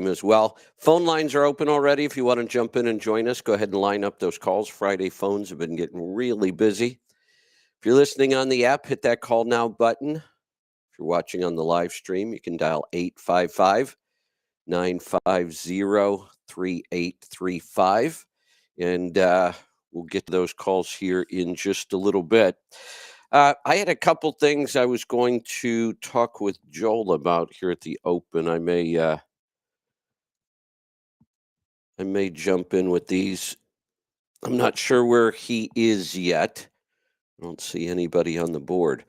as well. Phone lines are open already. If you want to jump in and join us, go ahead and line up those calls. Friday phones have been getting really busy. If you're listening on the app, hit that call now button. If you're watching on the live stream, you can dial 855-950-3835. And we'll get to those calls here in just a little bit. I had a couple things I was going to talk with Joel about here at the open. I may jump in with these. I'm not sure where he is yet. I don't see anybody on the board.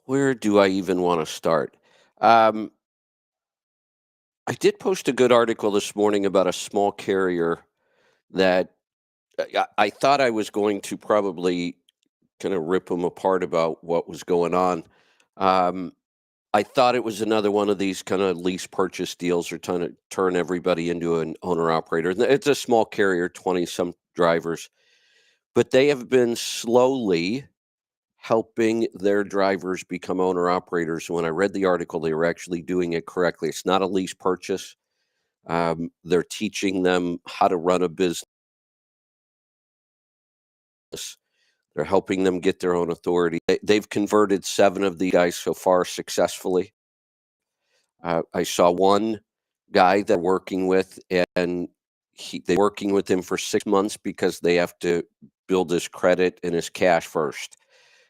Where do I even want to start? I did post a good article this morning about a small carrier that I thought I was going to probably kind of rip them apart about what was going on. I thought it was another one of these kind of lease purchase deals or trying to turn everybody into an owner operator. It's a small carrier, 20 some drivers, but they have been slowly helping their drivers become owner operators. When I read the article, they were actually doing it correctly. It's not a lease purchase. They're teaching them how to run a business. They're helping them get their own authority. They've converted 7 of the guys so far successfully. I saw one guy that I'm working with, and they're working with him for 6 months because they have to build his credit and his cash first.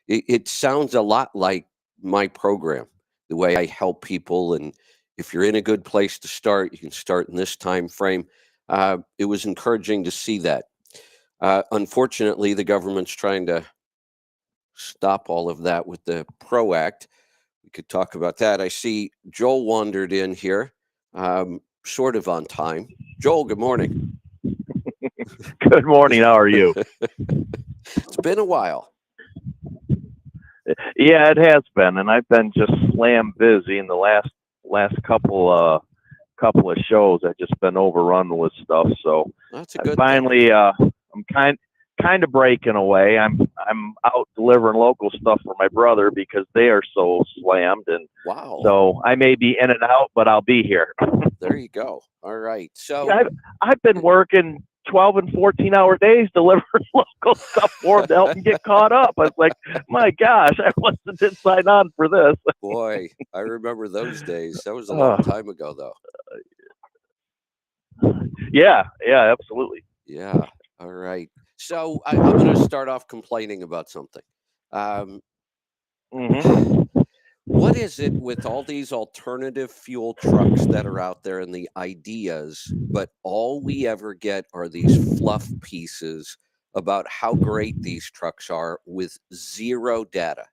It sounds a lot like my program, the way I help people. And if you're in a good place to start, you can start in this time frame. It was encouraging to see that. Unfortunately, the government's trying to stop all of that with the PRO Act. We could talk about that. I see Joel wandered in here, sort of on time. Joel, good morning. Good morning. How are you? It's been a while. Yeah, it has been, and I've been just slam busy in the last couple of shows. I've just been overrun with stuff. So that's a good finally, I'm kind of breaking away. I'm out delivering local stuff for my brother because they are so slammed, and wow. So I may be in and out, but I'll be here. There you go. All right. So yeah, I've been working 12 and 14-hour days delivering local stuff for them to help them get caught up. I was like, my gosh, I didn't sign on for this. Boy, I remember those days. That was a long time ago, though. Yeah, absolutely. Yeah. All right. So I'm going to start off complaining about something. What is it with all these alternative fuel trucks that are out there and the ideas, but all we ever get are these fluff pieces about how great these trucks are with zero data?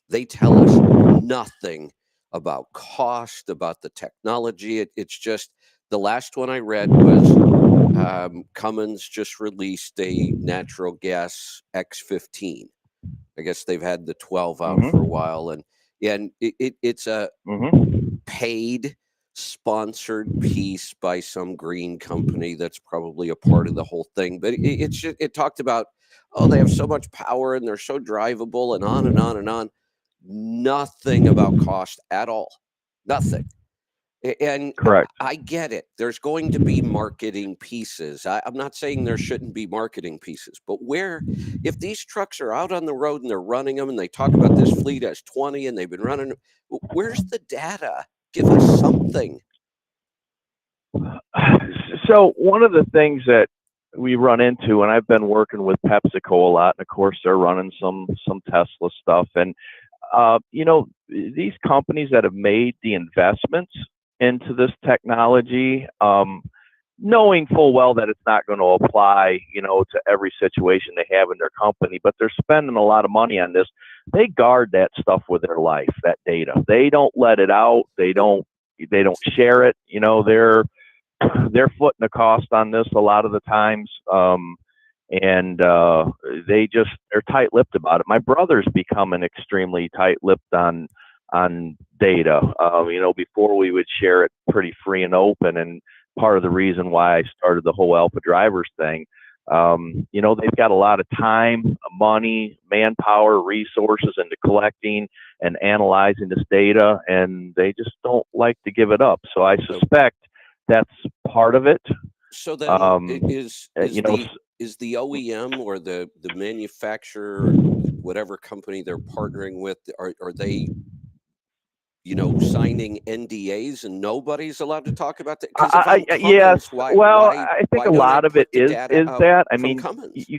They tell us nothing about cost, about the technology. It's just the last one I read was Cummins just released a natural gas X15. I guess they've had the 12 out for a while, and it's a paid sponsored piece by some green company that's probably a part of the whole thing. But it talked about, oh, they have so much power and they're so drivable and on and on and on. Nothing about cost at all. Nothing. And correct. I get it. There's going to be marketing pieces. I'm not saying there shouldn't be marketing pieces, but if these trucks are out on the road and they're running them and they talk about this fleet as 20 and they've been running, where's the data? Give us something. So one of the things that we run into, and I've been working with PepsiCo a lot, and of course they're running some Tesla stuff, and these companies that have made the investments into this technology, knowing full well that it's not going to apply, to every situation they have in their company, but they're spending a lot of money on this. They guard that stuff with their life, that data. They don't let it out. They don't share it. They're footing the cost on this a lot of the times. And they just are tight-lipped about it. My brother's becoming extremely tight-lipped on data. Before we would share it pretty free and open, and part of the reason why I started the whole Alpha Drivers thing. They've got a lot of time, money, manpower, resources into collecting and analyzing this data, and they just don't like to give it up. So I suspect that's part of it. So then, Um, is uh, is you know, the is the OEM or the manufacturer, whatever company they're partnering with, are they, signing NDAs and nobody's allowed to talk about that? Because if I'm yes. Cummins, why Well, why I think why a don't I lot of it put the data is out that. I from mean, Cummins?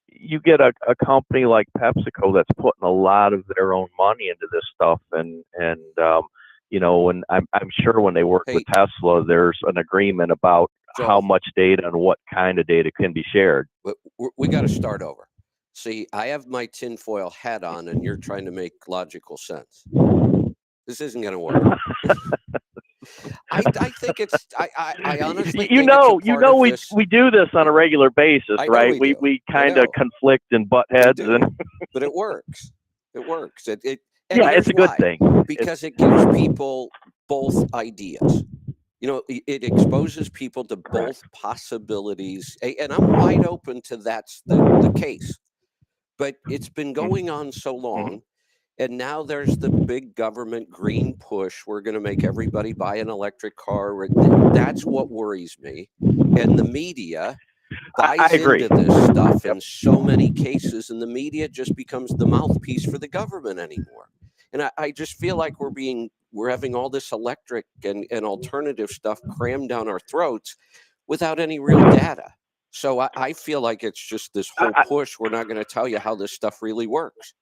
you get a company like PepsiCo that's putting a lot of their own money into this stuff, and I'm sure when they work with Hey, Tesla, there's an agreement about how Joel, much data and what kind of data can be shared. we got to start over. See, I have my tinfoil hat on, and you're trying to make logical sense. This isn't going to work. I think it's I honestly you think it's a know, you part know, of we this. we do this on a regular basis, I know right? we We do. we I kind of know conflict and butt we heads, and do, but it works. It works. And yeah, it's here's a good why: thing. It's because it gives people both ideas. It exposes people to correct. both possibilities, and I'm wide open to that's the case. But it's been going Mm-hmm. on so Mm-hmm. long, and now there's the big government green push. We're going to make everybody buy an electric car. That's what worries me. And the media I buys agree. into this stuff Yep. in so many cases, and the media just becomes the mouthpiece for the government anymore. And I just feel like we're having all this electric and alternative stuff crammed down our throats without any real data. So I feel like it's just this whole I, push. We're not going to tell you how this stuff really works.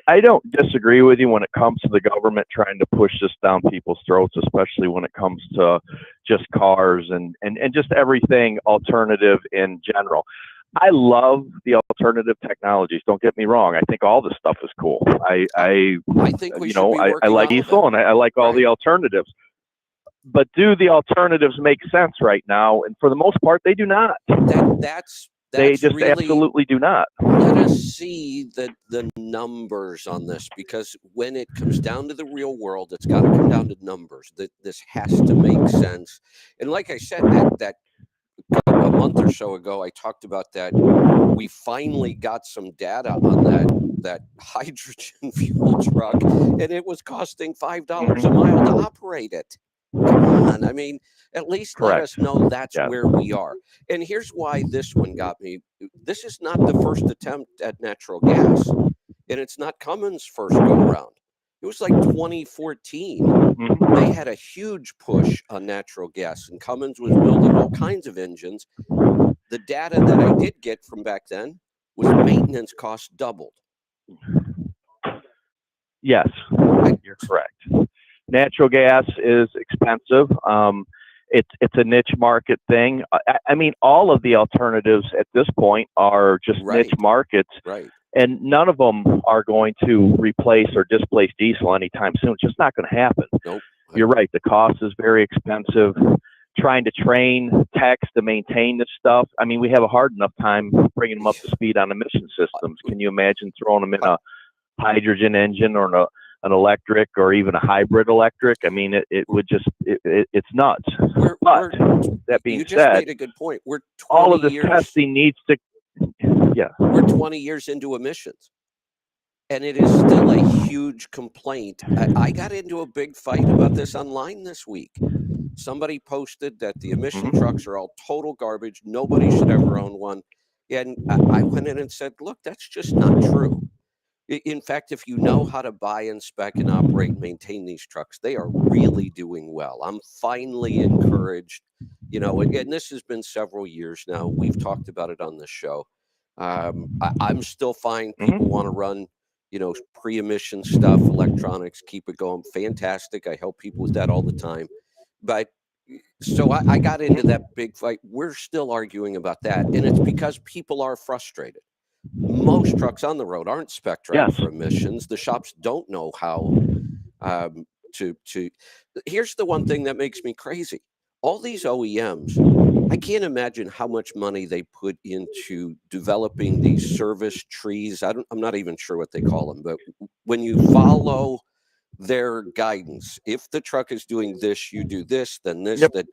I don't disagree with you when it comes to the government trying to push this down people's throats, especially when it comes to just cars and just everything alternative in general. I love the alternative technologies. Don't get me wrong. I think all this stuff is cool. I, I think we should be I working like all of it, diesel and I like all right? the alternatives. But do the alternatives make sense right now? And for the most part, they do not. They That's just really, absolutely do not. let us see the numbers on this, because when it comes down to the real world, it's got to come down to numbers. That this has to make sense. And like I said, that a month or so ago, I talked about that. We finally got some data on that hydrogen fuel truck, and it was costing $5 a mile to Mhm. operate it. Come on, I mean, at least let Correct. us know that's Yes. where we are. And here's why this one got me. This is not the first attempt at natural gas, and it's not Cummins' first go around. It was like 2014. They Mhm. had a huge push on natural gas, and Cummins was building all kinds of engines. The data that I did get from back then was maintenance costs doubled. Yes, I, you're correct. Natural gas is expensive. It's a niche market thing. I mean, all of the alternatives at this point are just niche right, markets, right. and none of them are going to replace or displace diesel anytime soon. It's just not going to happen. Nope. You're right. The cost is very expensive. Trying to train techs to maintain this stuff. I mean, we have a hard enough time bringing them up to speed on emission systems. Can you imagine throwing them in I, a hydrogen engine or an electric or even a hybrid electric? I mean, it would just it's nuts. we're But we're that being you just said, made a good point. We're all 20 of this years testing needs to, yeah. we're 20 years into emissions, and it is still a huge complaint. I got into a big fight about this online this week. Somebody posted that the emission trucks Mm-hmm. are all total garbage. Nobody should ever own one. And I went in and said, look, that's just not true. In fact, if you know how to buy, inspect, and operate and maintain these trucks, they are really doing well. I'm finally encouraged, and this has been several years now. We've talked about it on the show. I'm still fine. People want to Mm-hmm. run, pre-emission stuff, electronics, keep it going. Fantastic. I help people with that all the time. But so I got into that Mm-hmm. big fight. We're still arguing about that. And it's because people are frustrated. Most trucks on the road aren't spec'd right Yes. for emissions. The shops don't know how to. Here's the one thing that makes me crazy: all these OEMs. I can't imagine how much money they put into developing these service trees. I'm not even sure what they call them, but when you follow their guidance, if the truck is doing this, you do this, then this, Yep. that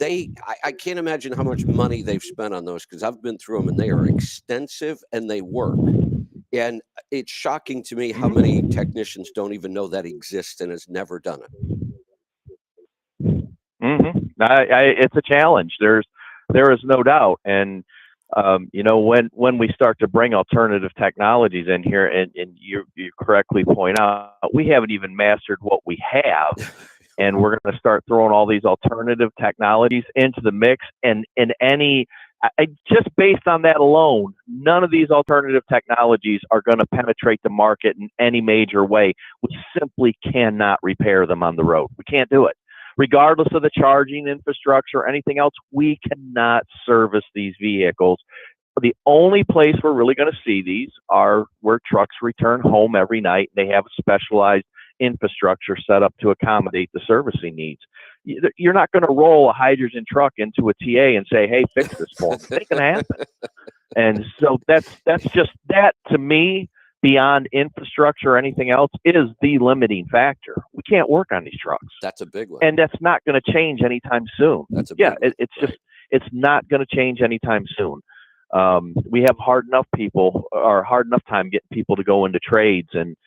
I can't imagine how much money they've spent on those because I've been through them and they are extensive and they work. And it's shocking to me how many Mhm. technicians don't even know that exists and has never done it. It's a challenge. There is no doubt, and when we start to bring alternative technologies in here, and you correctly point out, we haven't even mastered what we have, and we're going to start throwing all these alternative technologies into the mix, and in any just based on that alone, none of these alternative technologies are going to penetrate the market in any major way. We simply cannot repair them on the road. We can't do it. Regardless of the charging infrastructure or anything else, we cannot service these vehicles. The only place we're really going to see these are where trucks return home every night. They have a specialized infrastructure set up to accommodate the servicing needs. You're not going to roll a hydrogen truck into a TA and say, "Hey, fix this for me." It ain't going to happen. And so that's just that to me, beyond infrastructure or anything else, is the limiting factor. We can't work on these trucks, That's a big one. and that's not going to change anytime soon. That's a Yeah, big one. it's Right. just it's not going to change anytime soon. We have hard enough time getting people to go into trades, and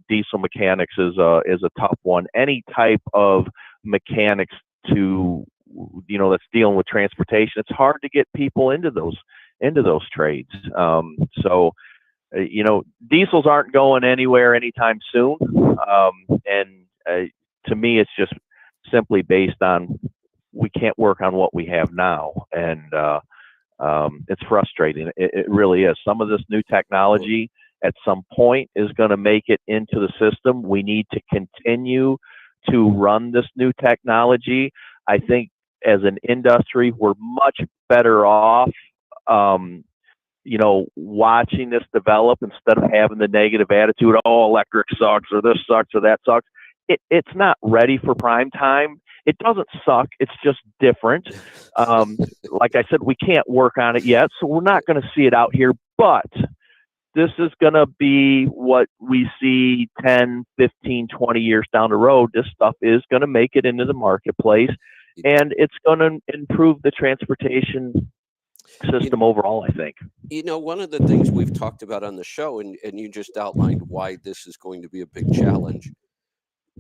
diesel mechanics is a tough one. Any type of mechanics to that's dealing with transportation, it's hard to get people into those trades. So diesels aren't going anywhere anytime soon, and to me, it's just simply based on we can't work on what we have now, and it's frustrating. It really is. Some of this new technology at some point is going to make it into the system. We need to continue to run this new technology. I think as an industry, we're much better off, watching this develop instead of having the negative attitude, "Oh, electric sucks," or "this sucks," or "that sucks." It's not ready for prime time. It doesn't suck. It's just different. Like I said, we can't work on it yet, so we're not going to see it out here. But this is going to be what we see 10, 15, 20 years down the road. This stuff is going to make it into the marketplace, and it's going to improve the transportation system overall, I think. One of the things we've talked about on the show, and you just outlined why this is going to be a big challenge,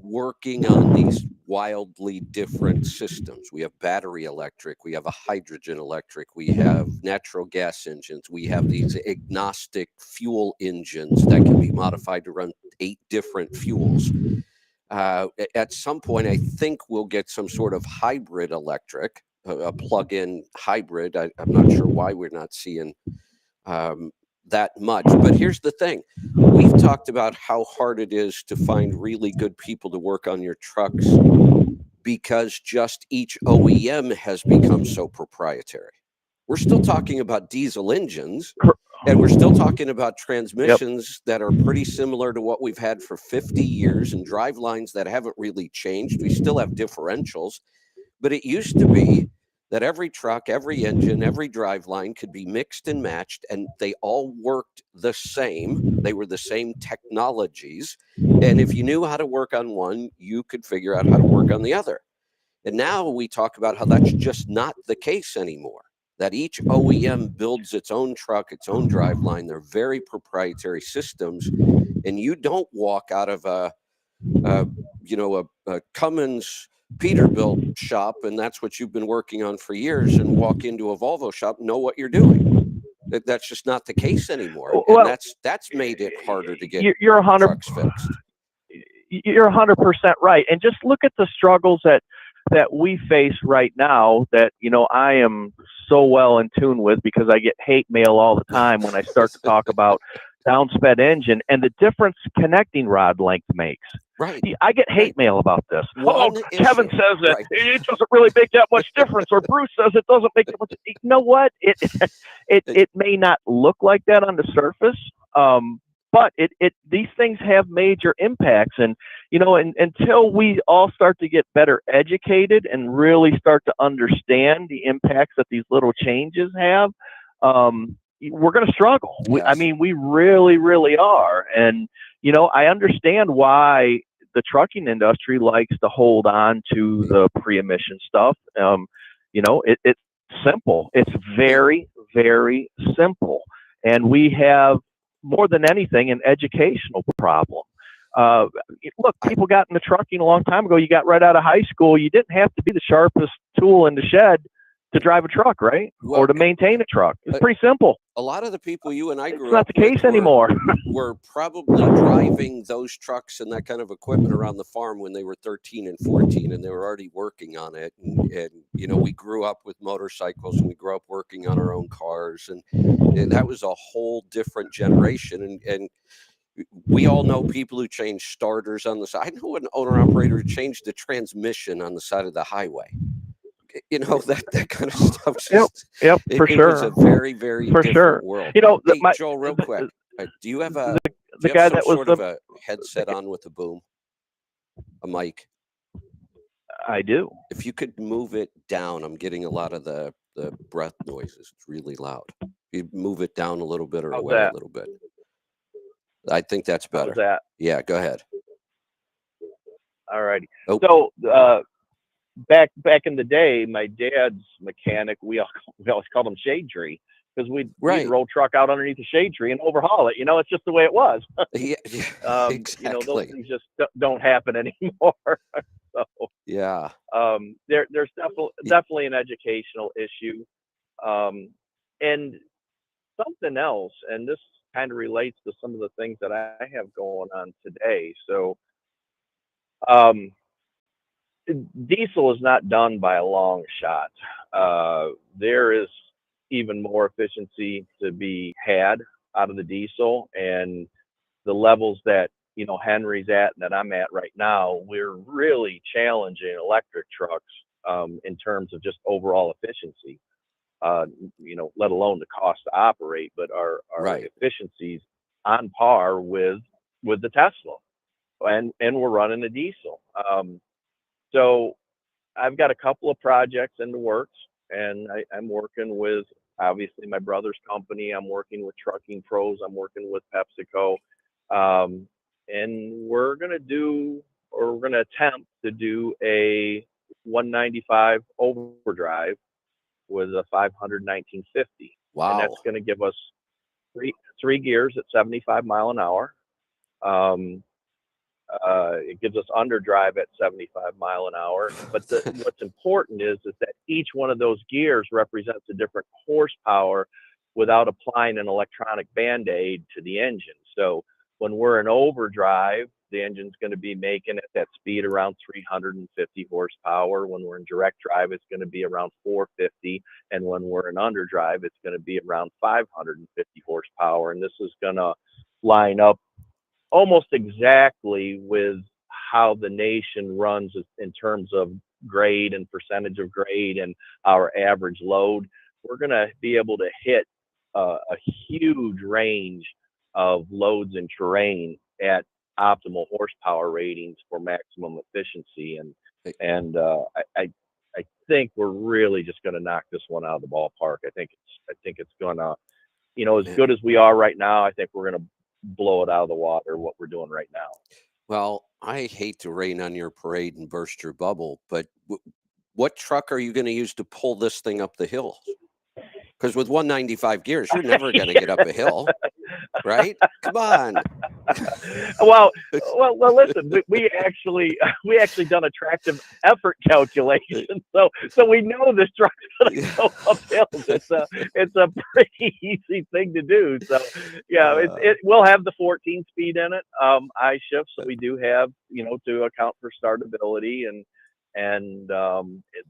working on these wildly different systems. We have battery electric, we have a hydrogen electric, we have natural gas engines, we have these agnostic fuel engines that can be modified to run 8 different fuels. At some point, I think we'll get some sort of hybrid electric, a plug-in hybrid. I'm not sure why we're not seeing that much. But here's the thing. We've talked about how hard it is to find really good people to work on your trucks because just each OEM has become so proprietary. We're still talking about diesel engines, and we're still talking about Yep. transmissions that are pretty similar to what we've had for 50 years and drive lines that haven't really changed. We still have differentials, but it used to be that every truck, every engine, every drive line could be mixed and matched, and they all worked the same. They were the same technologies. And if you knew how to work on one, you could figure out how to work on the other. And now we talk about how that's just not the case anymore. That each OEM builds its own truck, its own drive line. They're very proprietary systems. And you don't walk out of a Cummins Peterbilt shop, and that's what you've been working on for years, and walk into a Volvo shop, know what you're doing. That's just not the case anymore, and Well, that's made it harder to get you're 100. trucks fixed. You're 100% right, and just look at the struggles that we face right now. That I am so well in tune with because I get hate mail all the time when I start to talk about downsped engine and the difference connecting rod length makes. Right. I get hate mail about this. One Kevin issue. says that Right. it doesn't really make that much difference, or Bruce says it doesn't make that much. You know what? It may not look like that on the surface, but these things have major impacts, and until we all start to get better educated and really start to understand the impacts that these little changes have, we're going to struggle. Yes. We really, really are. And I understand why the trucking industry likes to hold on to Hey, the pre-emission stuff. It's simple. It's hey, very, very simple, and we have more than anything an educational problem. Uh, Look, I people got into trucking a long time ago. You got right out of high school. You didn't have to be the sharpest tool in the shed to drive a truck, right? Or well, to maintain a truck. It's a, pretty simple. a lot of the people you and I It's grew not up the with case anymore. were probably driving those trucks and that kind of equipment around the farm when they were 13 and 14, and they were already working on it. And we grew up with motorcycles, and we grew up working on our own cars, and that was a whole different generation. And we all know people who change starters on the side. I know an owner operator who changed the transmission on the side of the highway. That kind of stuff. Yep, Just yep, for it was a sure, very, very for different sure. world. You know, Hey, Joel, real quick, do you have a do the you have guy some that was sort of a the headset on with a boom, a mic? I do. If you could move it down, I'm getting a lot of the breath noises. It's really loud. You move it down a little bit or How's away a that? little bit. I think that's How's better. that? Yeah, go ahead. All righty. Oh, So back in the day, my dad's mechanic, we always called him Shade Tree because we'd right. roll truck out underneath the shade tree and overhaul it. It's just the way it was. Yeah, yeah, Those exactly. things just don't happen anymore. So Yeah. there's definitely an educational issue, and something else, and this kind of relates to some of the things that I have going on today. So um, diesel is not done by a long shot. There is even more efficiency to be had out of the diesel, and the levels that Henry's at and that I'm at right now, we're really challenging electric trucks in terms of just overall efficiency. Let alone the cost to operate, but our Right. efficiencies on par with the Tesla, and we're running a diesel. So I've got a couple of projects in the works, and I'm working with obviously my brother's company. I'm working with Trucking Pros. I'm working with PepsiCo, and we're gonna attempt to do a 195 overdrive with a 500 1950, and that's Wow. going to give us three gears at 75 mile an hour. Um, it gives us underdrive at 75 mile an hour. But what's important is that each one of those gears represents a different horsepower without applying an electronic band-aid to the engine. So when we're in overdrive, the engine's going to be making at that speed around 350 horsepower. When we're in direct drive, it's going to be around 450. And when we're in underdrive, it's going to be around 550 horsepower. And this is going to line up almost exactly with how the nation runs in terms of grade and percentage of grade and our average load. We're going to be able to hit a huge range of loads and terrain at optimal horsepower ratings for maximum efficiency. And I think we're really just going to knock this one out of the ballpark. I think it's going to, as Man. good as we are right now, I think we're going to blow it out of the water what we're doing right now. Well, I hate to rain on your parade and burst your bubble, but what truck are you going to use to pull this thing up the hill? Because with 195 gears, you're never going to get up a hill, right? Come on. well, well, listen, we actually done a tractive effort calculation, so we know this truck's gonna go up hills. It's a pretty easy thing to do. So yeah, uh, it will have the 14 speed in it, I shift, so we do have to account for startability and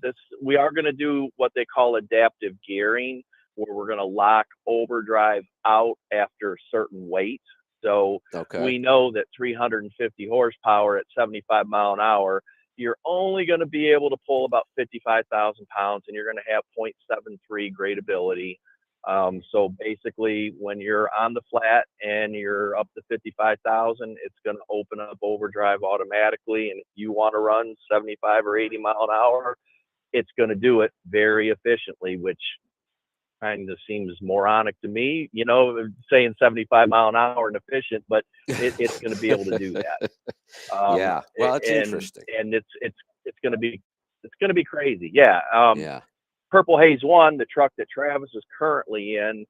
this we are going to do what they call adaptive gearing, where we're going to lock overdrive out after certain weight. So okay. we know that 350 horsepower at 75 mile an hour, you're only going to be able to pull about 55,000 pounds, and you're going to have 0.73 gradability. So basically, when you're on the flat and you're up to 55,000, it's going to open up overdrive automatically. And if you want to run 75 or 80 mile an hour, it's going to do it very efficiently, which kind of seems moronic to me, saying 75 mile an hour and efficient, but it's going to be able to do that. Yeah. Well, it's And interesting. it's going to be crazy. Yeah. Yeah. Purple Haze 1, the truck that Travis is currently in,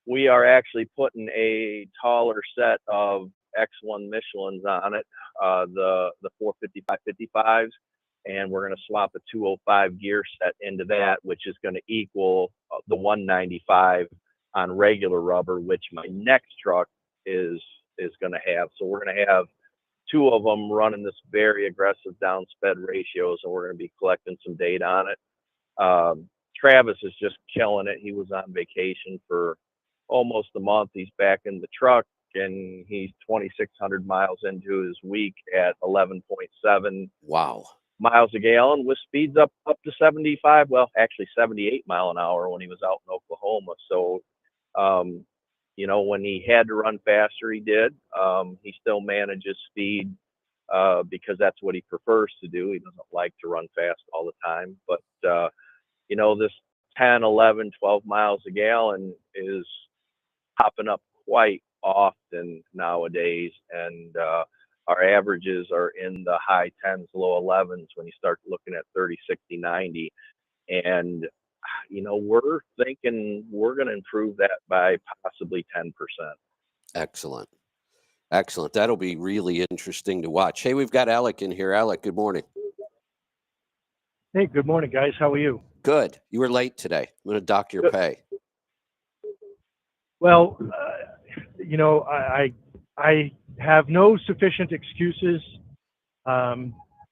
we are actually putting a taller set of X1 Michelins on it, the 455 55s, and we're going to swap a 205 gear set into that, which is going to equal the 195 on regular rubber, which my next truck is going to have. So we're going to have two of them running this very aggressive down sped ratios, and we're going to be collecting some data on it. Travis is just killing it. He was on vacation for almost a month. He's back in the truck, and he's 2,600 miles into his week at 11.7 Wow. miles a gallon with speeds up to 75. Well, actually 78 mile an hour when he was out in Oklahoma. So, when he had to run faster, he did. He still manages speed because that's what he prefers to do. He doesn't like to run fast all the time, but this 10, 11, 12 miles a gallon is popping up quite often nowadays. And our averages are in the high 10s, low 11s when you start looking at 30, 60, 90. And, we're thinking we're going to improve that by possibly 10%. Excellent. Excellent. That'll be really interesting to watch. Hey, we've got Alec in here. Alec, good morning. Hey, good morning, guys. How are you? Good. You were late today. I'm going to dock your pay. Well, I have no sufficient excuses.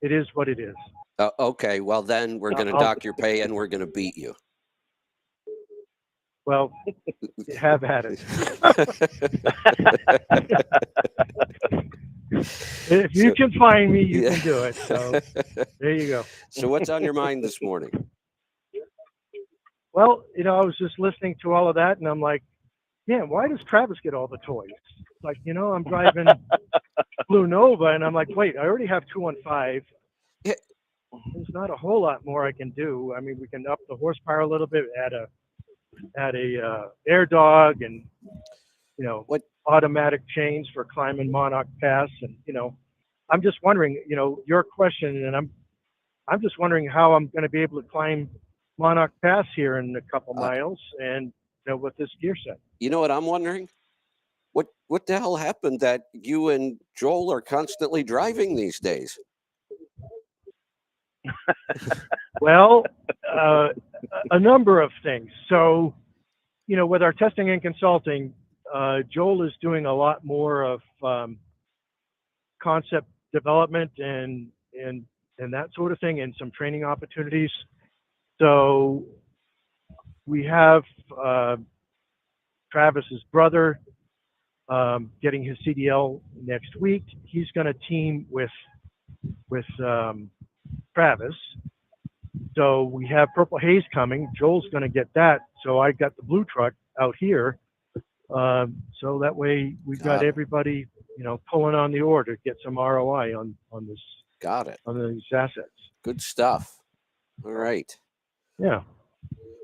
It is what it is. Okay. Well, then we're going to dock your pay and we're going to beat you. Well, have at it. If you can find me, you can do it. So there you go. So what's on your mind this morning? Well, I was just listening to all of that, and I'm like, man, why does Travis get all the toys? Like, I'm driving Blue Nova, and I'm like, wait, I already have 215. Yeah. There's not a whole lot more I can do. I mean, we can up the horsepower a little bit, add a air dog, and What automatic chains for climbing Monarch Pass, and I'm just wondering, your question, and I'm just wondering how I'm going to be able to climb Monarch Pass here in a couple miles, and with this gear set. You know what I'm wondering? What the hell happened that you and Joel are constantly driving these days? Well, a number of things. So, with our testing and consulting, Joel is doing a lot more of concept development and that sort of thing, and some training opportunities. So we have Travis's brother getting his CDL next week. He's going to team with Travis. So we have Purple Haze coming. Joel's going to get that. So I got the blue truck out here. So that way we've got everybody, pulling on the oar to get some ROI on this. Got it. On these assets. Good stuff. All right. Yeah.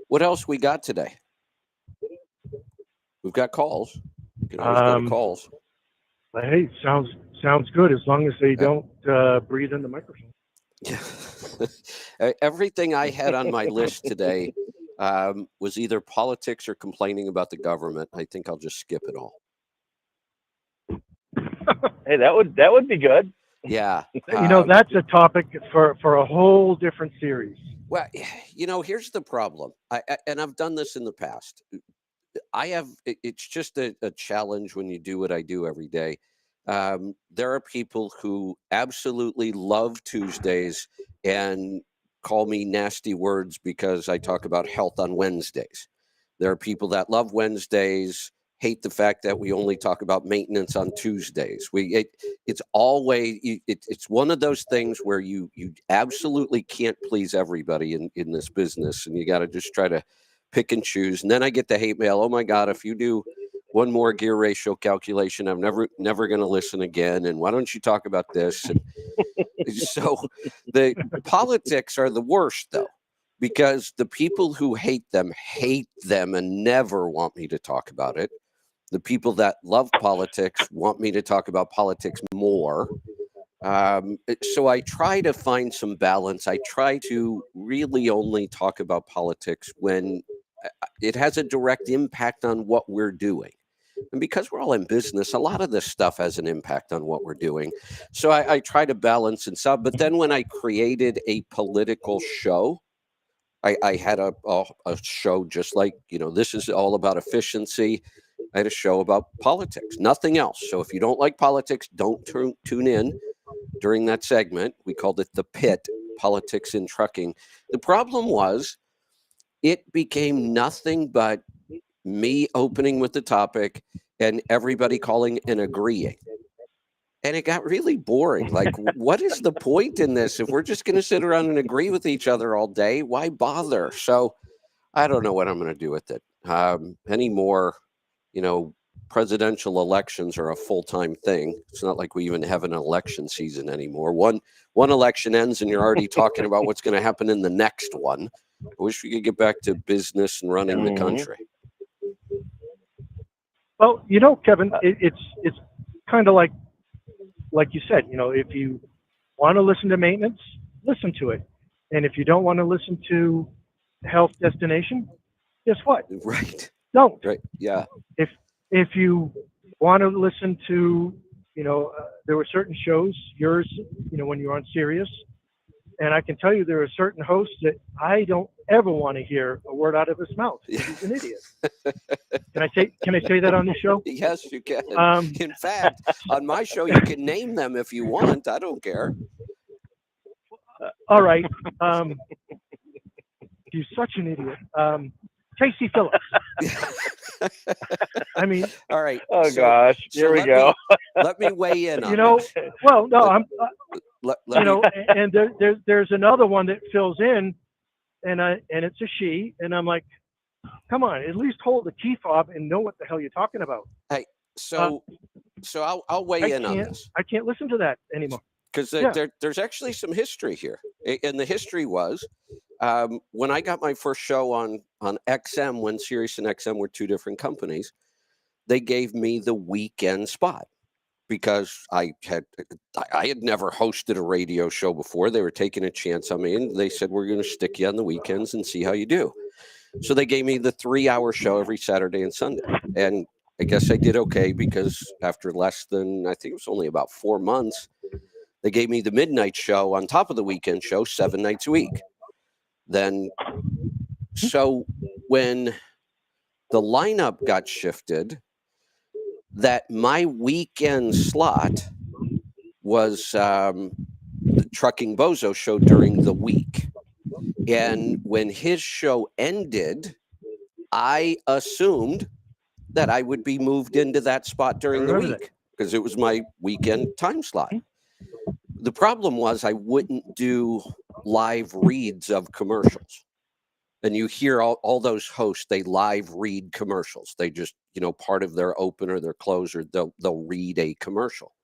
What else we got today? We've got calls. You can always go to calls. Hey, sounds good as long as they don't breathe in the microphone. Everything I had on my list today was either politics or complaining about the government. I think I'll just skip it all. Hey, that would be good. Yeah. That's a topic for a whole different series. Well, here's the problem. And I've done this in the past. It's just a challenge when you do what I do every day. There are people who absolutely love Tuesdays and call me nasty words because I talk about health on Wednesdays. There are people that love Wednesdays, hate the fact that we only talk about maintenance on Tuesdays. It's always it's one of those things where you absolutely can't please everybody in this business, and you got to just try to pick and choose. And then I get the hate mail. Oh my God, if you do one more gear ratio calculation, I'm never going to listen again. And why don't you talk about this? And so the politics are the worst, though. because the people who hate them and never want me to talk about it. The people that love politics want me to talk about politics more. So I try to find some balance. I try to really only talk about politics when it has a direct impact on what we're doing. And because we're all in business, a lot of this stuff has an impact on what we're doing. So I try to balance and stuff. But then when I created a political show, I had a show just like, this is all about efficiency. I had a show about politics, nothing else. So if you don't like politics, don't tune in during that segment. We called it The Pit, Politics in Trucking. The problem was it became nothing but me opening with the topic and everybody calling and agreeing. And it got really boring. Like, what is the point in this? If we're just going to sit around and agree with each other all day, why bother? So I don't know what I'm going to do with it anymore. Presidential elections are a full-time thing. It's not like we even have an election season anymore. One election ends and you're already talking about what's going to happen in the next one. I wish we could get back to business and running the country. Well, Kevin, it's kind of like you said, if you want to listen to maintenance, listen to it. And if you don't want to listen to health destination, guess what? Right. Don't. Right. Yeah. If you want to listen to, there were certain shows, yours, when you're on Sirius, and I can tell you there are certain hosts that I don't ever want to hear a word out of his mouth. He's an idiot. Can I say that on the show? Yes, you can. In fact, on my show, you can name them if you want. I don't care. All right. He's such an idiot. Casey Phillips. I mean. All right. Oh gosh. Here we go. Let me weigh in on this. Well, no, I'm. Let and there's another one that fills in, and it's a she, and I'm like, come on, at least hold the key fob and know what the hell you're talking about. Hey, so I'll weigh in on this. I can't listen to that anymore. Because there's actually some history here, and the history was when I got my first show on XM, when Sirius and XM were two different companies, they gave me the weekend spot because I had never hosted a radio show before. They were taking a chance on me, and they said, we're going to stick you on the weekends and see how you do. So they gave me the 3-hour show every Saturday and Sunday. And I guess I did okay because after less than, I think it was only about 4 months, they gave me the midnight show on top of the weekend show 7 nights a week. Then, so when the lineup got shifted, that my weekend slot was the Trucking Bozo show during the week. And when his show ended, I assumed that I would be moved into that spot during the week because it was my weekend time slot. The problem was I wouldn't do live reads of commercials. And you hear all those hosts, they live read commercials. They just, part of their opener, their closer, they'll read a commercial.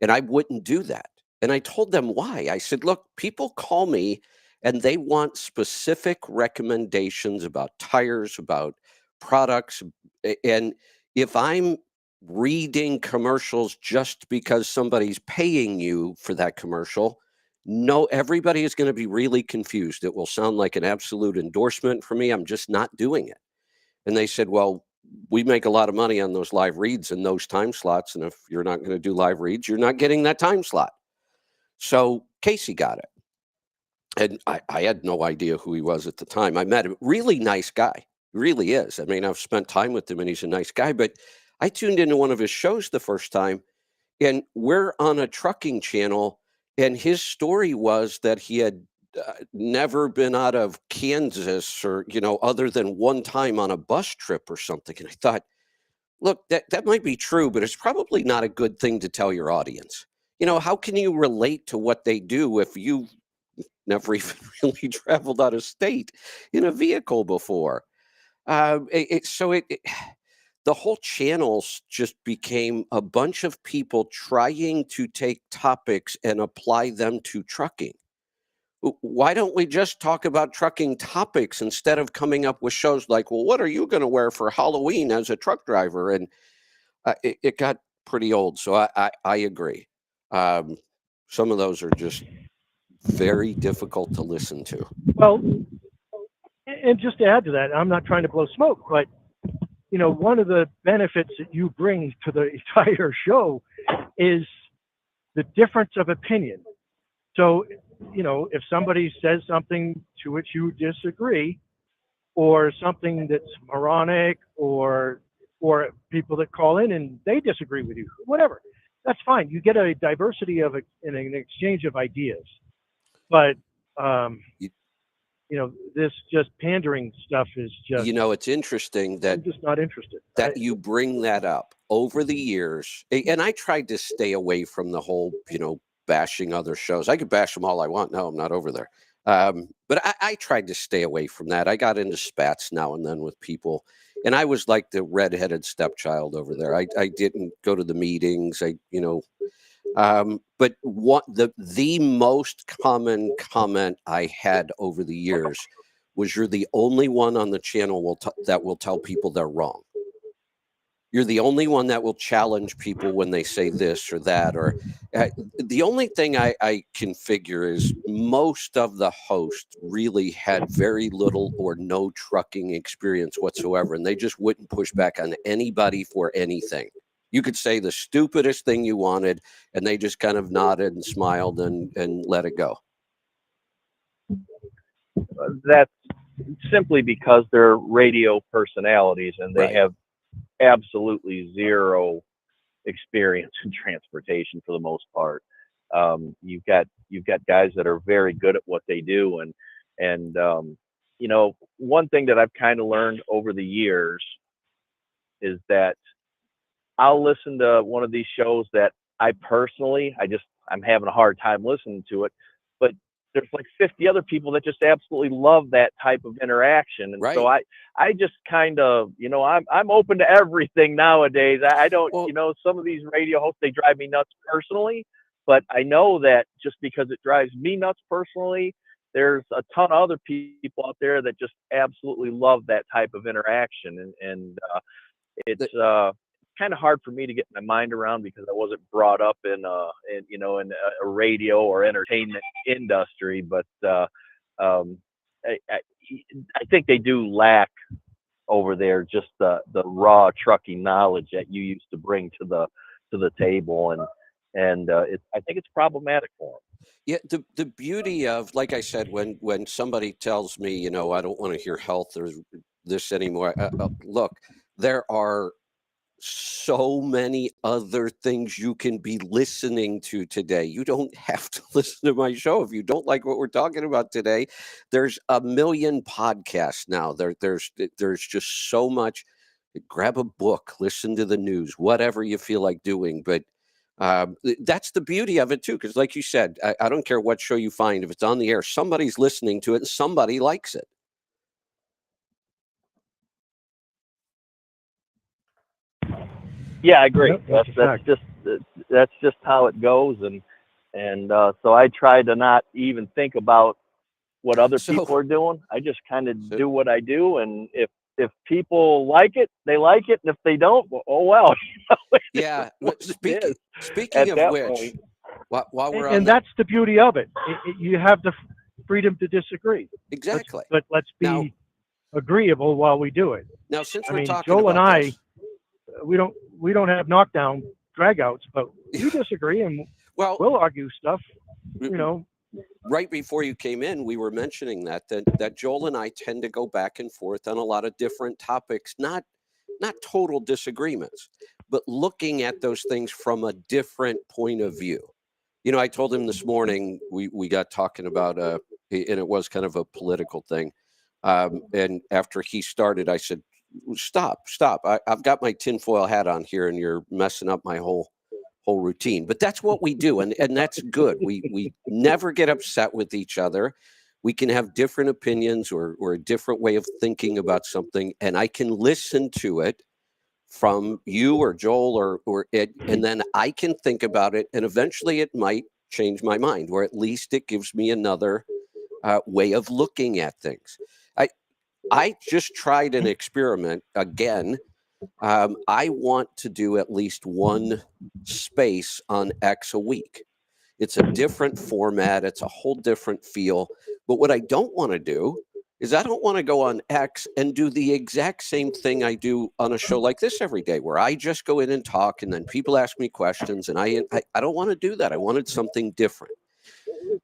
And I wouldn't do that. And I told them why. I said, look, people call me and they want specific recommendations about tires, about products. And if I'm reading commercials just because somebody's paying you for that commercial, no, everybody is going to be really confused. It will sound like an absolute endorsement for me. I'm just not doing it. And they said, well, we make a lot of money on those live reads and those time slots. And if you're not going to do live reads, you're not getting that time slot. So Casey got it. And I had no idea who he was at the time. I met him. Really nice guy. Really is. I mean, I've spent time with him and he's a nice guy. But I tuned into one of his shows the first time and we're on a trucking channel. And his story was that he had never been out of Kansas or, other than one time on a bus trip or something. And I thought, look, that might be true, but it's probably not a good thing to tell your audience. How can you relate to what they do if you've never even really traveled out of state in a vehicle before? The whole channels just became a bunch of people trying to take topics and apply them to trucking. Why don't we just talk about trucking topics instead of coming up with shows like, well, what are you going to wear for Halloween as a truck driver? And it got pretty old. So I agree. Um, some of those are just very difficult to listen to. Well, and just to add to that, I'm not trying to blow smoke, but one of the benefits that you bring to the entire show is the difference of opinion. So, if somebody says something to which you disagree, or something that's moronic, or people that call in and they disagree with you, whatever, that's fine. You get a diversity of in an exchange of ideas. But this just pandering stuff is just. It's interesting that I'm just not interested. That you bring that up over the years, and I tried to stay away from the whole, bashing other shows. I could bash them all I want. No, I'm not over there. But I tried to stay away from that. I got into spats now and then with people, and I was like the redheaded stepchild over there. I didn't go to the meetings. But what the most common comment I had over the years was, "You're the only one on the channel that will tell people they're wrong. You're the only one that will challenge people when they say this or that." Or the only thing I can figure is most of the hosts really had very little or no trucking experience whatsoever, and they just wouldn't push back on anybody for anything. You could say the stupidest thing you wanted, and they just kind of nodded and smiled and let it go. That's simply because they're radio personalities and they Right. have absolutely zero experience in transportation for the most part. You've got guys that are very good at what they do, and one thing that I've kind of learned over the years is that I'll listen to one of these shows that I'm having a hard time listening to it, but there's like 50 other people that just absolutely love that type of interaction. And so Right. I just kind of, I'm open to everything nowadays. I don't, Well, some of these radio hosts, they drive me nuts personally, but I know that just because it drives me nuts personally, there's a ton of other people out there that just absolutely love that type of interaction. And it's kind of hard for me to get my mind around because I wasn't brought up in a radio or entertainment industry. But I think they do lack over there just the raw trucking knowledge that you used to bring to the table, and I think it's problematic for them. yeah, the beauty of, like I said, when somebody tells me, I don't want to hear health or this anymore. Look, there are so many other things you can be listening to today. You don't have to listen to my show if you don't like what we're talking about today. There's a million podcasts now. There's just so much. Grab a book, listen to the news, whatever you feel like doing. But that's the beauty of it too, because like you said, I don't care what show you find. If it's on the air, somebody's listening to it and somebody likes it. Yeah, I agree. Yep, That's just how it goes, and so I try to not even think about what other people So, are doing. I just kind of so do what I do, and if people like it, they like it, and if they don't, well, oh well. It is yeah. what it is Speaking at of that which, point. while we're on and the that's the beauty of it. You have the freedom to disagree. exactly Let's now be agreeable while we do it. since I we're mean, talking Joel and about I, this, we don't have knockdown dragouts, but we disagree and well, we'll argue stuff. right before you came in, we were mentioning that Joel and I tend to go back and forth on a lot of different topics, not total disagreements, but looking at those things from a different point of view. I told him this morning we got talking about and it was kind of a political thing. And after he started, I said, stop. I've got my tinfoil hat on here and you're messing up my whole routine. But that's what we do, and that's good. We never get upset with each other. We can have different opinions or a different way of thinking about something, and I can listen to it from you or Joel or it, and then I can think about it, and eventually it might change my mind, or at least it gives me another way of looking at things. I just tried an experiment again. I want to do at least one space on X a week. It's a different format. It's a whole different feel. But what I don't want to do is I don't want to go on X and do the exact same thing I do on a show like this every day, where I just go in and talk and then people ask me questions, and I don't want to do that. I wanted something different.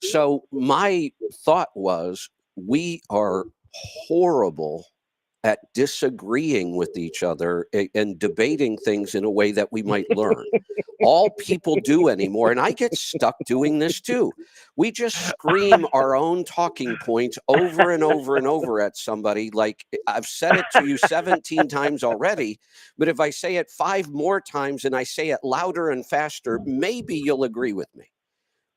So my thought was, we are horrible at disagreeing with each other and debating things in a way that we might learn. All people do anymore, and I get stuck doing this too. We just scream our own talking points over and over and over at somebody. Like, I've said it to you 17 times already, but if I say it 5 more times and I say it louder and faster, maybe you'll agree with me.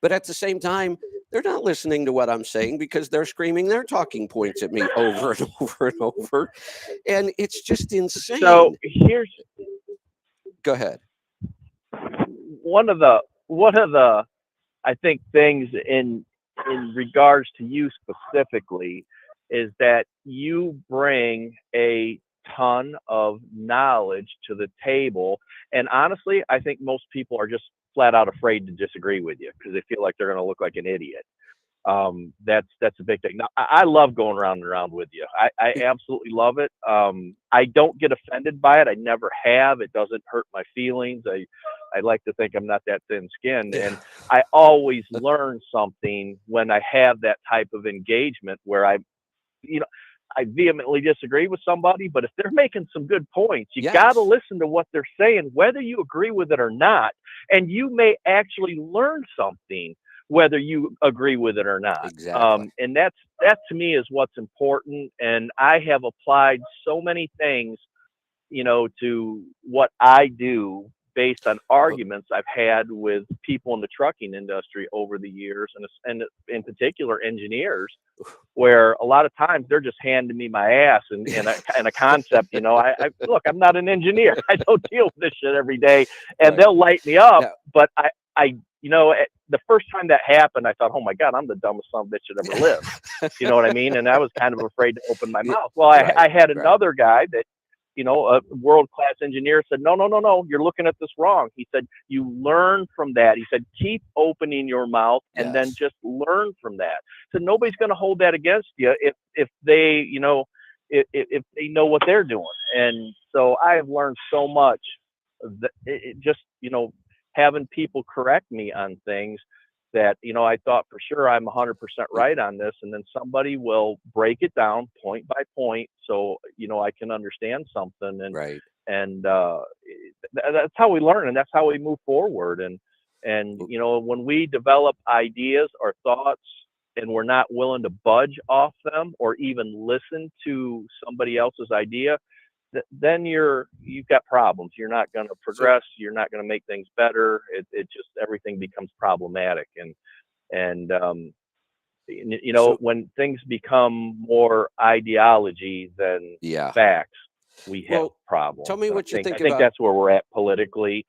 But at the same time, they're not listening to what I'm saying because they're screaming their talking points at me over and over and over. And it's just insane. So here's Go ahead. one of the I think things in regards to you specifically is that you bring a ton of knowledge to the table, and honestly, I think most people are just flat out afraid to disagree with you because they feel like they're going to look like an idiot. That's a big thing. Now, I love going around and around with you. I absolutely love it. I don't get offended by it. I never have. It doesn't hurt my feelings. I like to think I'm not that thin-skinned, and I always learn something when I have that type of engagement where I vehemently disagree with somebody, but if they're making some good points, you got to listen to what they're saying, whether you agree with it or not, and you may actually learn something whether you agree with it or not. Exactly. And that to me is what's important. And I have applied so many things, to what I do based on arguments I've had with people in the trucking industry over the years, and in particular engineers, where a lot of times they're just handing me my ass and a concept. I look, I'm not an engineer. I don't deal with this shit every day, and they'll light me up. But I the first time that happened, I thought, oh my God, I'm the dumbest son of a bitch that ever lived. You know what I mean? And I was kind of afraid to open my mouth. Well, I had another guy that, a world-class engineer said, no, you're looking at this wrong. He said, you learn from that. He said, keep opening your mouth and then just learn from that. So nobody's going to hold that against you if they, if they know what they're doing. And so I have learned so much that just, having people correct me on things that, I thought for sure I'm 100% right on this. And then somebody will break it down point by point. So, I can understand something. And that's how we learn, and that's how we move forward. And, when we develop ideas or thoughts and we're not willing to budge off them or even listen to somebody else's idea, then you've got problems. You're not going to progress. You're not going to make things better. It just, everything becomes problematic. And when things become more ideology than facts, we have problems. Tell me what you think. I think that's where we're at politically.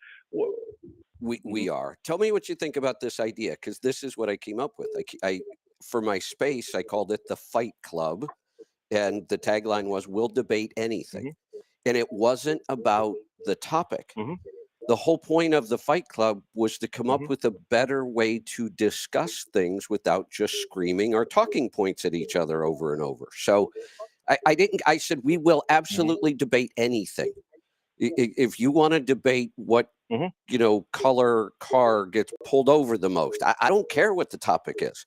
We are. Tell me what you think about this idea, because this is what I came up with. I for my space, I called it the Fight Club, and the tagline was, "We'll debate anything." And it wasn't about the topic. The whole point of the Fight Club was to come up with a better way to discuss things without just screaming our talking points at each other over and over. So I said, we will absolutely debate anything. If you want to debate what, color car gets pulled over the most, I don't care what the topic is.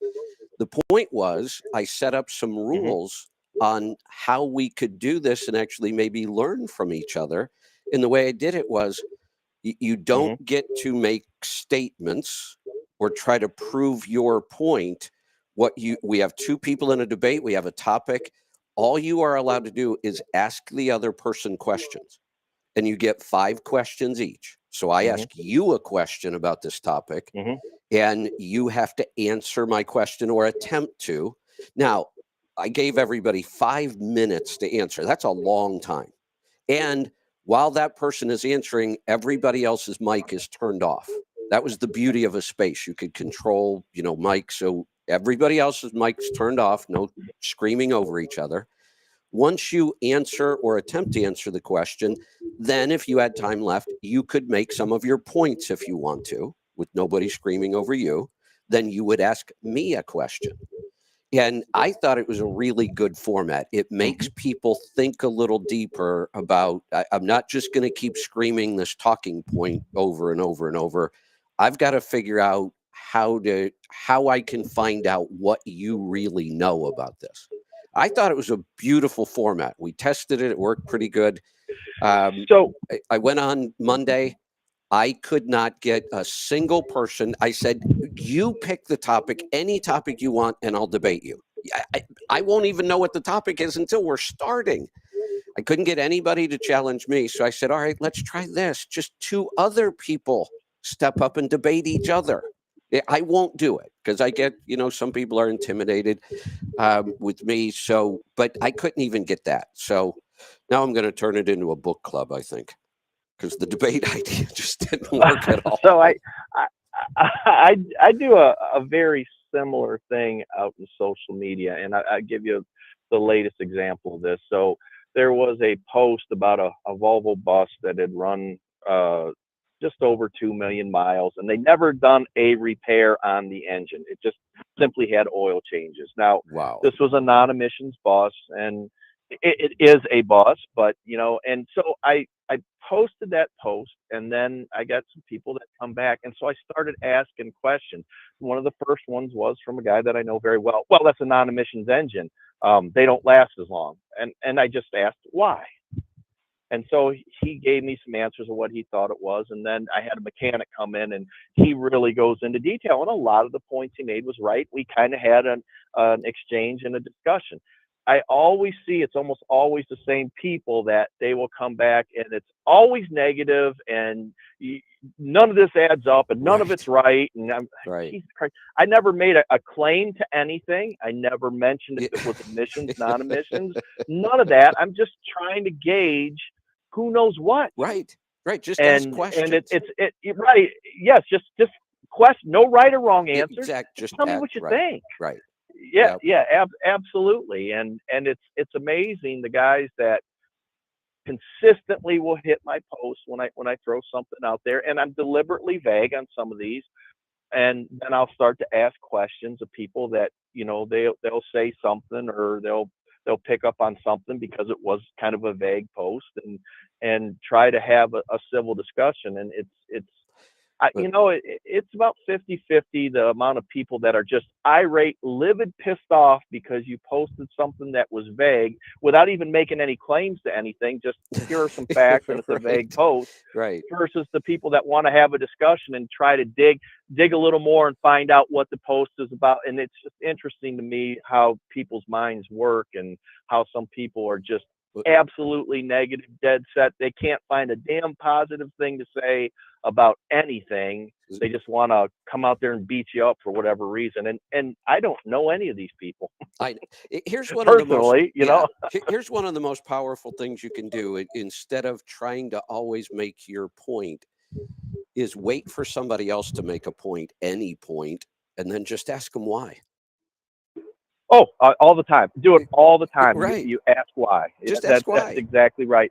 The point was, I set up some rules on how we could do this and actually maybe learn from each other. And the way I did it was, you don't get to make statements or try to prove your point. We have 2 people in a debate. We have a topic. All you are allowed to do is ask the other person questions, and you get 5 questions each. So I ask you a question about this topic, and you have to answer my question or attempt to. Now, I gave everybody 5 minutes to answer. That's a long time. And while that person is answering, everybody else's mic is turned off. That was the beauty of a space. You could control, mic, so Everybody else's mics turned off, no screaming over each other. Once you answer or attempt to answer the question, then if you had time left, you could make some of your points if you want to, with nobody screaming over you. Then you would ask me a question. And I thought it was a really good format. It makes people think a little deeper about, I'm not just going to keep screaming this talking point over and over and over. I've got to figure out how I can find out what you really know about this. I thought it was a beautiful format. We tested it. It worked pretty good. So I went on Monday. I could not get a single person. I said, you pick the topic, any topic you want, and I'll debate you. I won't even know what the topic is until we're starting. I couldn't get anybody to challenge me. So I said, all right, let's try this. Just 2 other people step up and debate each other. I won't do it because I get, some people are intimidated with me. So, but I couldn't even get that. So now I'm going to turn it into a book club, I think, because the debate idea just didn't work at all. So I do a very similar thing out in social media, and I give you the latest example of this. So there was a post about a Volvo bus that had run just over 2 million miles, and they never done a repair on the engine. It just simply had oil changes. Now, wow. This was a non-emissions bus, and it is a bus, but and so I posted that post, and then I got some people that come back, and so I started asking questions. One of the first ones was from a guy that I know very well. Well, that's a non-emissions engine. They don't last as long, and I just asked why. And so he gave me some answers of what he thought it was. And then I had a mechanic come in, and he really goes into detail. And a lot of the points he made was right. We kind of had an exchange and a discussion. I always see it's almost always the same people that they will come back, and it's always negative, and none of this adds up, and none of it's right. And Jesus Christ, I never made a claim to anything. I never mentioned if it was emissions, non-emissions, none of that. I'm just trying to gauge who knows what. Right. Just ask questions. And it's right. Yes. Just question. No right or wrong answer. Exactly. Just tell me what you think. Right. Yeah. Absolutely. And it's amazing the guys that consistently will hit my posts when I throw something out there, and I'm deliberately vague on some of these, and then I'll start to ask questions of people that they'll say something, or they'll pick up on something because it was kind of a vague post, and try to have a civil discussion. And it's about 50-50 the amount of people that are just irate, livid, pissed off because you posted something that was vague without even making any claims to anything. Just here are some facts, and it's a vague post. Right. Versus the people that want to have a discussion and try to dig a little more and find out what the post is about. And it's just interesting to me how people's minds work, and how some people are just absolutely negative, dead set. They can't find a damn positive thing to say about anything. They just want to come out there and beat you up for whatever reason. And I don't know any of these people. Here's one personally, here's one of the most powerful things you can do. Instead of trying to always make your point, is wait for somebody else to make a point, any point, and then just ask them why. Oh, all the time. Do it all the time. Right. You ask why. Just ask why. That's exactly right.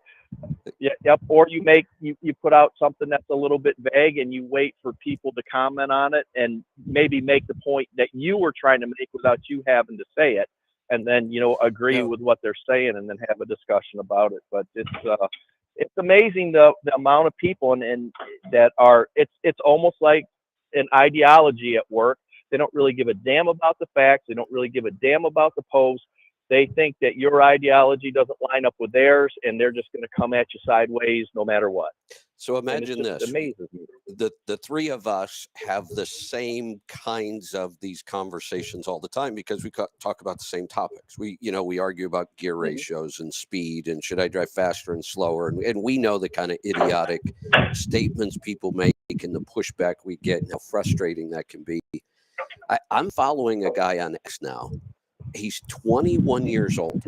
Yeah. Yep. Or you put out something that's a little bit vague, and you wait for people to comment on it and maybe make the point that you were trying to make without you having to say it, and then agree with what they're saying, and then have a discussion about it. But it's amazing the amount of people and that are it's almost like an ideology at work. They don't really give a damn about the facts. They don't really give a damn about the post. They think that your ideology doesn't line up with theirs, and they're just going to come at you sideways no matter what. So imagine this. It amazes me. The 3 of us have the same kinds of these conversations all the time because we talk about the same topics. We argue about gear ratios and speed, and should I drive faster and slower, and we know the kind of idiotic statements people make and the pushback we get and how frustrating that can be. I'm following a guy on X now. He's 21 years old.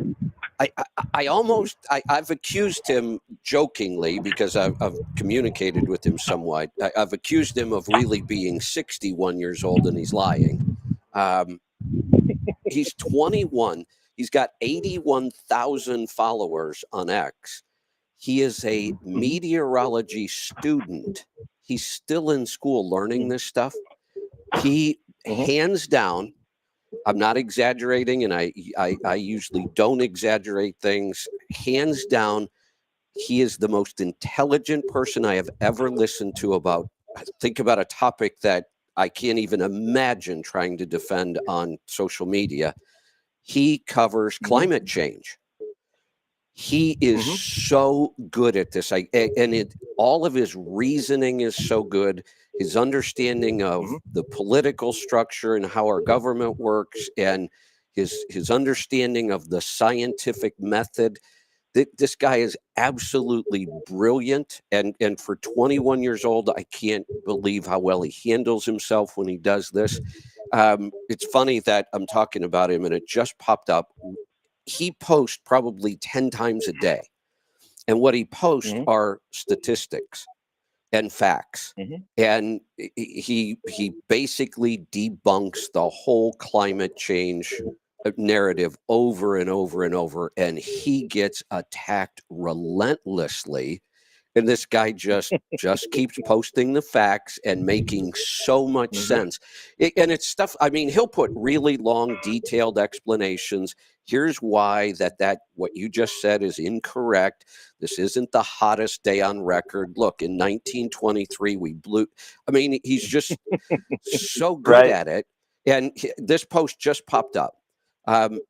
I've accused him jokingly, because I've communicated with him somewhat. I've accused him of really being 61 years old, and he's lying. He's 21. He's got 81,000 followers on X. He is a meteorology student. He's still in school learning this stuff. He, hands down, I'm not exaggerating, and I usually don't exaggerate things. Hands down, he is the most intelligent person I have ever listened to about, think about a topic that I can't even imagine trying to defend on social media. He covers climate change. He is so good at this. All of his reasoning is so good. His understanding of the political structure and how our government works, and his understanding of the scientific method. This guy is absolutely brilliant, and for 21 years old, I can't believe how well he handles himself when he does this. It's funny that I'm talking about him, and it just popped up. He posts probably 10 times a day, and what he posts are statistics and facts. And he basically debunks the whole climate change narrative over and over and over, and he gets attacked relentlessly. And this guy just keeps posting the facts and making so much sense. And it's stuff, I mean, he'll put really long, detailed explanations. Here's why that what you just said is incorrect. This isn't the hottest day on record. Look, in 1923, we blew. I mean, he's just so good at it. And this post just popped up.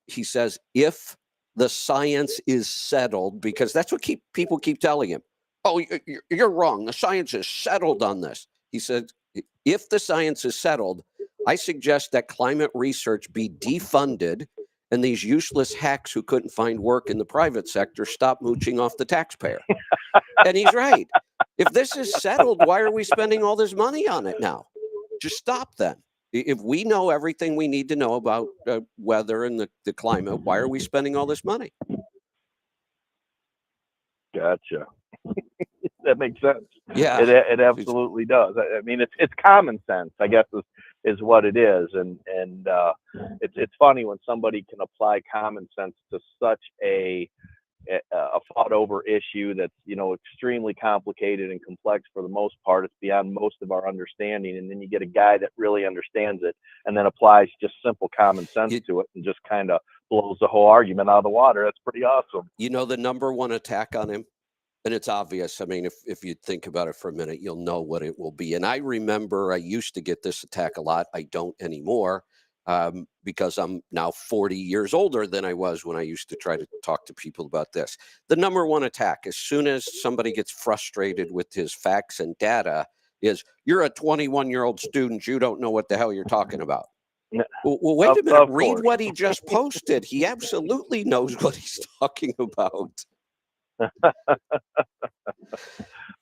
He says, if the science is settled, because that's what people keep telling him. Oh, you're wrong. The science is settled on this. He said, if the science is settled, I suggest that climate research be defunded and these useless hacks who couldn't find work in the private sector stop mooching off the taxpayer. And he's right. If this is settled, why are we spending all this money on it now? Just stop then. If we know everything we need to know about weather and the climate, why are we spending all this money? Gotcha. That makes sense. Yeah, it absolutely does. I mean, it's common sense, I guess, is what it is, and it's funny when somebody can apply common sense to such a fought over issue that's extremely complicated and complex for the most part. It's beyond most of our understanding, and then you get a guy that really understands it and then applies just simple common sense to it and just kind of blows the whole argument out of the water. That's pretty awesome. The number one attack on him, and it's obvious. I mean, if you think about it for a minute, you'll know what it will be. And I remember I used to get this attack a lot. I don't anymore. Because I'm now 40 years older than I was when I used to try to talk to people about this. The number one attack, as soon as somebody gets frustrated with his facts and data, is, you're a 21-year-old student. You don't know what the hell you're talking about. Well, wait a minute. Read what he just posted. He absolutely knows what he's talking about.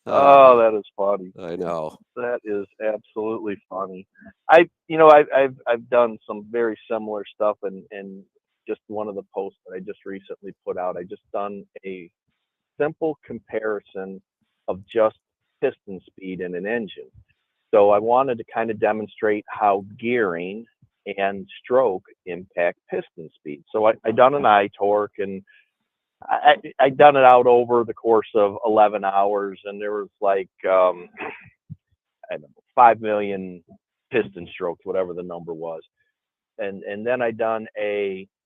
Oh, that is funny. I know. That is absolutely funny. I've done some very similar stuff, and just one of the posts that I just recently put out, I just done a simple comparison of just piston speed in an engine. So I wanted to kind of demonstrate how gearing and stroke impact piston speed. So I done an I-torque, and I done it out over the course of 11 hours, and there was like, I don't know, 5 million piston strokes, whatever the number was. And then I done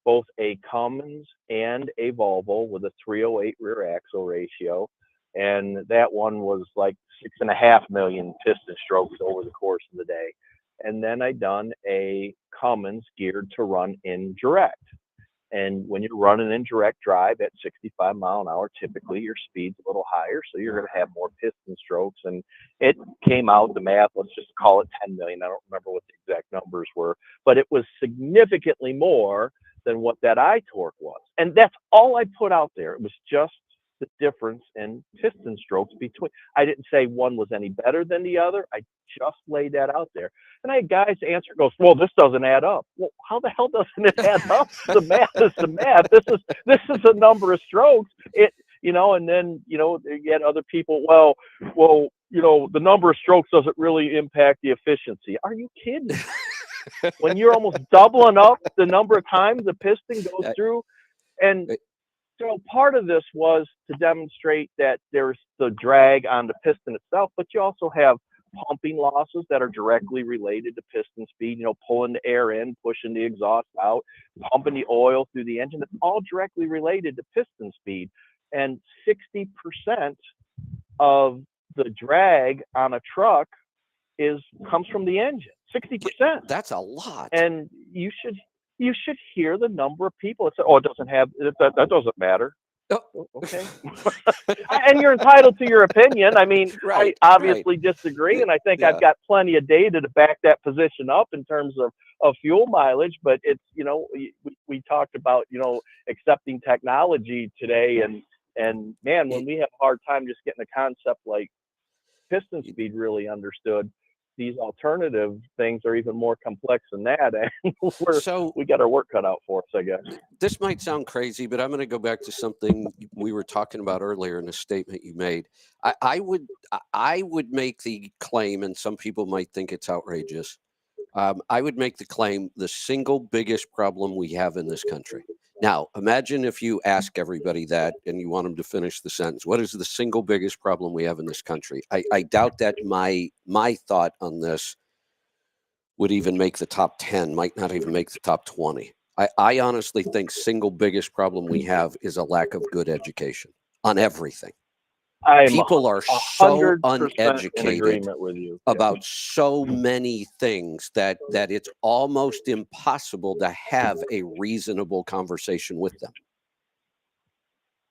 both a Cummins and a Volvo with a 308 rear axle ratio. And that one was like 6.5 million piston strokes over the course of the day. And then I done a Cummins geared to run in direct. And when you're running in direct drive at 65 mile an hour, typically your speed's a little higher, so you're going to have more piston strokes. And it came out, the math, let's just call it 10 million. I don't remember what the exact numbers were, but it was significantly more than what that I-torque was. And that's all I put out there. It was just the difference in piston strokes between. I didn't say one was any better than the other. I just laid that out there. And I had guys answer, goes, well, this doesn't add up. Well, how the hell doesn't it add up? The math is the math. This is a number of strokes. And then, you get other people, well, the number of strokes doesn't really impact the efficiency. Are you kidding? when you're almost doubling up the number of times the piston goes Uh, through. And uh, so part of this was to demonstrate that there's the drag on the piston itself, but you also have pumping losses that are directly related to piston speed, pulling the air in, pushing the exhaust out, pumping the oil through the engine. It's all directly related to piston speed. And 60% of the drag on a truck comes from the engine. 60%. That's a lot. And you should hear the number of people that say, "Oh, it doesn't have that doesn't matter." Oh. Okay. And you're entitled to your opinion. I mean, Right, I obviously disagree, and I think yeah. I've got plenty of data to back that position up in terms of fuel mileage. But it's we talked about accepting technology today, and man, when we have a hard time just getting a concept like piston speed really understood, these alternative things are even more complex than that, and we got our work cut out for us, I guess. This might sound crazy, but I'm going to go back to something we were talking about earlier in a statement you made. I would make the claim, and some people might think it's outrageous. I would make the claim the single biggest problem we have in this country. Now, imagine if you ask everybody that and you want them to finish the sentence. What is the single biggest problem we have in this country? I doubt that my thought on this would even make the top 10, might not even make the top 20. I honestly think single biggest problem we have is a lack of good education on everything. People are so 100% in uneducated agreement with you. about so many things that it's almost impossible to have a reasonable conversation with them.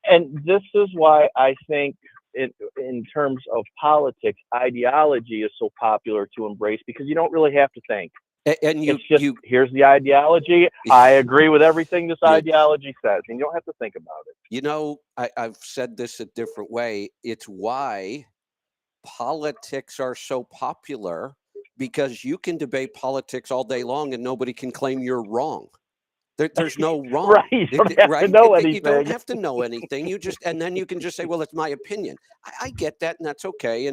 And this is why I think in terms of politics, ideology is so popular to embrace, because you don't really have to think. And it's just, here's the ideology. I agree with everything this ideology says, and you don't have to think about it. I've said this a different way. It's why politics are so popular, because you can debate politics all day long and nobody can claim you're wrong. There's no wrong. Right. You don't have to know anything. You don't have to know anything. And then you can just say, well, it's my opinion. I get that, and that's okay.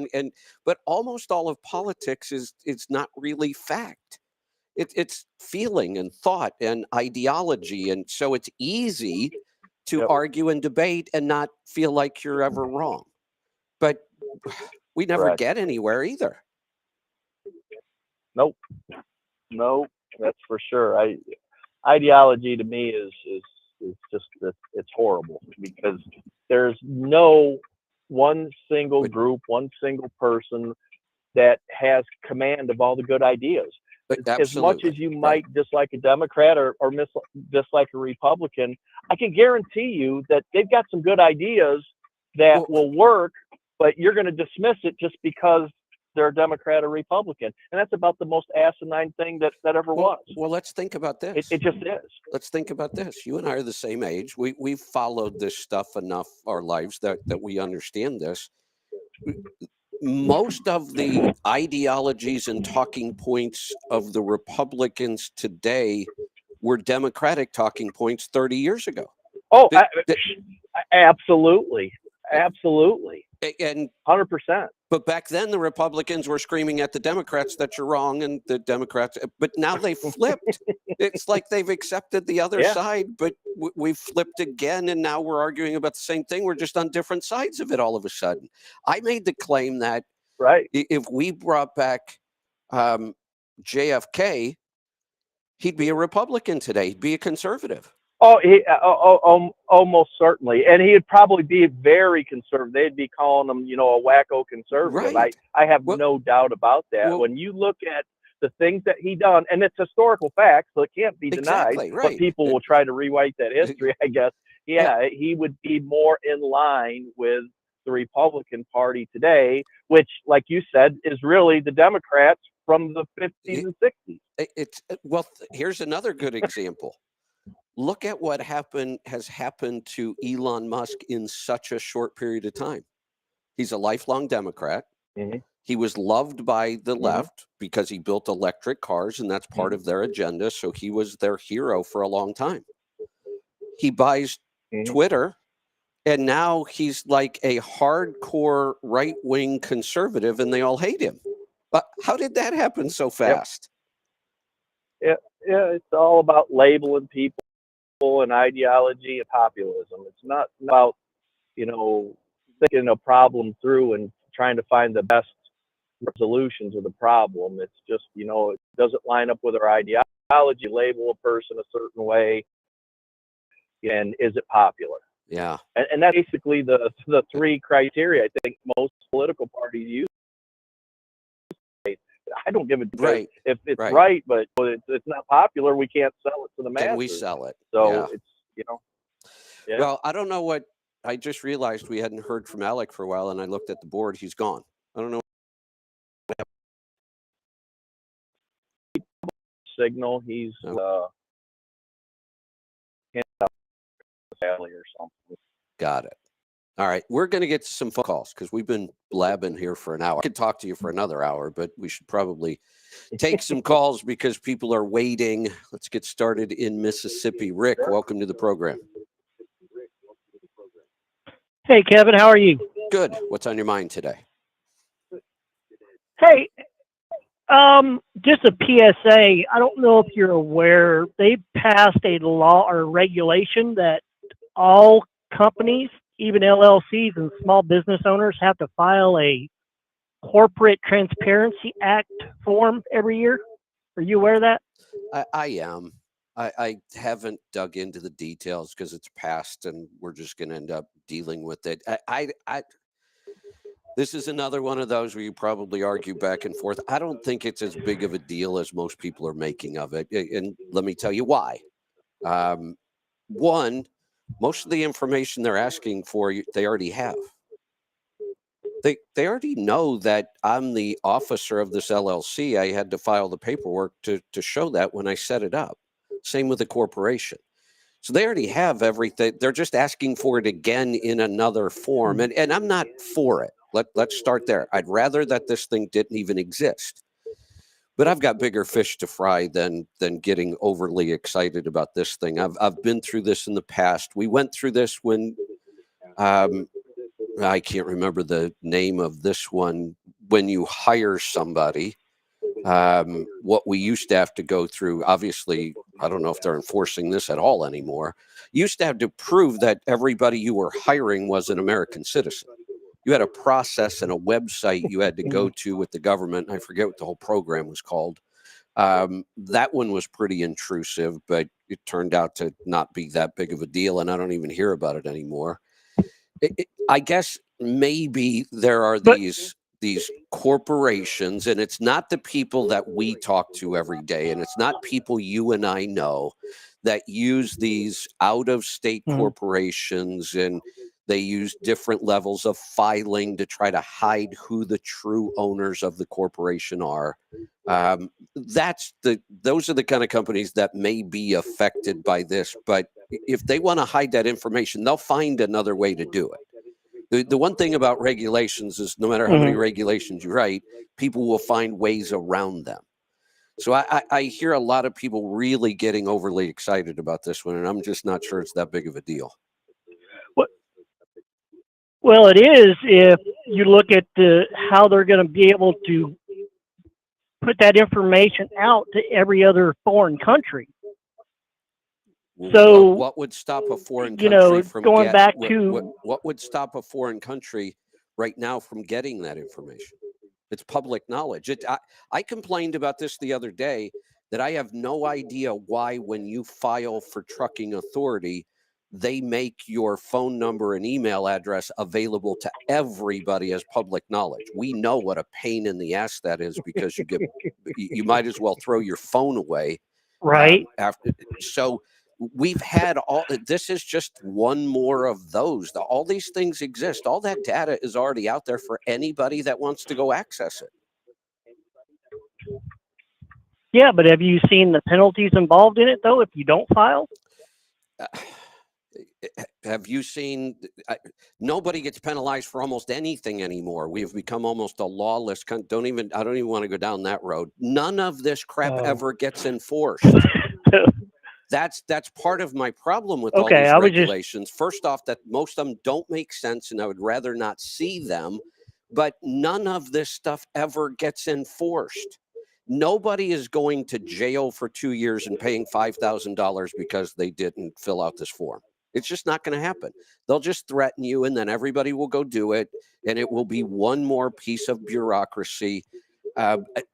But almost all of politics is not really fact. It's feeling and thought and ideology. And so it's easy to argue and debate and not feel like you're ever wrong. But we never get anywhere either. Nope. No, that's for sure. Ideology to me is just, it's horrible, because there's no one single group, one single person that has command of all the good ideas. As much as you might dislike a Democrat or dislike a Republican, I can guarantee you that they've got some good ideas that will work, but you're going to dismiss it just because they're a Democrat or Republican. And that's about the most asinine thing that ever was. Well, let's think about this. It just is. Let's think about this. You and I are the same age. We've followed this stuff enough our lives that we understand this. Most of the ideologies and talking points of the Republicans today were Democratic talking points 30 years ago. Oh, absolutely. Absolutely. And 100%. But back then, the Republicans were screaming at the Democrats that you're wrong, and the Democrats. But now they flipped. It's like they've accepted the other side, but we've flipped again, and now we're arguing about the same thing. We're just on different sides of it all of a sudden. I made the claim that if we brought back JFK, he'd be a Republican today. He'd be a conservative. Oh, almost certainly. And he'd probably be very conservative. They'd be calling him, a wacko conservative. Right. I have no doubt about that. When you look at the things that he done, and it's historical fact, so it can't be denied, but people will try to rewrite that history, I guess. He would be more in line with the Republican Party today, which, like you said, is really the Democrats from the 50s and 60s. Here's another good example. Look at what has happened to Elon Musk in such a short period of time. He's a lifelong Democrat. Mm-hmm. He was loved by the left because he built electric cars, and that's part of their agenda. So he was their hero for a long time. He buys Twitter, and now he's like a hardcore right-wing conservative, and they all hate him. But how did that happen so fast? It's all about labeling people and ideology and populism. It's not about, thinking a problem through and trying to find the best resolution to the problem. It's just, it doesn't line up with our ideology. Label a person a certain way, and is it popular? Yeah. And that's basically the three criteria I think most political parties use. I don't give a Right. if it's right, but it's not popular. We can't sell it to the masses. Can we sell it? So Yeah. it's yeah. Well, I don't know what I just realized we hadn't heard from Alec for a while, and I looked at the board. He's gone. I don't know. Signal. He's Valley or something. Got it. All right. We're going to get some phone calls because we've been blabbing here for an hour. I could talk to you for another hour, but we should probably take some calls because people are waiting. Let's get started in Mississippi. Rick, welcome to the program. Hey, Kevin, how are you? Good. What's on your mind today? Hey, just a PSA. I don't know if you're aware, they passed a law or regulation that all companies, even LLCs and small business owners, have to file a Corporate Transparency Act form every year. Are you aware of that? I am. I haven't dug into the details because it's passed and we're just going to end up dealing with it. This is another one of those where you probably argue back and forth. I don't think it's as big of a deal as most people are making of it. And let me tell you why. One, most of the information they're asking for, they already have. They already know that I'm the officer of this LLC. I had to file the paperwork to show that when I set it up. Same with the corporation. So they already have everything. They're just asking for it again in another form. And I'm not for it. Let's start there. I'd rather that this thing didn't even exist. But I've got bigger fish to fry than getting overly excited about this thing. I've been through this in the past. We went through this when I can't remember the name of this one. When you hire somebody, what we used to have to go through, obviously, I don't know if they're enforcing this at all anymore. You used to have to prove that everybody you were hiring was an American citizen. You had a process and a website you had to go to with the government. I forget what the whole program was called. That one was pretty intrusive, but it turned out to not be that big of a deal, and I don't even hear about it anymore. I guess maybe there are these corporations, and it's not the people that we talk to every day, and it's not people you and I know that use these out-of-state corporations, and they use different levels of filing to try to hide who the true owners of the corporation are. Those are the kind of companies that may be affected by this, but if they want to hide that information, they'll find another way to do it. The one thing about regulations is no matter how many regulations you write, people will find ways around them. So I hear a lot of people really getting overly excited about this one, and I'm just not sure it's that big of a deal. Well, it is if you look at how they're going to be able to put that information out to every other foreign country. So what would stop a foreign country from going back to what would stop a foreign country right now from getting that information? It's public knowledge. I complained about this the other day, that I have no idea why when you file for trucking authority, they make your phone number and email address available to everybody as public knowledge. We know what a pain in the ass that is, because you might as well throw your phone away. Right. So we've had this is just one more of those. All these things exist. All that data is already out there for anybody that wants to go access it. Yeah, but have you seen the penalties involved in it, though, if you don't file? Have you seen? Nobody gets penalized for almost anything anymore. We've become almost a lawless country. I don't even want to go down that road. None of this crap ever gets enforced. That's part of my problem with all these regulations. First off, that most of them don't make sense, and I would rather not see them. But none of this stuff ever gets enforced. Nobody is going to jail for 2 years and paying $5,000 because they didn't fill out this form. It's just not going to happen. They'll just threaten you, and then everybody will go do it, and it will be one more piece of bureaucracy.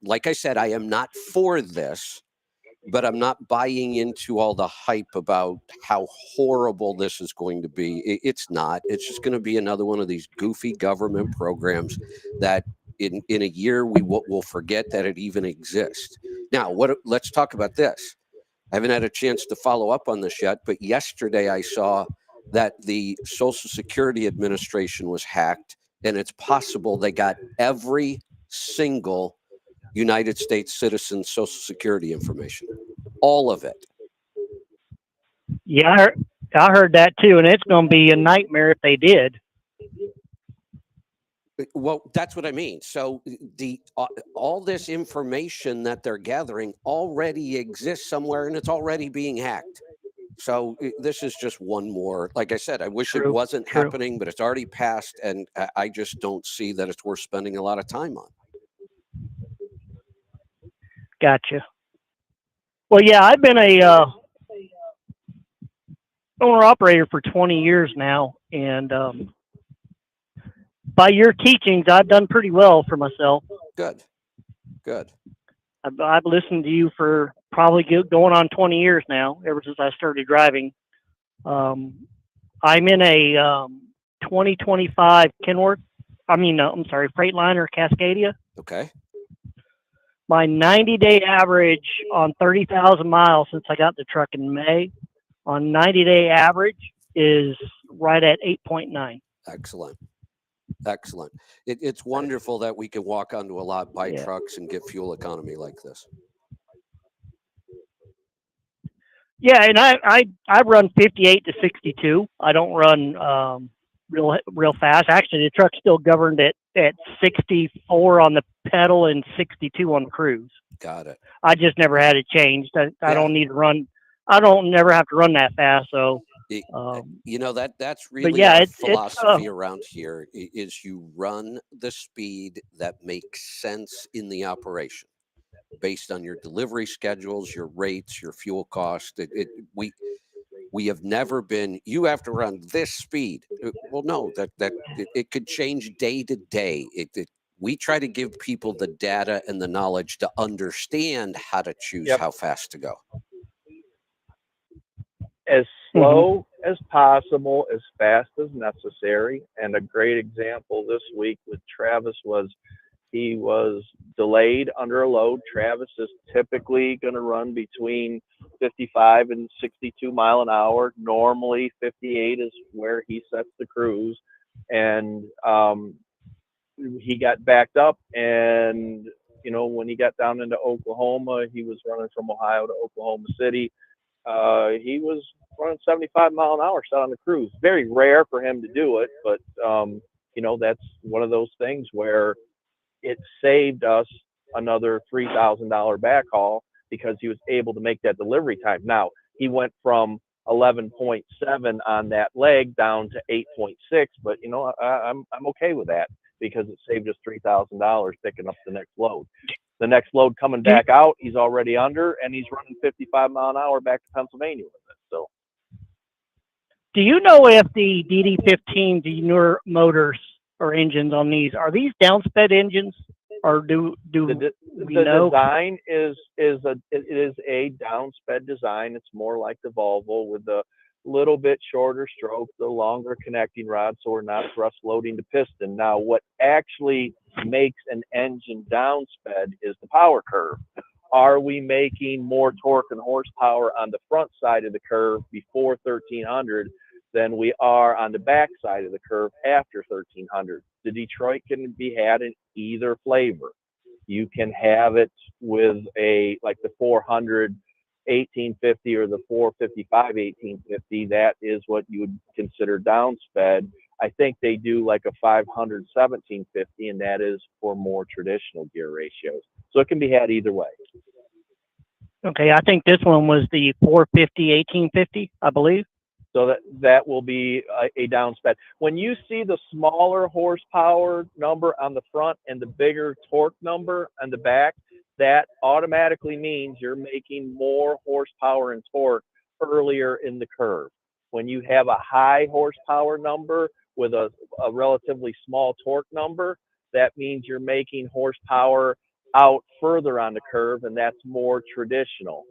Like I said, I am not for this, but I'm not buying into all the hype about how horrible this is going to be. It's not. It's just going to be another one of these goofy government programs that in a year we will forget that it even exists. Now, let's talk about this. I haven't had a chance to follow up on this yet, but yesterday I saw that the Social Security Administration was hacked, and it's possible they got every single United States citizen's Social Security information, all of it. Yeah, I heard that too, and it's going to be a nightmare if they did. Well, that's what I mean. So all this information that they're gathering already exists somewhere, and it's already being hacked. So this is just one more. Like I said, I wish it wasn't happening, but it's already passed, and I just don't see that it's worth spending a lot of time on. Gotcha. Well, yeah, I've been a owner operator for 20 years now, and by your teachings, I've done pretty well for myself. Good. I've listened to you for probably going on 20 years now, ever since I started driving. I'm in a 2025 Kenworth. I'm sorry, Freightliner Cascadia. Okay. My 90-day average on 30,000 miles since I got the truck in May, on 90-day average is right at 8.9. Excellent. It's wonderful that we can walk onto a lot, buy trucks, and get fuel economy like this. Yeah, and I run 58 to 62. I don't run real fast. Actually, the truck's still governed at 64 on the pedal and 62 on the cruise. Got it. I just never had it changed. I don't need to run. I don't never have to run that fast. So that's really our philosophy around here is you run the speed that makes sense in the operation based on your delivery schedules, your rates, your fuel cost. We have never been, you have to run this speed. Well, no, it could change day to day. We try to give people the data and the knowledge to understand how to choose how fast to go. As slow as possible, as fast as necessary. And a great example this week with Travis was he was delayed under a load. Travis is typically going to run between 55 and 62 mile an hour. Normally 58 is where he sets the cruise. And he got backed up, and when he got down into Oklahoma, he was running from Ohio to Oklahoma City. He was running 75 mile an hour set on the cruise. Very rare for him to do it, but that's one of those things where it saved us another $3,000 backhaul because he was able to make that delivery time. Now he went from 11.7 on that leg down to 8.6, but I'm okay with that because it saved us $3,000 picking up the next load. The next load coming back out, he's already under, and he's running 55 mile an hour back to Pennsylvania with it. So, do you know if the DD15, the newer motors or engines on these, are these downsped engines, or do we know? Design is a downsped design. It's more like the Volvo with the little bit shorter stroke, the longer connecting rod, so we're not thrust loading the piston. Now, what actually makes an engine downsped is the power curve. Are we making more torque and horsepower on the front side of the curve before 1300 than we are on the back side of the curve after 1300? The Detroit can be had in either flavor. You can have it with like the 400 1850 or the 455 1850. That is what you would consider downsped. I think they do like a 500 1750, and that is for more traditional gear ratios. So it can be had either way. Okay, I think this one was the 450 1850, I believe. So that will be a downsped. When you see the smaller horsepower number on the front and the bigger torque number on the back, that automatically means you're making more horsepower and torque earlier in the curve. When you have a high horsepower number with a relatively small torque number, that means you're making horsepower out further on the curve, and that's more traditional.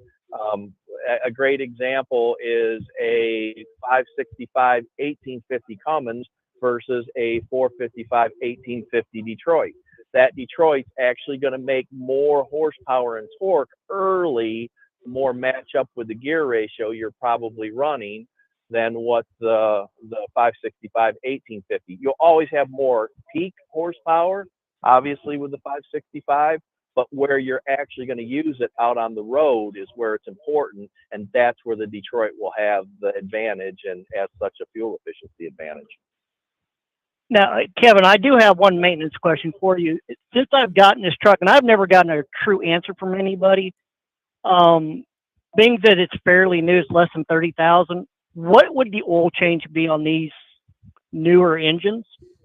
A great example is a 565 1850 Cummins versus a 455 1850 Detroit. That Detroit's actually going to make more horsepower and torque early, more match up with the gear ratio you're probably running than what the 565 1850. You'll always have more peak horsepower, obviously, with the 565, but where you're actually going to use it out on the road is where it's important, and that's where the Detroit will have the advantage, and as such a fuel efficiency advantage. Now, Kevin, I do have one maintenance question for you. Since I've gotten this truck, and I've never gotten a true answer from anybody, being that it's fairly new, it's less than 30,000, what would the oil change be on these newer engines?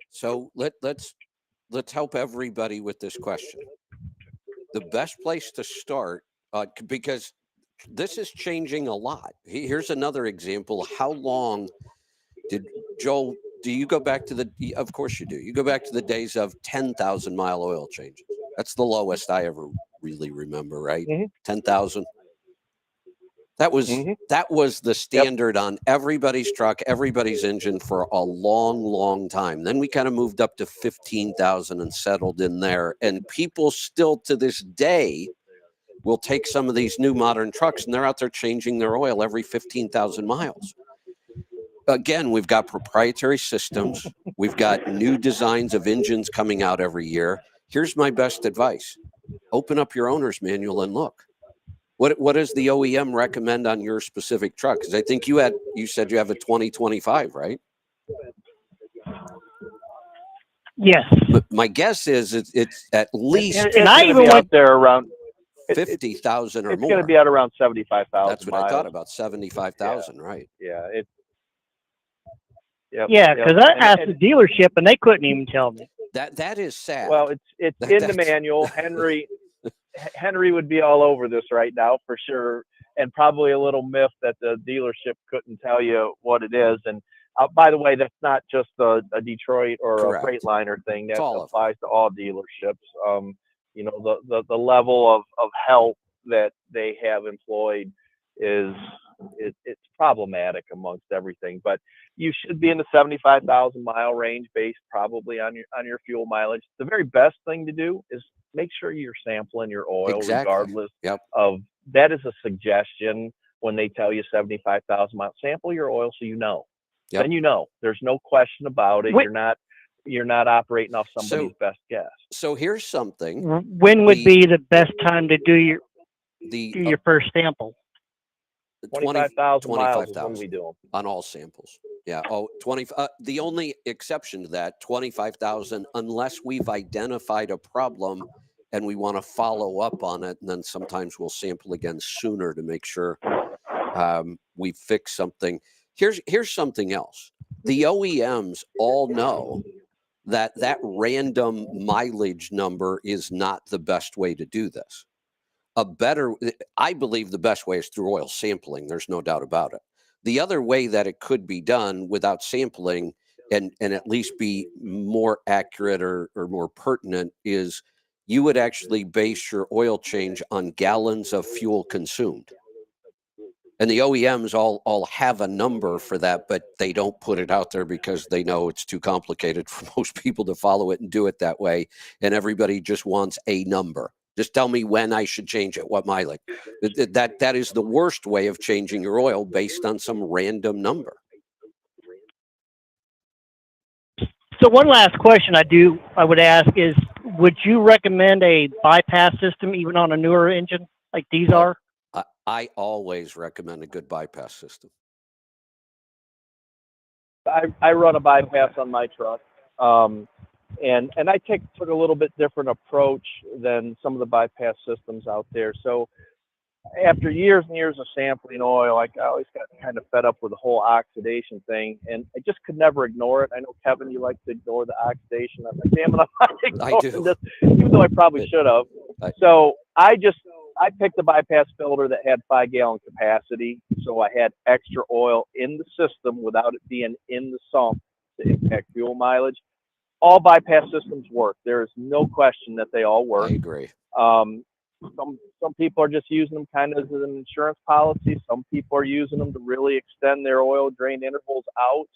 So let's help everybody with this question. The best place to start, because this is changing a lot. Here's another example. How long did Joel? Do you go back to the? Of course you do. You go back to the days of 10,000-mile oil changes. That's the lowest I ever really remember, right? 10,000. That was the standard on everybody's truck, everybody's engine for a long, long time. Then we kind of moved up to 15,000 and settled in there. And people still to this day will take some of these new modern trucks and they're out there changing their oil every 15,000 miles. Again, we've got proprietary systems. We've got new designs of engines coming out every year. Here's my best advice. Open up your owner's manual and look. What does the OEM recommend on your specific truck? Because I think you said you have a 2025, right? Yes. But my guess is it's at least and I even went there around 50,000 or more. It's going to be at around 75,000. That's what miles. I thought about 75,000, yeah. right? Yeah. Yeah, because I asked the dealership and they couldn't even tell me. That is sad. Well, it's in the manual. Henry would be all over this right now for sure, and probably a little miffed that the dealership couldn't tell you what it is. And by the way, that's not just a Detroit or Correct. a Freightliner thing. That applies to all dealerships. You know, the level of help that they have employed is it's problematic amongst everything. But you should be in the 75,000 mile range based probably on your fuel mileage. The very best thing to do is make sure you're sampling your oil regardless of that. Is a suggestion when they tell you 75,000 miles. Sample your oil so you know. Then you know. There's no question about it. You're not operating off somebody's best guess. So here's something. When would be the best time to do your first sample? 25,000 miles is when we do them. On all samples. Yeah. Oh, 20. The only exception to that, 25,000, unless we've identified a problem and we want to follow up on it. And then sometimes we'll sample again sooner to make sure we fix something. Here's something else. The OEMs all know that random mileage number is not the best way to do this. I believe the best way is through oil sampling. There's no doubt about it. The other way that it could be done without sampling and at least be more accurate or more pertinent is you would actually base your oil change on gallons of fuel consumed. And the OEMs all have a number for that, but they don't put it out there because they know it's too complicated for most people to follow it and do it that way. And everybody just wants a number. Just tell me when I should change it, what mileage. That is the worst way of changing your oil based on some random number. So one last question I would ask is, would you recommend a bypass system even on a newer engine like these are? I always recommend a good bypass system. I run a bypass on my truck. And I took a little bit different approach than some of the bypass systems out there. So after years and years of sampling oil, I always got kind of fed up with the whole oxidation thing, and I just could never ignore it. I know, Kevin, you like to ignore the oxidation. I'm like, damn it, I'm not ignoring this, even though I probably should have. So I picked a bypass filter that had 5-gallon capacity, so I had extra oil in the system without it being in the sump to impact fuel mileage. All bypass systems work. There is no question that they all work. I agree. Some people are just using them kind of as an insurance policy. Some people are using them to really extend their oil drain intervals out.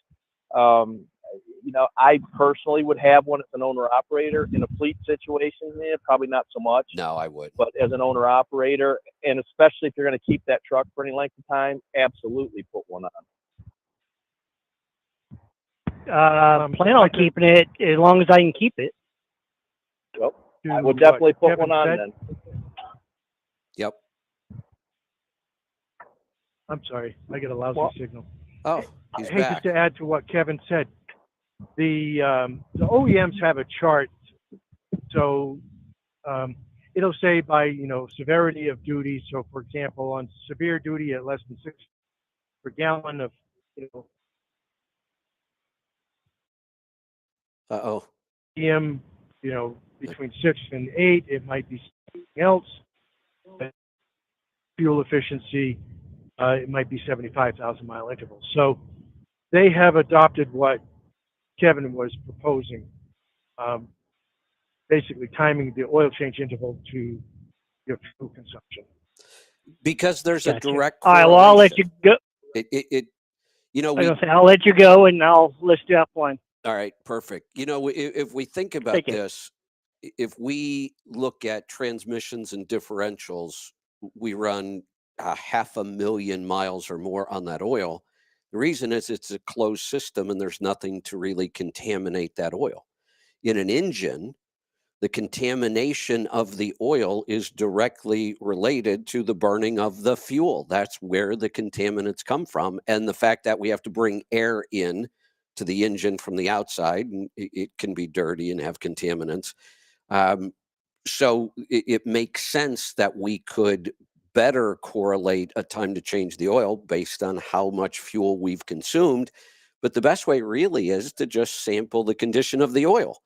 I personally would have one as an owner operator. In a fleet situation, probably not so much. No, I would. But as an owner operator, and especially if you're going to keep that truck for any length of time, absolutely put one on. Plan on keeping it as long as I can keep it. Well, I would definitely put Kevin one on said. then. Yep. I'm sorry, I get a lousy signal. Oh, he's Hey, back. just to add to what Kevin said, the OEMs have a chart, so it'll say by severity of duty. So, for example, on severe duty at less than 6 per gallon of Uh-oh. PM, between 6 and 8, it might be something else. Fuel efficiency, it might be 75,000 mile intervals. So they have adopted what Kevin was proposing, basically timing the oil change interval to your fuel consumption. Because there's a direct All right, correlation. well, I'll let you go. I'll let you go, and I'll list you up one. All right, perfect. If we think about this, if we look at transmissions and differentials, we run 500,000 miles or more on that oil. The reason is it's a closed system and there's nothing to really contaminate that oil. In an engine, the contamination of the oil is directly related to the burning of the fuel. That's where the contaminants come from. And the fact that we have to bring air in to the engine from the outside, and it can be dirty and have contaminants. So it makes sense that we could better correlate a time to change the oil based on how much fuel we've consumed. But the best way really is to just sample the condition of the oil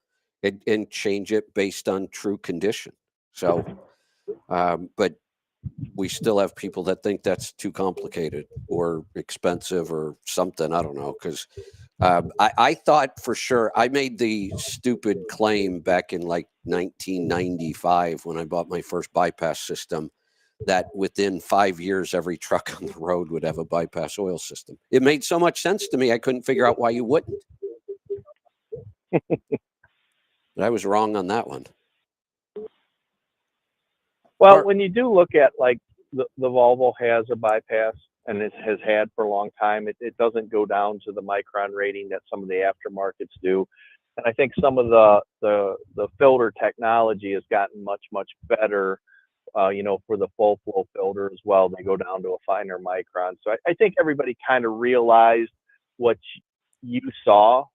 and change it based on true condition. So, but we still have people that think that's too complicated or expensive or something. I don't know, because I thought for sure, I made the stupid claim back in like 1995 when I bought my first bypass system that within 5 years, every truck on the road would have a bypass oil system. It made so much sense to me, I couldn't figure out why you wouldn't. But I was wrong on that one. Well, when you do look at like the Volvo has a bypass and it has had for a long time, it doesn't go down to the micron rating that some of the aftermarkets do. And I think some of the filter technology has gotten much better, for the full flow filter as well. They go down to a finer micron. So I think everybody kind of realized what you saw.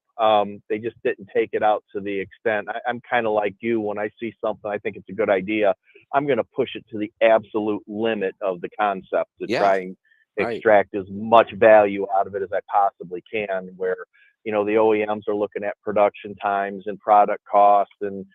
They just didn't take it out to the extent. I'm kind of like you. When I see something, I think it's a good idea, I'm going to push it to the absolute limit of the concept to try and extract as much value out of it as I possibly can, where, the OEMs are looking at production times and product costs and,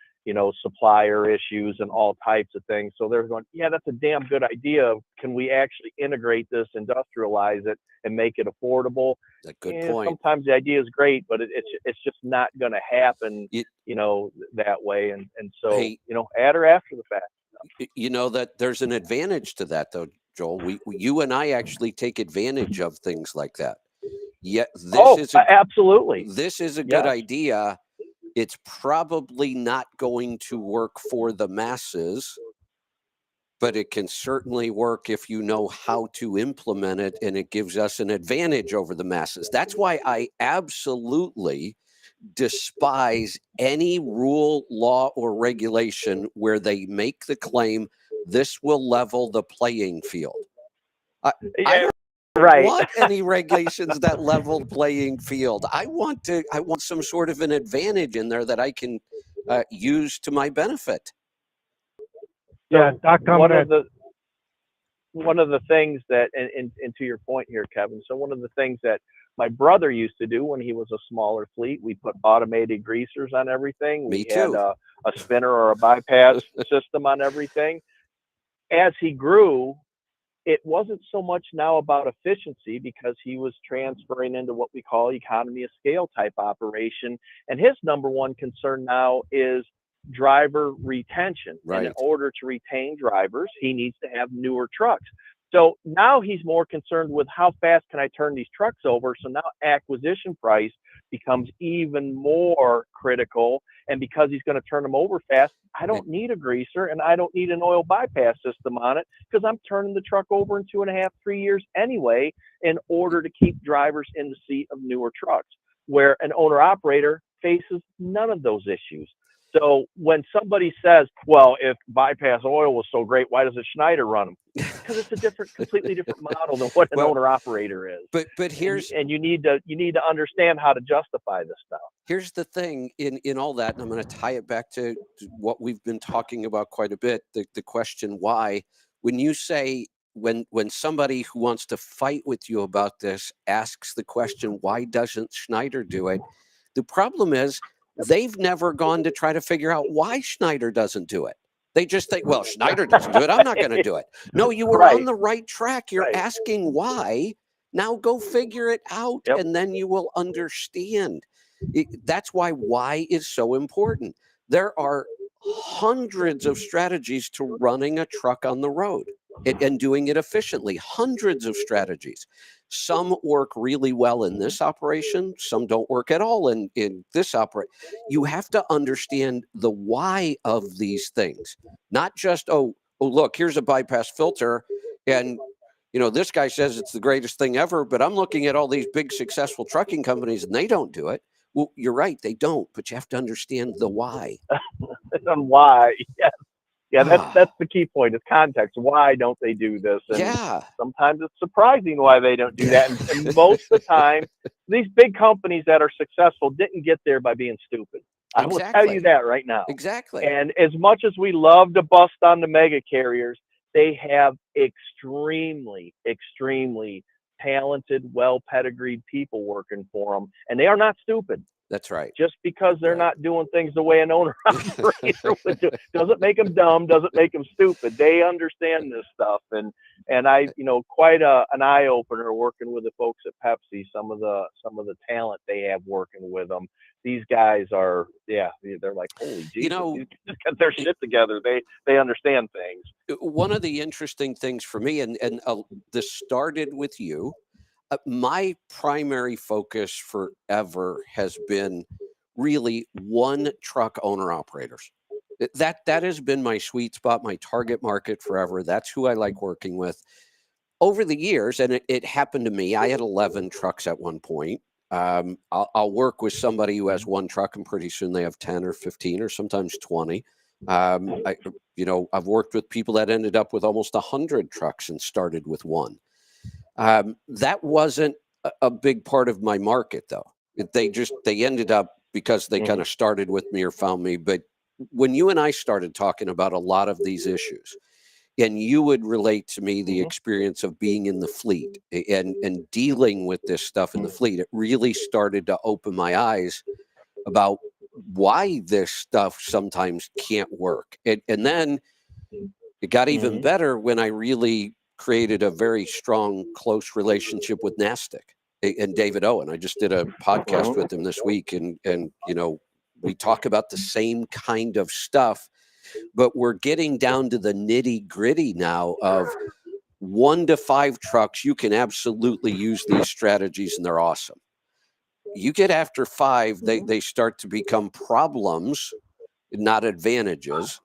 supplier issues and all types of things. So they're going, yeah, that's a damn good idea. Can we actually integrate this, industrialize it, and make it affordable? That's a good point. Sometimes the idea is great, but it's just not going to happen, that way. And so, at or after the fact. That there's an advantage to that, though, Joel. You and I actually take advantage of things like that. Yeah, absolutely. This is a good idea. It's probably not going to work for the masses, but it can certainly work if you know how to implement it, and it gives us an advantage over the masses. That's why I absolutely despise any rule, law, or regulation where they make the claim this will level the playing field. I don't want any regulations that level the playing field. I want some sort of an advantage in there that I can use to my benefit. Yeah, one of the things that, and to your point here, Kevin, so one of the things that my brother used to do when he was a smaller fleet. We put automated greasers on everything. Me We had too. a spinner or a bypass system on everything. As he grew, it wasn't so much now about efficiency because he was transferring into what we call economy of scale type operation. And his number one concern now is driver retention. And in Right. order to retain drivers, he needs to have newer trucks. So now he's more concerned with how fast can I turn these trucks over. So now acquisition price becomes even more critical. And because he's going to turn them over fast, I don't need a greaser and I don't need an oil bypass system on it because I'm turning the truck over in 2.5, 3 years anyway in order to keep drivers in the seat of newer trucks, where an owner operator faces none of those issues. So when somebody says, well, if bypass oil was so great, why doesn't Schneider run them? Because it's a completely different model than what an Well, owner operator is. but here's And you need to understand how to justify this stuff. here's the thing in all that, and I'm going to tie it back to what we've been talking about quite a bit, the question why. When you say, when somebody who wants to fight with you about this asks the question, why doesn't Schneider do it? The problem is they've never gone to try to figure out why Schneider doesn't do it. They just think, well, Schneider doesn't do it, I'm not going to do it. No, you were on Right. the right track. You're Right. asking why. Now go figure it out, Yep. and then you will understand. That's why is so important. There are hundreds of strategies to running a truck on the road and doing it efficiently. Hundreds of strategies. Some work really well in this operation. Some don't work at all in this operation. You have to understand the why of these things, not just, oh, look, here's a bypass filter. And this guy says it's the greatest thing ever, but I'm looking at all these big successful trucking companies and they don't do it. Well, you're right, they don't, but you have to understand the why. And why? Yeah, Ah, that's the key point is context. Why don't they do this? And yeah, sometimes it's surprising why they don't do that. And most of the time, these big companies that are successful didn't get there by being stupid. I will tell you exactly, that right now. exactly. And as much as we love to bust on the mega carriers, they have extremely, extremely talented, well pedigreed people working for them, and they are not stupid. That's right. Just because they're Right. not doing things the way an owner operator would do doesn't make them dumb, doesn't make them stupid. They understand this stuff, and I, quite an eye opener working with the folks at Pepsi. Some of the talent they have working with them. These guys are, yeah, they're like, holy Jesus, these just got their shit together. They understand things. One of the interesting things for me, and this started with you. My primary focus forever has been really one truck owner operators. That has been my sweet spot, my target market forever. That's who I like working with. Over the years, and it happened to me, I had 11 trucks at one point. I'll work with somebody who has one truck, and pretty soon they have 10 or 15 or sometimes 20. I've worked with people that ended up with almost 100 trucks and started with one. That wasn't a big part of my market, though. They ended up because they kind of started with me or found me. But when you and I started talking about a lot of these issues, and you would relate to me the experience of being in the fleet and dealing with this stuff in the fleet, it really started to open my eyes about why this stuff sometimes can't work. And then it got even better when I really created a very strong, close relationship with Nastic and David Owen. I just did a podcast with him this week, and we talk about the same kind of stuff, but we're getting down to the nitty gritty now of 1 to 5 trucks. You can absolutely use these strategies, and they're awesome. You get after 5, they start to become problems, not advantages.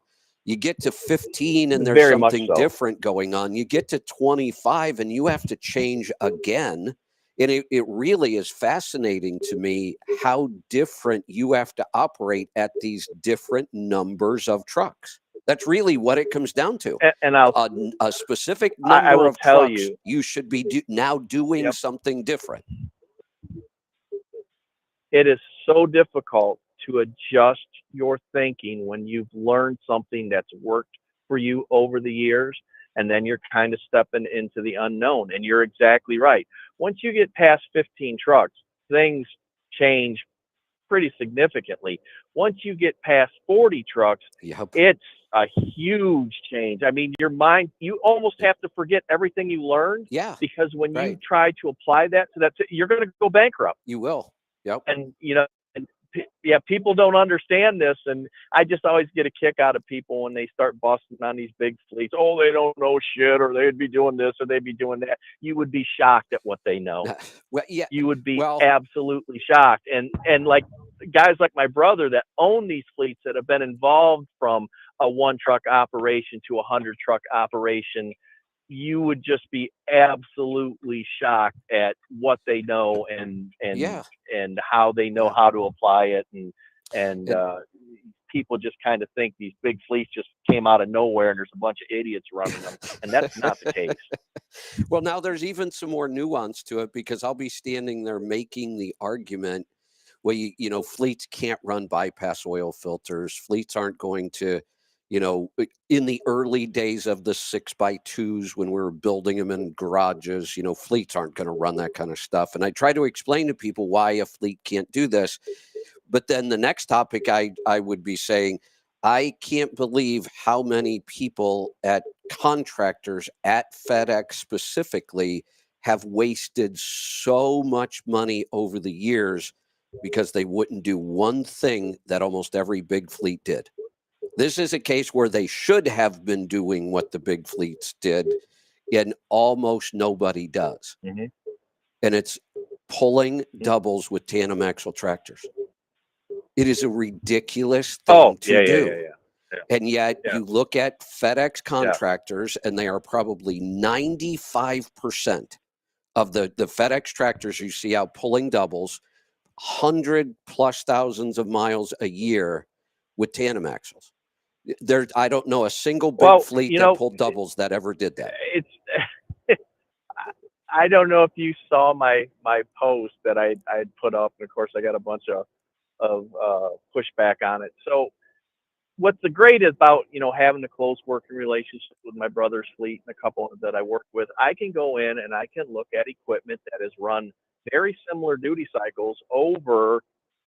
You get to 15 and there's Very much something so. different going on. You get to 25 and you have to change again. And it really is fascinating to me how different you have to operate at these different numbers of trucks. That's really what it comes down to. And A specific I number will of tell trucks, you, you should be now doing Yep. something different. It is so difficult to adjust your thinking when you've learned something that's worked for you over the years, and then you're kind of stepping into the unknown. And you're exactly right. Once you get past 15 trucks, things change pretty significantly. Once you get past 40 trucks, Yep. it's a huge change. I mean, your mind, you almost have to forget everything you learned, Yeah. because when you Right. try to apply that to that, you're going to go bankrupt. You will. Yep. And, and yeah, people don't understand this. And I just always get a kick out of people when they start busting on these big fleets. Oh, they don't know shit, or they'd be doing this, or they'd be doing that. You would be shocked at what they know. Well, yeah. You would be Well, absolutely shocked. And like guys like my brother that own these fleets, that have been involved from a 1 truck operation to a 100 truck operation, you would just be absolutely shocked at what they know, yeah. and how they know Yeah. how to apply it. And And people just kind of think these big fleets just came out of nowhere and there's a bunch of idiots running them, and that's not the case. well, now there's even some more nuance to it, because I'll be standing there making the argument, well, fleets can't run bypass oil filters. Fleets aren't going to, in the early days of the 6x2s when we were building them in garages, fleets aren't going to run that kind of stuff. And I try to explain to people why a fleet can't do this. But then the next topic I would be saying, I can't believe how many people at contractors at FedEx specifically have wasted so much money over the years because they wouldn't do one thing that almost every big fleet did. This is a case where they should have been doing what the big fleets did, and almost nobody does. Mm-hmm. And it's pulling doubles with tandem axle tractors. It is a ridiculous thing to do. And yet you look at FedEx contractors, and they are probably 95% of the FedEx tractors you see out pulling doubles, 100+ thousands of miles a year with tandem axles. I don't know a single big fleet that pulled doubles that ever did that. It's I don't know if you saw my post that I'd put up, and of course I got a bunch of pushback on it. So what's the great about having a close working relationship with my brother's fleet and a couple that I work with, I can go in and I can look at equipment that has run very similar duty cycles over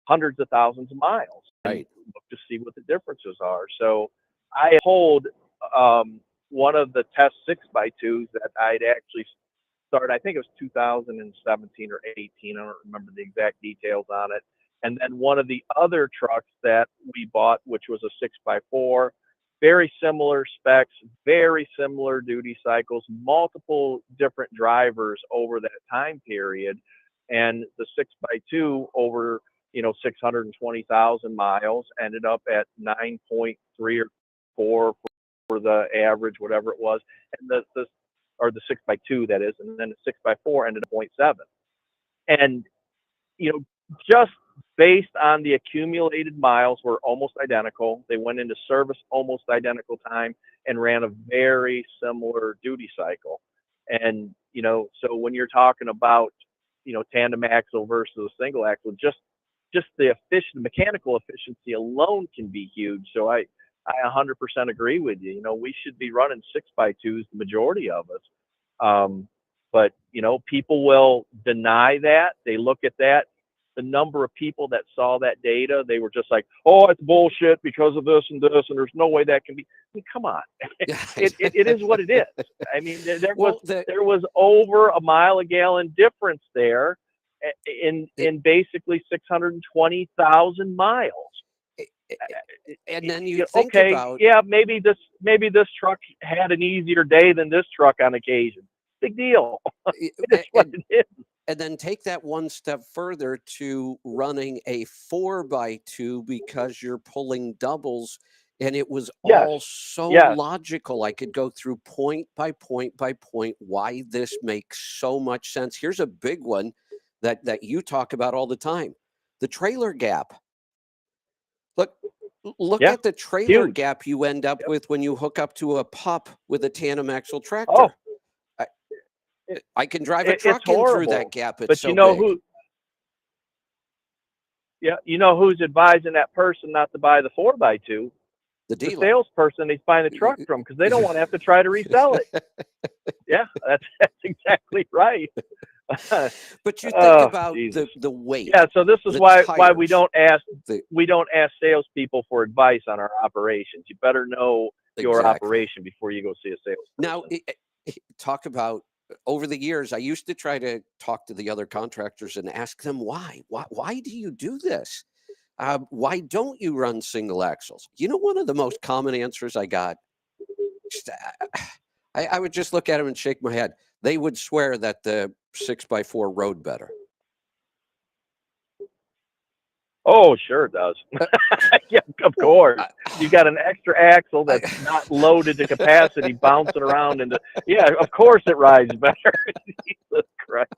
hundreds of thousands of miles, and Right. look to see what the differences are. So I hold one of the test 6x2s that I'd actually started, I think it was 2017 or 18. I don't remember the exact details on it. And then one of the other trucks that we bought, which was a 6x4, very similar specs, very similar duty cycles, multiple different drivers over that time period. And the 6x2 over 620,000 miles ended up at 9.3 or 4 for the average, whatever it was. And the 6x2 that is, and then the 6x4 ended at 0.7. And just based on the accumulated miles were almost identical. They went into service almost identical time and ran a very similar duty cycle. And so when you're talking about tandem axle versus a single axle, just the mechanical efficiency alone can be huge. So I 100% agree with you. We should be running 6x2s, the majority of us. But people will deny that. They look at that. The number of people that saw that data, they were just like, "Oh, it's bullshit because of this and this, and there's no way that can be." I mean, come on, it is what it is. I mean, there was over a mile a gallon difference there, in basically 620,000 miles. And then you think about, maybe this truck had an easier day than this truck on occasion. Big deal. It's what it is. And then take that one step further to running a 4x2 because you're pulling doubles. And it was all so logical. I could go through point by point by point why this makes so much sense. Here's a big one that you talk about all the time: the trailer gap. Look at the trailer gap you end up with when you hook up to a pup with a tandem axle tractor. I can drive a truck in through that gap. It's so big. Who's advising that person not to buy the 4x2? The the dealer. salesperson he's buying the truck from, because they don't want to have to try to resell it. Yeah, that's exactly right. But you think Oh, about Jesus. the weight, Yeah, so this is the why we tires, don't ask the salespeople for advice on our operations. You better know your exactly. operation before you go see a Now, salesperson. talk about over the years, I used to try to talk to the other contractors and ask them why. Why do you do this? Why don't you run single axles? You know, one of the most common answers I got, just, I would just look at them and shake my head. They would swear that the 6x4 rode better. Oh, sure it does. Uh, Yeah, of well, course. You got an extra axle that's not loaded to capacity, bouncing around into. Yeah, of course it rides better. Jesus Christ.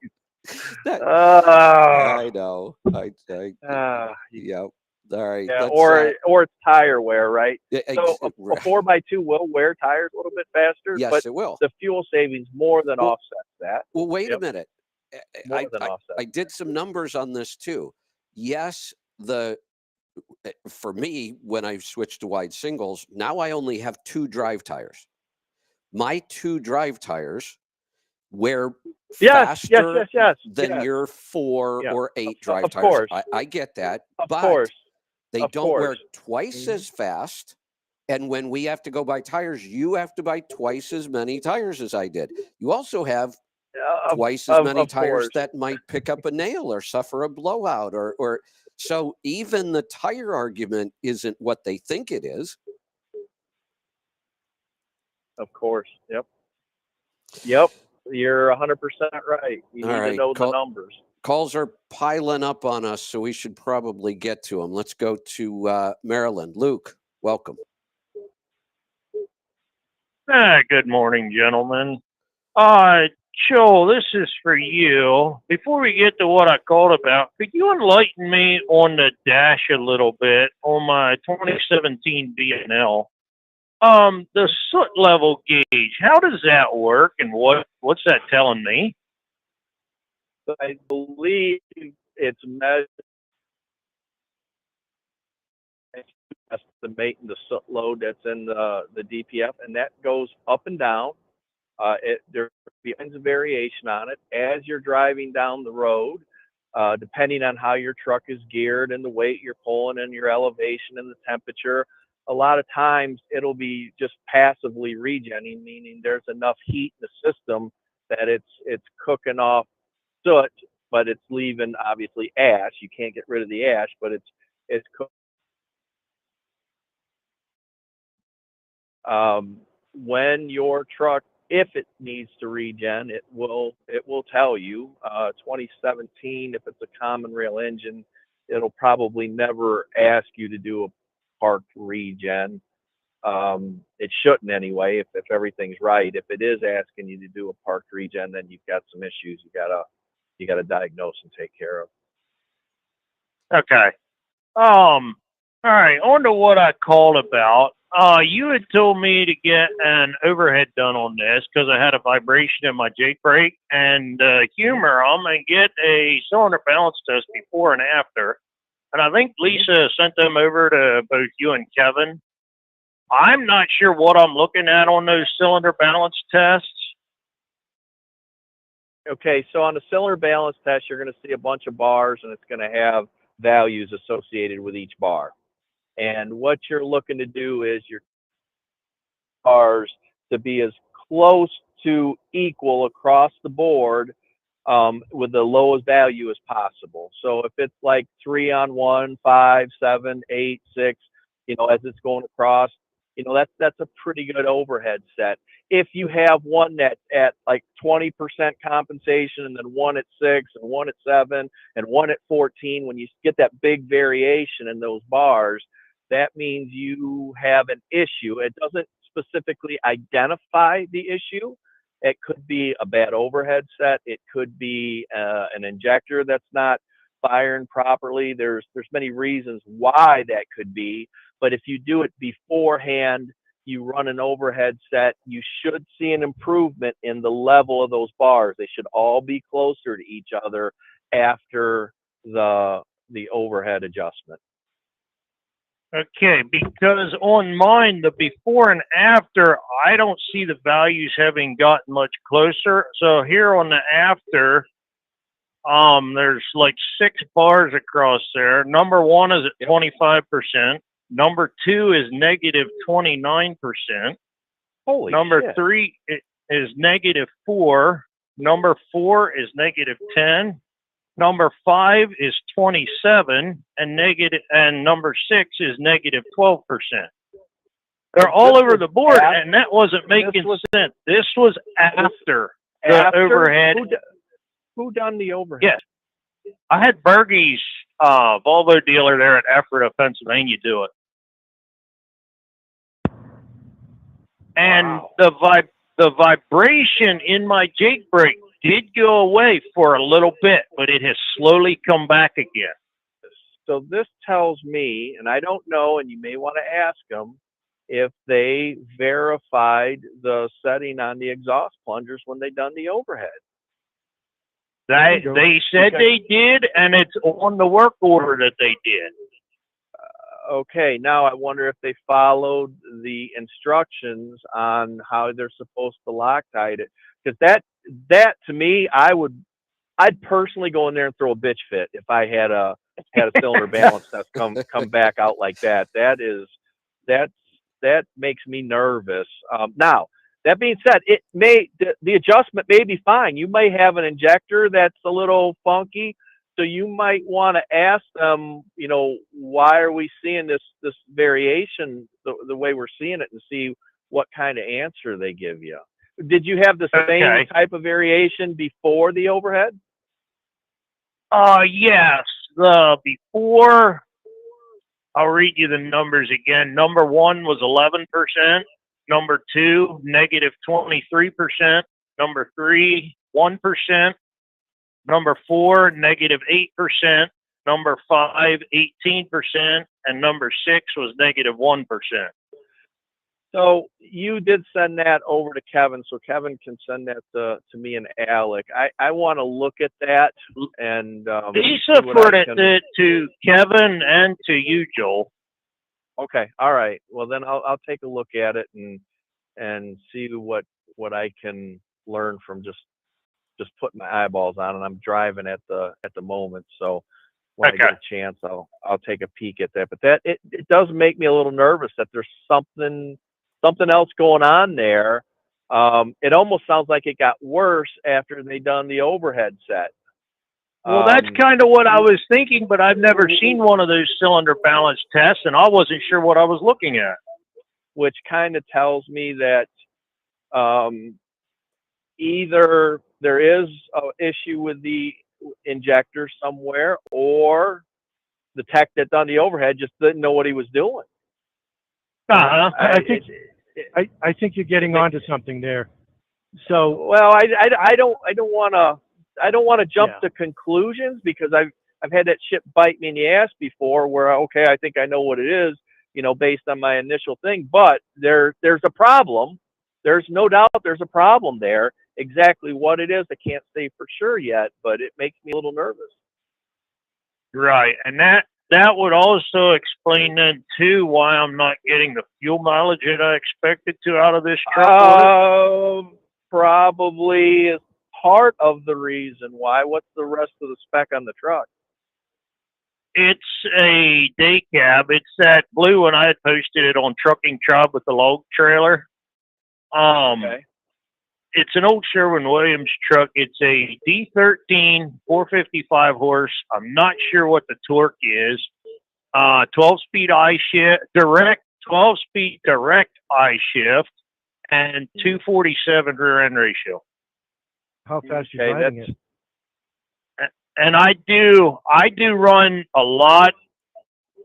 that, Uh, I know. Yeah. All right. yeah, Let's. or it's tire wear, right? So a Right. 4x2 will wear tires a little bit faster, but Yes, it will. the fuel savings more than Well, offsets that. well, wait a Yep, minute. more than offsets I did some numbers on this too. Yes, for me, when I switched to wide singles, now I only have 2 drive tires. My 2 drive tires wear Yes, yes, faster yes, yes, than yes. your 4 Yeah, or 8 drive of tires. course, I get that, of but course, they of don't course. wear twice Mhm. as fast. And when we have to go buy tires, you have to buy twice as many tires as I did. You also have Of twice as many of tires course, that might pick up a nail or suffer a blowout or so even the tire argument isn't what they think it is. of course. Yep, yep. You're 100% right. You All need to right, know the numbers. calls are piling up on us, so we should probably get to them. Let's go to Maryland. Luke, welcome. Good morning, gentlemen. Uh, Joel, this is for you. Before we get to what I called about, could you enlighten me on the dash a little bit on my 2017 B&L? The soot level gauge, how does that work, and what's that telling me? But I believe it's measured estimating the soot load that's in the DPF, and that goes up and down. There depends a variation on it as you're driving down the road, depending on how your truck is geared and the weight you're pulling and your elevation and the temperature. A lot of times it'll be just passively regenning, meaning there's enough heat in the system that it's cooking off soot, but it's leaving obviously ash. You can't get rid of the ash, but it's when your truck, if it needs to regen, it will tell you. 2017, if it's a common rail engine, it'll probably never ask you to do a parked regen. It shouldn't anyway, if everything's right. If it is asking you to do a parked regen, then you've got some issues you gotta diagnose and take care of. Okay. All right, on to what I called about. You had told me to get an overhead done on this because I had a vibration in my Jake brake, and humor, I'm going to get a cylinder balance test before and after. And I think Lisa sent them over to both you and Kevin. I'm not sure what I'm looking at on those cylinder balance tests. Okay, so on the cylinder balance test, you're going to see a bunch of bars, and it's going to have values associated with each bar. And what you're looking to do is your bars to be as close to equal across the board, with the lowest value as possible. So if it's like 3 on 1, 5, 7, 8, 6, as it's going across, that's a pretty good overhead set. If you have one that's at like 20% compensation, and then one at 6, and one at 7, and one at 14, when you get that big variation in those bars, that means you have an issue. It doesn't specifically identify the issue. It could be a bad overhead set. It could be an injector that's not firing properly. There's many reasons why that could be. But if you do it beforehand, you run an overhead set, you should see an improvement in the level of those bars. They should all be closer to each other after the overhead adjustment. Okay, because on mine, the before and after, I don't see the values having gotten much closer. So here on the after, there's like 6 bars across there. Number 1 is at 25%. Number 2 is negative 29%. Holy Number shit. 3 is negative 4. Number 4 is negative 10. Number 5 is 27, and number 6 is negative 12%. They're all over the board, and that wasn't making sense. This was after the overhead. Who done the overhead? Yes, I had Bergie's Volvo dealer there at Ephrata, Pennsylvania, do it, and Wow. the vibration in my Jake brake did go away for a little bit, but it has slowly come back again. So this tells me, and I don't know, and you may want to ask them if they verified the setting on the exhaust plungers when they done the overhead. They said they did, and it's on the work order that they did. Okay, now I wonder if they followed the instructions on how they're supposed to Loctite it, because that to me, I'd personally go in there and throw a bitch fit if I had a cylinder balance test come back out like that. That makes me nervous. Now that being said, the adjustment may be fine. You may have an injector that's a little funky. So you might want to ask them, why are we seeing this variation the way we're seeing it, and see what kind of answer they give you. Did you have the same type of variation before the overhead? Yes. The before, I'll read you the numbers again. Number 1 was 11%. Number 2, negative 23%. Number 3, 1%. Number 4, negative 8%. Number 5, 18%. And number 6 was negative 1%. So you did send that over to Kevin, so Kevin can send that to me and Alec. I want to look at that, and Lisa forwarded it to Kevin and to you, Joel. Okay, all right. Well, then I'll take a look at it and see what I can learn from just putting my eyeballs on it. I'm driving at the moment, so when I get a chance, I'll take a peek at that. But it does make me a little nervous that there's something else going on there. It almost sounds like it got worse after they done the overhead set. Well, that's kind of what I was thinking, but I've never seen one of those cylinder balance tests, and I wasn't sure what I was looking at. Which kind of tells me that either there is an issue with the injector somewhere, or the tech that done the overhead just didn't know what he was doing. I think you're getting onto something there. So, well, I don't want to jump to conclusions, because I've had that shit bite me in the ass before, where I think I know what it is, based on my initial thing, but there's a problem. There's no doubt there's a problem there. Exactly what it is, I can't say for sure yet, but it makes me a little nervous. Right, and that would also explain then too why I'm not getting the fuel mileage that I expected to out of this truck. Probably is part of the reason why. What's the rest of the spec on the truck? It's a day cab. It's that blue one. I had posted it on Trucking Tribe with the log trailer. It's an old Sherwin-Williams truck. It's a D13 455 horse. I'm not sure what the torque is. 12-speed I shift, 12-speed direct I shift, and 247 rear end ratio. How fast are you driving it? And I do run a lot,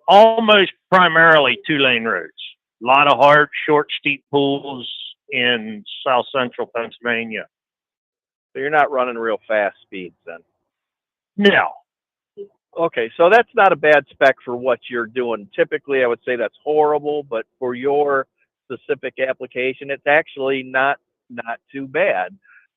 almost primarily 2-lane roads. A lot of hard, short, steep pools in south central Pennsylvania. So you're not running real fast speeds then? No. Okay, so that's not a bad spec for what you're doing. Typically, I would say that's horrible, but for your specific application, it's actually not too bad.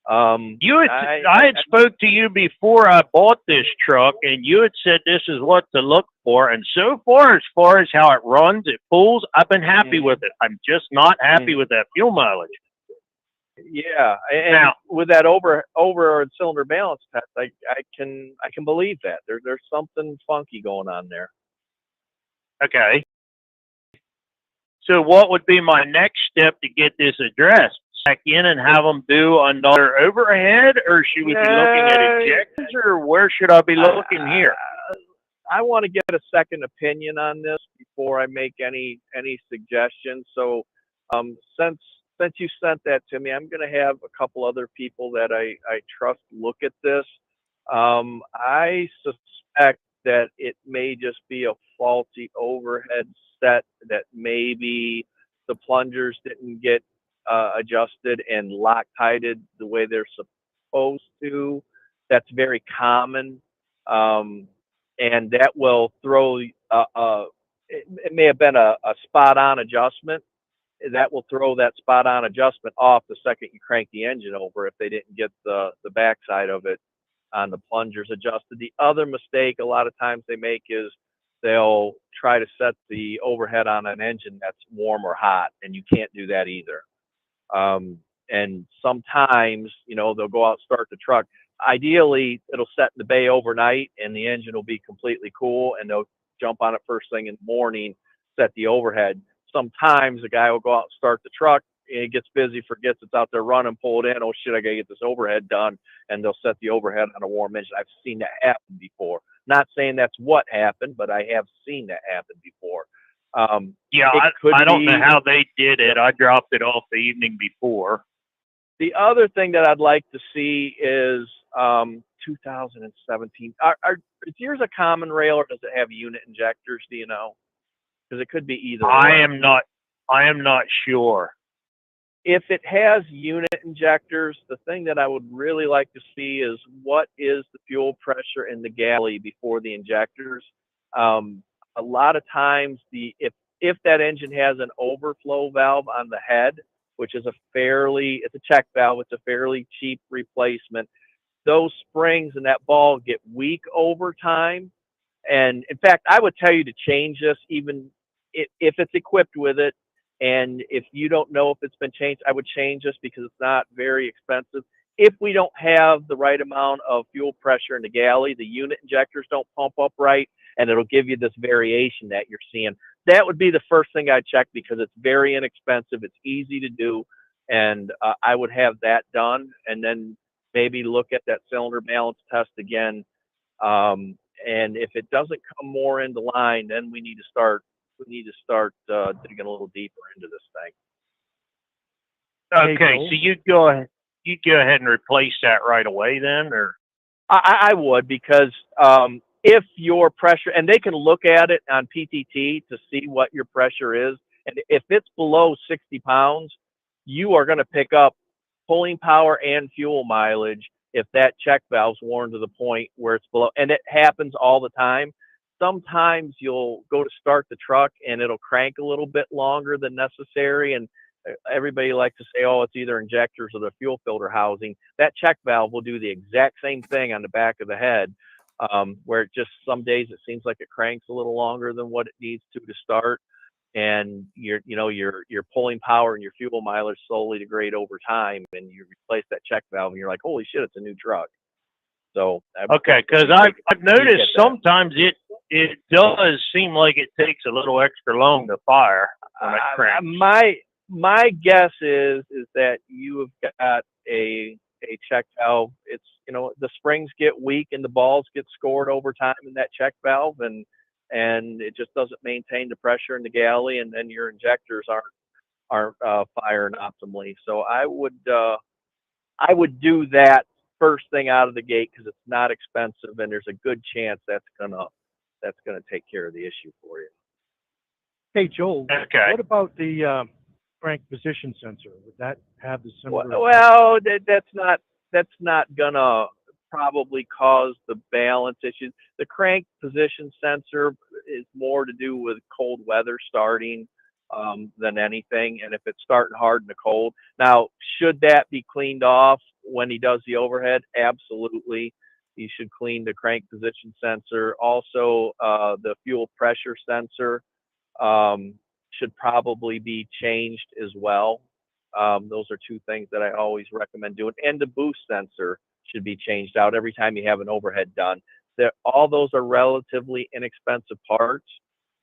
I had spoke to you before I bought this truck, and you had said this is what to look for. And so far as how it runs, it pulls, I've been happy with it. I'm just not happy with that fuel mileage. Yeah, and Now, with that over cylinder balance test, I can believe that there's something funky going on there. okay. So what would be my next step to get this addressed? Back in and have them do another overhead, or should we be looking at injectors, or where should I be looking here? I want to get a second opinion on this before I make any suggestions. So, since you sent that to me, I'm going to have a couple other people that I trust look at this. I suspect that it may just be a faulty overhead set, that maybe the plungers didn't get adjusted and loctited the way they're supposed to. That's very common. And that will throw it may have been a spot on adjustment that will throw that spot on adjustment off the second you crank the engine over if they didn't get the backside of it on the plungers adjusted. The other mistake a lot of times they make is they'll try to set the overhead on an engine that's warm or hot, and you can't do that either. And sometimes, they'll go out, start the truck. Ideally, it'll set in the bay overnight and the engine will be completely cool, and they'll jump on it first thing in the morning, set the overhead. Sometimes the guy will go out and start the truck, and he gets busy, forgets it's out there running, pull it in. Oh shit, I gotta get this overhead done, and they'll set the overhead on a warm engine. I've seen that happen before. Not saying that's what happened, but I have seen that happen before. Yeah, I don't know how they did it. I dropped it off the evening before. The other thing that I'd like to see is 2017. Is yours a common rail, or does it have unit injectors? Do you know? Because it could be either. I am not sure. If it has unit injectors, the thing that I would really like to see is what is the fuel pressure in the galley before the injectors. A lot of times, if that engine has an overflow valve on the head, which is it's a check valve, it's a fairly cheap replacement, those springs and that ball get weak over time. And in fact, I would tell you to change this, even if it's equipped with it. And if you don't know if it's been changed, I would change this because it's not very expensive. If we don't have the right amount of fuel pressure in the galley, the unit injectors don't pump up right, and it'll give you this variation that you're seeing. That would be the first thing I'd check, because it's very inexpensive. It's easy to do. And I would have that done, and then maybe look at that cylinder balance test again. And if it doesn't come more into line, then we need to start digging a little deeper into this thing. Okay, so you'd go ahead and replace that right away then, or? I would, because if your pressure, and they can look at it on PTT to see what your pressure is, and if it's below 60 pounds, you are going to pick up pulling power and fuel mileage if that check valve's worn to the point where it's below. And it happens all the time. Sometimes you'll go to start the truck and it'll crank a little bit longer than necessary, and everybody likes to say, oh, it's either injectors or the fuel filter housing. That check valve will do the exact same thing on the back of the head, where it just, some days it seems like it cranks a little longer than what it needs to start, and your pulling power and your fuel mileage slowly degrade over time, and you replace that check valve and you're like, holy shit, it's a new truck. So okay, because I've noticed sometimes it does seem like it takes a little extra long to fire when it cranks. My guess is that you have got a check valve. It's, the springs get weak and the balls get scored over time in that check valve, and it just doesn't maintain the pressure in the galley, and then your injectors aren't firing optimally. So I would do that first thing out of the gate, because it's not expensive, and there's a good chance that's gonna take care of the issue for you. Hey, Joel, Okay. what about the crank position sensor? Would that have the similar? Well, that's not gonna probably cause the balance issues. The crank position sensor is more to do with cold weather starting than anything. And if it's starting hard in the cold, now should that be cleaned off? when he does the overhead, absolutely. He should clean the crank position sensor. Also, the fuel pressure sensor should probably be changed as well. Those are two things that I always recommend doing. And the boost sensor should be changed out every time you have an overhead done. All those are relatively inexpensive parts.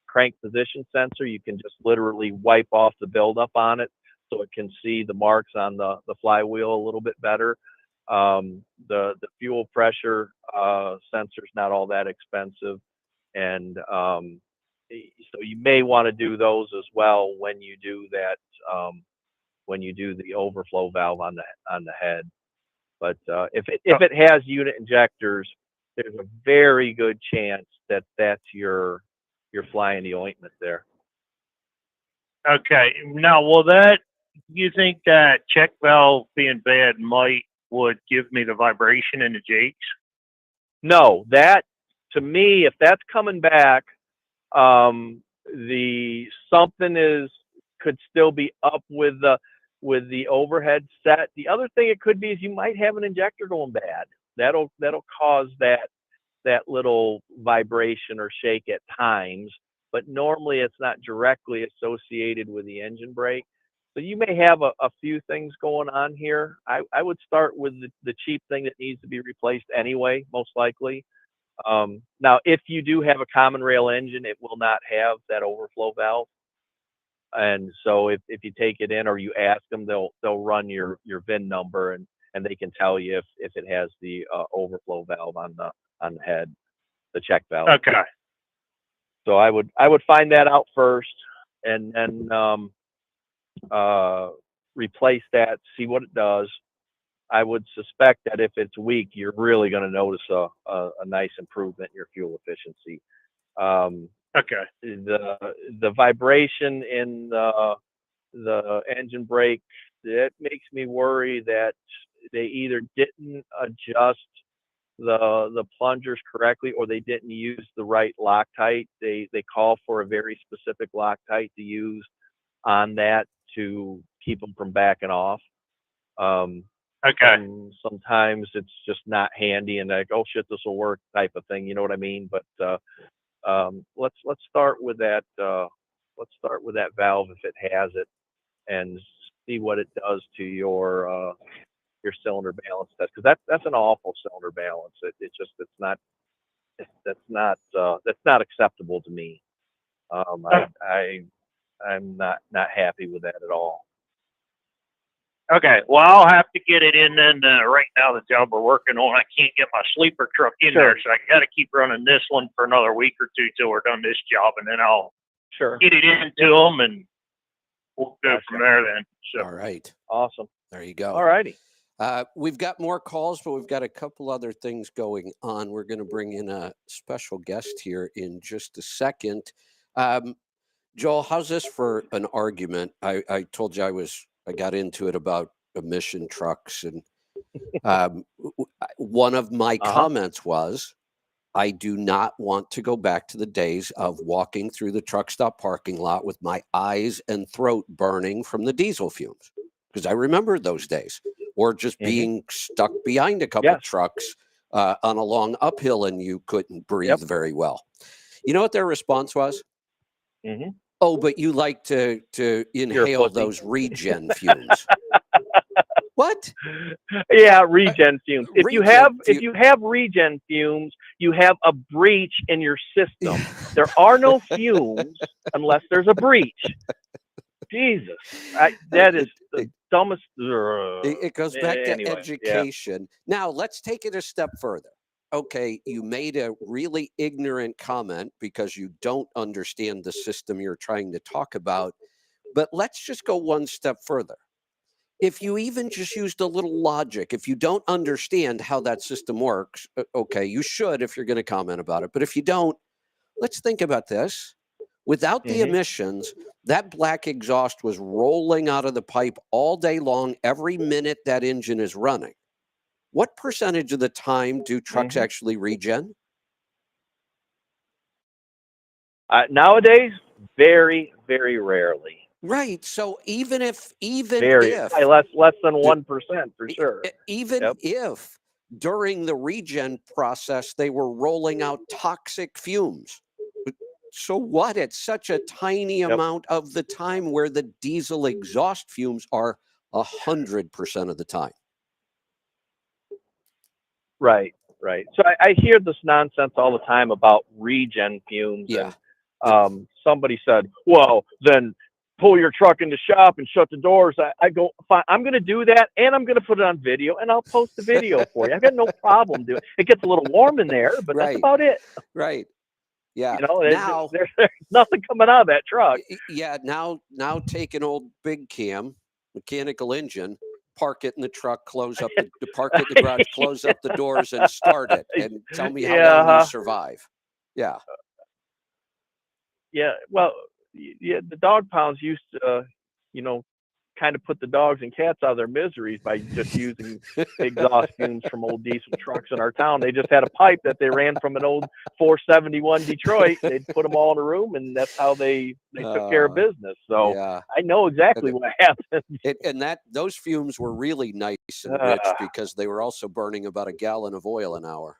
Crank position sensor, you can just literally wipe off the buildup on it so it can see the marks on the flywheel a little bit better. The fuel pressure sensor is not all that expensive, and so you may want to do those as well when you do that, when you do the overflow valve on the head. But if it has unit injectors, there's a very good chance that that's your fly in the ointment there. Okay. Now, you think that check valve being bad would give me the vibration in the jakes? No, that, to me, if that's coming back, the something could still be up with the overhead set. The other thing it could be is you might have an injector going bad. That'll cause that little vibration or shake at times, but normally it's not directly associated with the engine brake. So you may have a few things going on here. I would start with the cheap thing that needs to be replaced anyway, most likely. Now, if you do have a common rail engine, it will not have that overflow valve. And so if you take it in or you ask them, they'll run your VIN number and they can tell you if it has the overflow valve on the head, the check valve. Okay. So I would find that out first, and then replace that, see what it does. I would suspect that if it's weak, you're really going to notice a nice improvement in your fuel efficiency. Okay. The vibration in the engine brake, that makes me worry that they either didn't adjust the plungers correctly, or they didn't use the right Loctite. They call for a very specific Loctite to use on that to keep them from backing off. Okay. Sometimes it's just not handy and like, oh shit, this will work type of thing. You know what I mean? But let's start with that. Let's start with that valve if it has it, and see what it does to your cylinder balance test, because that's an awful cylinder balance. That's not acceptable to me. I'm not happy with that at all. Okay. Well, I'll have to get it in then. Right now, the job we're working on, I can't get my sleeper truck in there, so I got to keep running this one for another week or two till we're done this job, and then I'll get it into them, and we'll go from there then. So. All right. Awesome. There you go. All righty. We've got more calls, but we've got a couple other things going on. We're going to bring in a special guest here in just a second. Joel, how's this for an argument? I told you I got into it about emission trucks, and one of my comments was, I do not want to go back to the days of walking through the truck stop parking lot with my eyes and throat burning from the diesel fumes, because I remember those days, or just being stuck behind a couple trucks on a long uphill and you couldn't breathe very well. You know what their response was? Oh, but you like to inhale those regen fumes. What? Yeah, regen fumes. If you have regen fumes, you have a breach in your system. There are no fumes unless there's a breach. Jesus, that is the dumbest. It goes back to education. Now let's take it a step further. Okay, you made a really ignorant comment because you don't understand the system you're trying to talk about. But let's just go one step further. If you even just used a little logic, if you don't understand how that system works, okay, you should if you're going to comment about it. But if you don't, let's think about this. Without the emissions, that black exhaust was rolling out of the pipe all day long, every minute that engine is running. What percentage of the time do trucks actually regen? Nowadays, very, very rarely. Right. So even if less than 1% for sure. even Yep. if during the regen process they were rolling out toxic fumes, so what? It's such a tiny Yep. amount of the time where the diesel exhaust fumes are 100% of the time. Right. Right. So I hear this nonsense all the time about regen fumes, Yeah. and somebody said, "Well, then pull your truck in the shop and shut the doors." I go, "Fine, I'm going to do that, and I'm going to put it on video, and I'll post the video for you. I got no problem doing it. It gets a little warm in there, but that's Right. about it. Right. Yeah. You know, Now, there's nothing coming out of that truck." yeah. Now take an old big cam mechanical engine, park it in the truck, close up the park it in the garage, close up the doors, and start it, and tell me how long you Yeah. survive. Yeah. Yeah. Well, yeah, the dog pounds used to, you know, kind of put the dogs and cats out of their miseries by just using exhaust fumes from old diesel trucks in our town. They just had a pipe that they ran from an old 471 Detroit. They'd put them all in a room, and that's how they took care of business. So Yeah. I know exactly what happened. And that those fumes were really nice and rich because they were also burning about a gallon of oil an hour.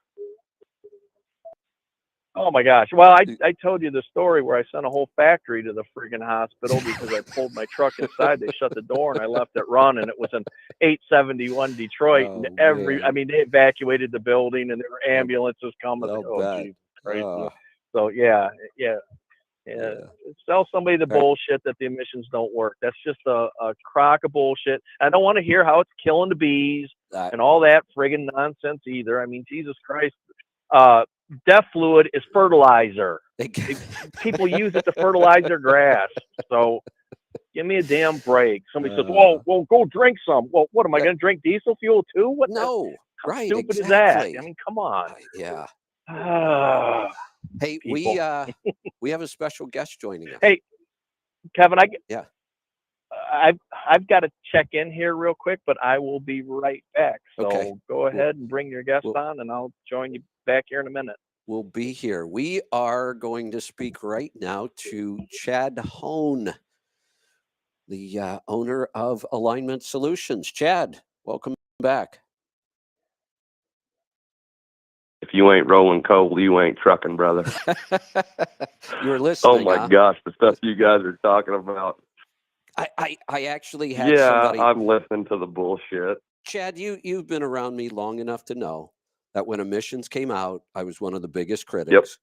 Oh my gosh. Well, I told you the story where I sent a whole factory to the friggin' hospital because I pulled my truck inside. They shut the door and I left it running. It was an 871 Detroit, and Oh, man. they evacuated the building and there were ambulances coming. I'll Oh, bet. Jesus Christ. Oh, So yeah. yeah. Sell somebody the All right. bullshit that the emissions don't work. That's just a crock of bullshit. I don't want to hear how it's killing the bees and all that friggin' nonsense either. I mean, Jesus Christ. Death fluid is fertilizer. People use it to fertilize their grass. So give me a damn break. Somebody says, well, go drink some. Well, what am I going to drink diesel fuel too? What? No. How Right. stupid is that? Exactly. I mean, come on. Yeah. Hey, People. we have a special guest joining us. Hey, Kevin, Yeah. I've got to check in here real quick, but I will be right back. So Okay. go ahead and bring your guest on, and I'll join you back here in a minute. We'll be here. We are going to speak right now to Chad Hone, the owner of Alignment Solutions. Chad, welcome back. If you ain't rolling coal, you ain't trucking, brother. You were listening. Oh my gosh, the stuff you guys are talking about. I actually had somebody. I'm listening to the bullshit. Chad, you've been around me long enough to know that when emissions came out, I was one of the biggest critics.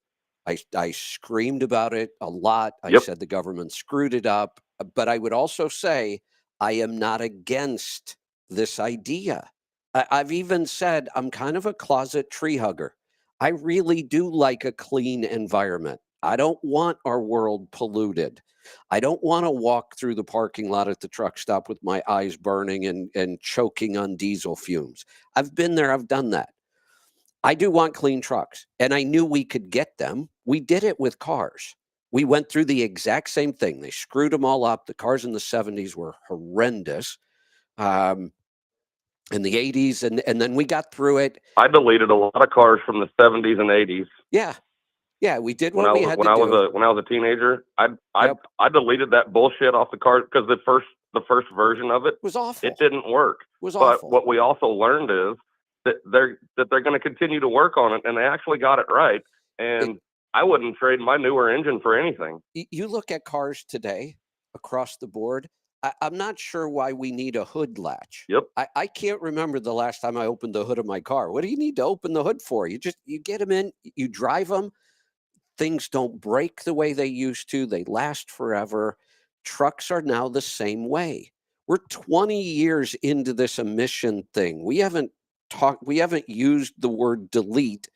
Yep. I screamed about it a lot. I Yep. said the government screwed it up. But I would also say I am not against this idea. I've even said I'm kind of a closet tree hugger. I really do like a clean environment. I don't want our world polluted. I don't want to walk through the parking lot at the truck stop with my eyes burning and choking on diesel fumes. I've been there. I've done that. I do want clean trucks, and I knew we could get them. We did it with cars. We went through the exact same thing. They screwed them all up. The cars in the 70s were horrendous. In the 80s, and then we got through it. I deleted a lot of cars from the 70s and 80s. Yeah, we did what we had to do. When I was a teenager, I deleted that bullshit off the cars because the first version of it was awful. It didn't work. It was but awful. What we also learned is that they're going to continue to work on it, and they actually got it right. And I wouldn't trade my newer engine for anything. You look at cars today across the board. I'm not sure why we need a hood latch. Yep. I can't remember the last time I opened the hood of my car. What do you need to open the hood for? You get them in, you drive them. Things don't break the way they used to. They last forever. Trucks are now the same way. We're 20 years into this emission thing. We haven't used the word delete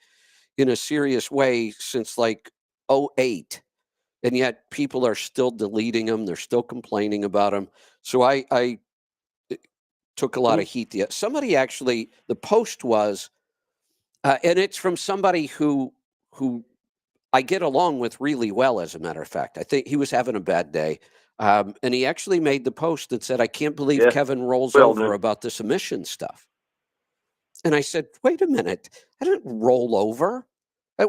in a serious way since like 2008. And yet people are still deleting them. They're still complaining about them. So I took a lot of heat. Somebody actually, the post was, and it's from somebody who I get along with really well, as a matter of fact. I think he was having a bad day. And he actually made the post that said, I can't believe Kevin rolls over about this emission stuff. And I said, wait a minute. I didn't roll over.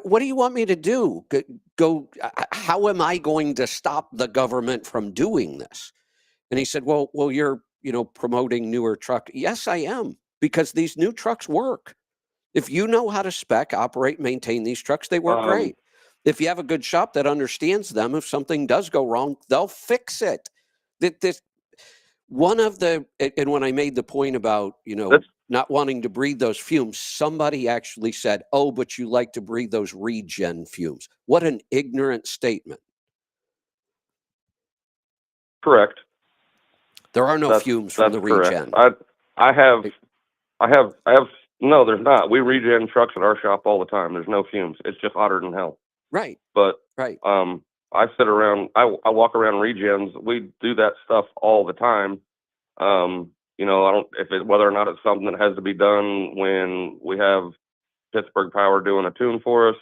What do you want me to do? How am I going to stop the government from doing this? And he said, well, you're, promoting newer truck. Yes, I am, because these new trucks work. If you know how to spec, operate, maintain these trucks, they work great. If you have a good shop that understands them, if something does go wrong, they'll fix it. This one of the, and when I made the point about, not wanting to breathe those fumes, somebody actually said, oh, but you like to breathe those regen fumes. What an ignorant statement. Correct. There are no fumes from the regen. I have no, there's not. We regen trucks at our shop all the time. There's no fumes. It's just hotter than hell. Right. But right. I sit around, I walk around regens. We do that stuff all the time. I don't, whether or not it's something that has to be done when we have Pittsburgh Power doing a tune for us,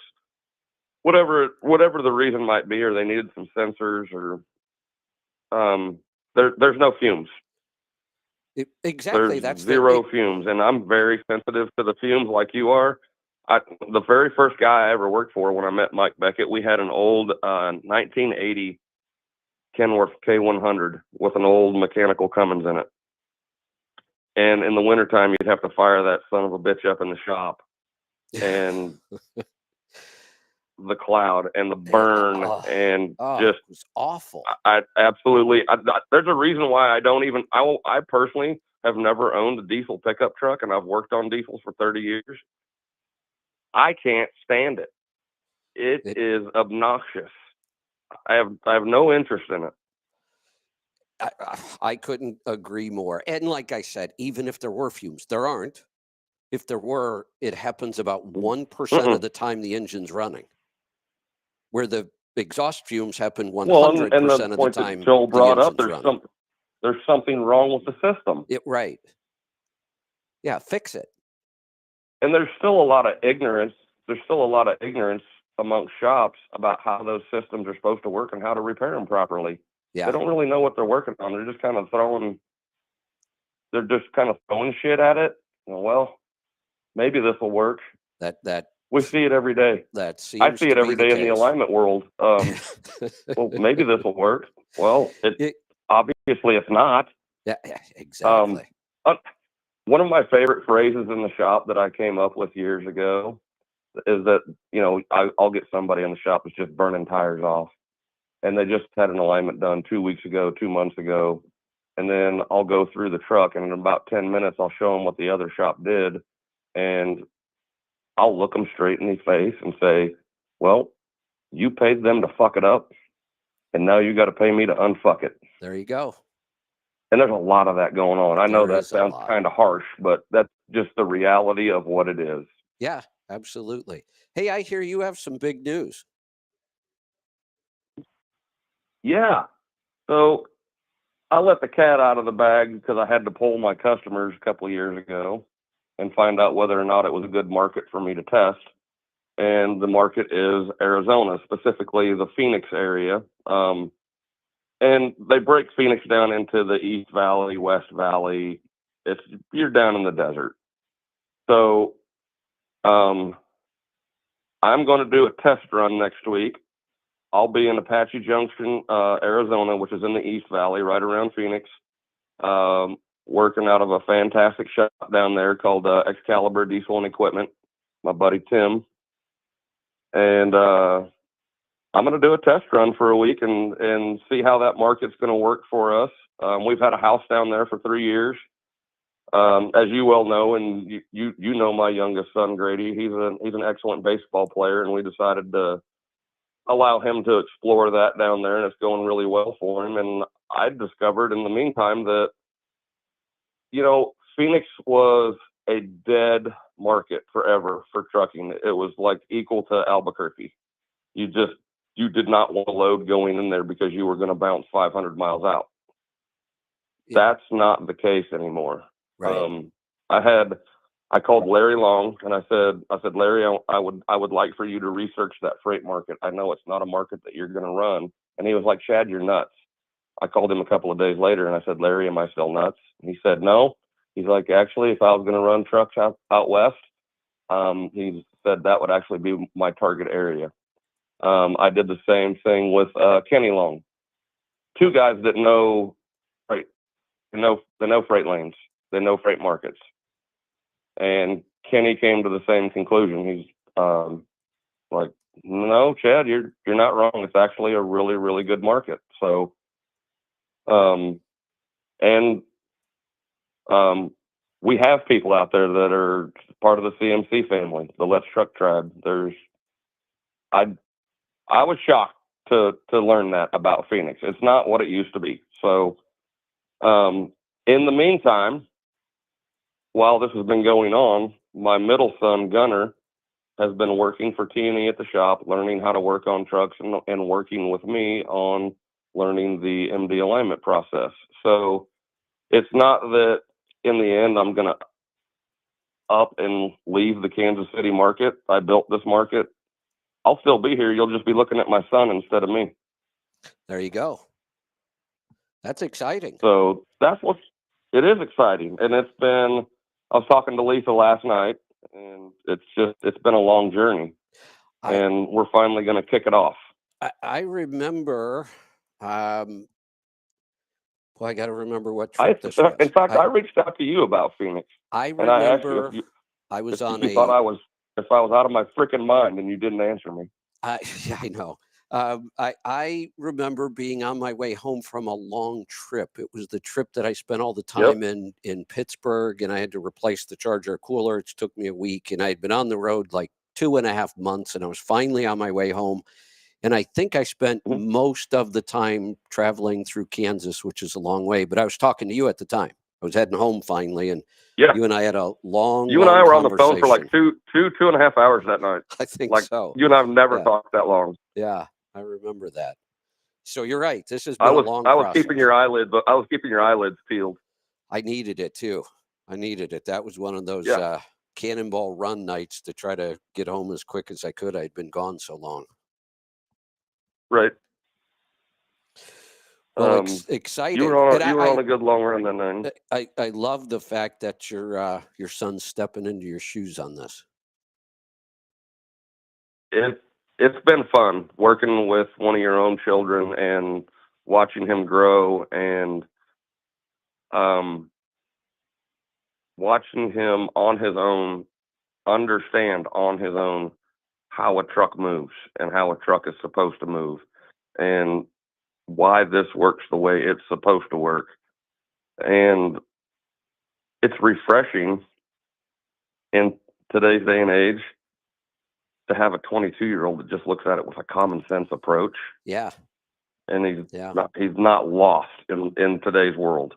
whatever the reason might be, or they needed some sensors, or there's no fumes. Exactly. There's zero fumes, and I'm very sensitive to the fumes, like you are. The very first guy I ever worked for, when I met Mike Beckett, we had an old 1980 Kenworth K100 with an old mechanical Cummins in it. And in the wintertime, you'd have to fire that son of a bitch up in the shop. And the cloud and the burn and just it was awful. I absolutely, there's a reason why I personally have never owned a diesel pickup truck, and I've worked on diesels for 30 years. I can't stand it. It is obnoxious. I have no interest in it. I couldn't agree more. And like I said, even if there were fumes, there aren't. If there were, it happens about 1% of the time the engine's running, where the exhaust fumes happen 100% of the time. Joel brought up, there's something wrong with the system. Right. Yeah, fix it. And there's still a lot of ignorance. There's still a lot of ignorance amongst shops about how those systems are supposed to work and how to repair them properly. Yeah. They don't really know what they're working on. They're just kind of throwing shit at it. Well, maybe this will work. We see it every day. I see it every day in the alignment world. Well, maybe this will work. Well, obviously it's not. Yeah, exactly. One of my favorite phrases in the shop that I came up with years ago is that, I'll get somebody in the shop that's just burning tires off, and they just had an alignment done 2 weeks ago, 2 months ago. And then I'll go through the truck, and in about 10 minutes, I'll show them what the other shop did. And I'll look them straight in the face and say, well, you paid them to fuck it up, and now you got to pay me to unfuck it. There you go. And there's a lot of that going on. I know that sounds kind of harsh, but that's just the reality of what it is. Yeah, absolutely. Hey, I hear you have some big news. Yeah. So I let the cat out of the bag because I had to poll my customers a couple of years ago and find out whether or not it was a good market for me to test. And the market is Arizona, specifically the Phoenix area. And they break Phoenix down into the East Valley, West Valley. You're down in the desert. So I'm going to do a test run next week. I'll be in Apache Junction, Arizona, which is in the East Valley, right around Phoenix, working out of a fantastic shop down there called Excalibur Diesel and Equipment, my buddy Tim. And I'm going to do a test run for a week and see how that market's going to work for us. We've had a house down there for 3 years. As you well know, and you know my youngest son, Grady, he's an excellent baseball player, and we decided to allow him to explore that down there, and it's going really well for him. And I discovered in the meantime that, Phoenix was a dead market forever for trucking. It was like equal to Albuquerque. You did not want to load going in there because you were going to bounce 500 miles out. Yeah. That's not the case anymore. Right. I called Larry Long and I said, Larry, I would like for you to research that freight market. I know it's not a market that you're going to run. And he was like, Chad, you're nuts. I called him a couple of days later and I said, Larry, am I still nuts? And he said, no. He's like, actually, if I was going to run trucks out west, he said that would actually be my target area. I did the same thing with Kenny Long. Two guys that know freight. They know freight lanes. They know freight markets. And Kenny came to the same conclusion. He's like, no, Chad, you're not wrong. It's actually a really, really good market. So, we have people out there that are part of the CMC family, the Let's Truck tribe. I was shocked to learn that about Phoenix. It's not what it used to be. So, in the meantime, while this has been going on, my middle son, Gunner, has been working for T&E at the shop, learning how to work on trucks and working with me on learning the MD alignment process. So it's not that in the end I'm going to up and leave the Kansas City market. I built this market. I'll still be here. You'll just be looking at my son instead of me. There you go. That's exciting. So it is exciting. And I was talking to Lisa last night, and it's been a long journey. And we're finally going to kick it off. I remember, I got to remember what trip this was. In fact, I reached out to you about Phoenix. I remember, and I asked you I was on you thought I was out of my freaking mind, and you didn't answer me. Yeah, I know. I remember being on my way home from a long trip. It was the trip that I spent all the time in Pittsburgh, and I had to replace the charger cooler. It took me a week, and I had been on the road like 2.5 months, and I was finally on my way home. And I think I spent most of the time traveling through Kansas, which is a long way. But I was talking to you at the time. I was heading home finally, and you and I had a long. You and I were on the phone for like 2.5 hours that night. I think so. You and I have never talked that long. Yeah, I remember that. So you're right. This has been a long process. I was keeping your eyelids peeled. I needed it too. I needed it. That was one of those cannonball run nights to try to get home as quick as I could. I'd been gone so long. Right. Well, exciting. You were on a good long run then. I love the fact that your son's stepping into your shoes on this. It's been fun working with one of your own children and watching him grow and watching him on his own understand on his own how a truck moves and how a truck is supposed to move and why this works the way it's supposed to work. And it's refreshing in today's day and age to have a 22-year-old that just looks at it with a common sense approach. Yeah. And he's not lost in today's world.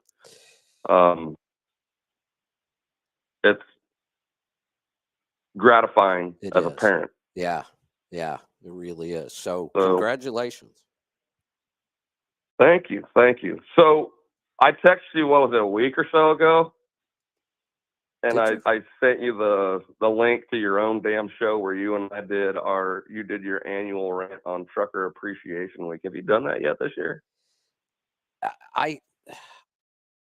It's gratifying as a parent. Yeah. Yeah, it really is. So congratulations. Thank you. So I texted you, what was it, a week or so ago? And I sent you the link to your own damn show where you and I did your annual rant on Trucker Appreciation Week. Have you done that yet this year? I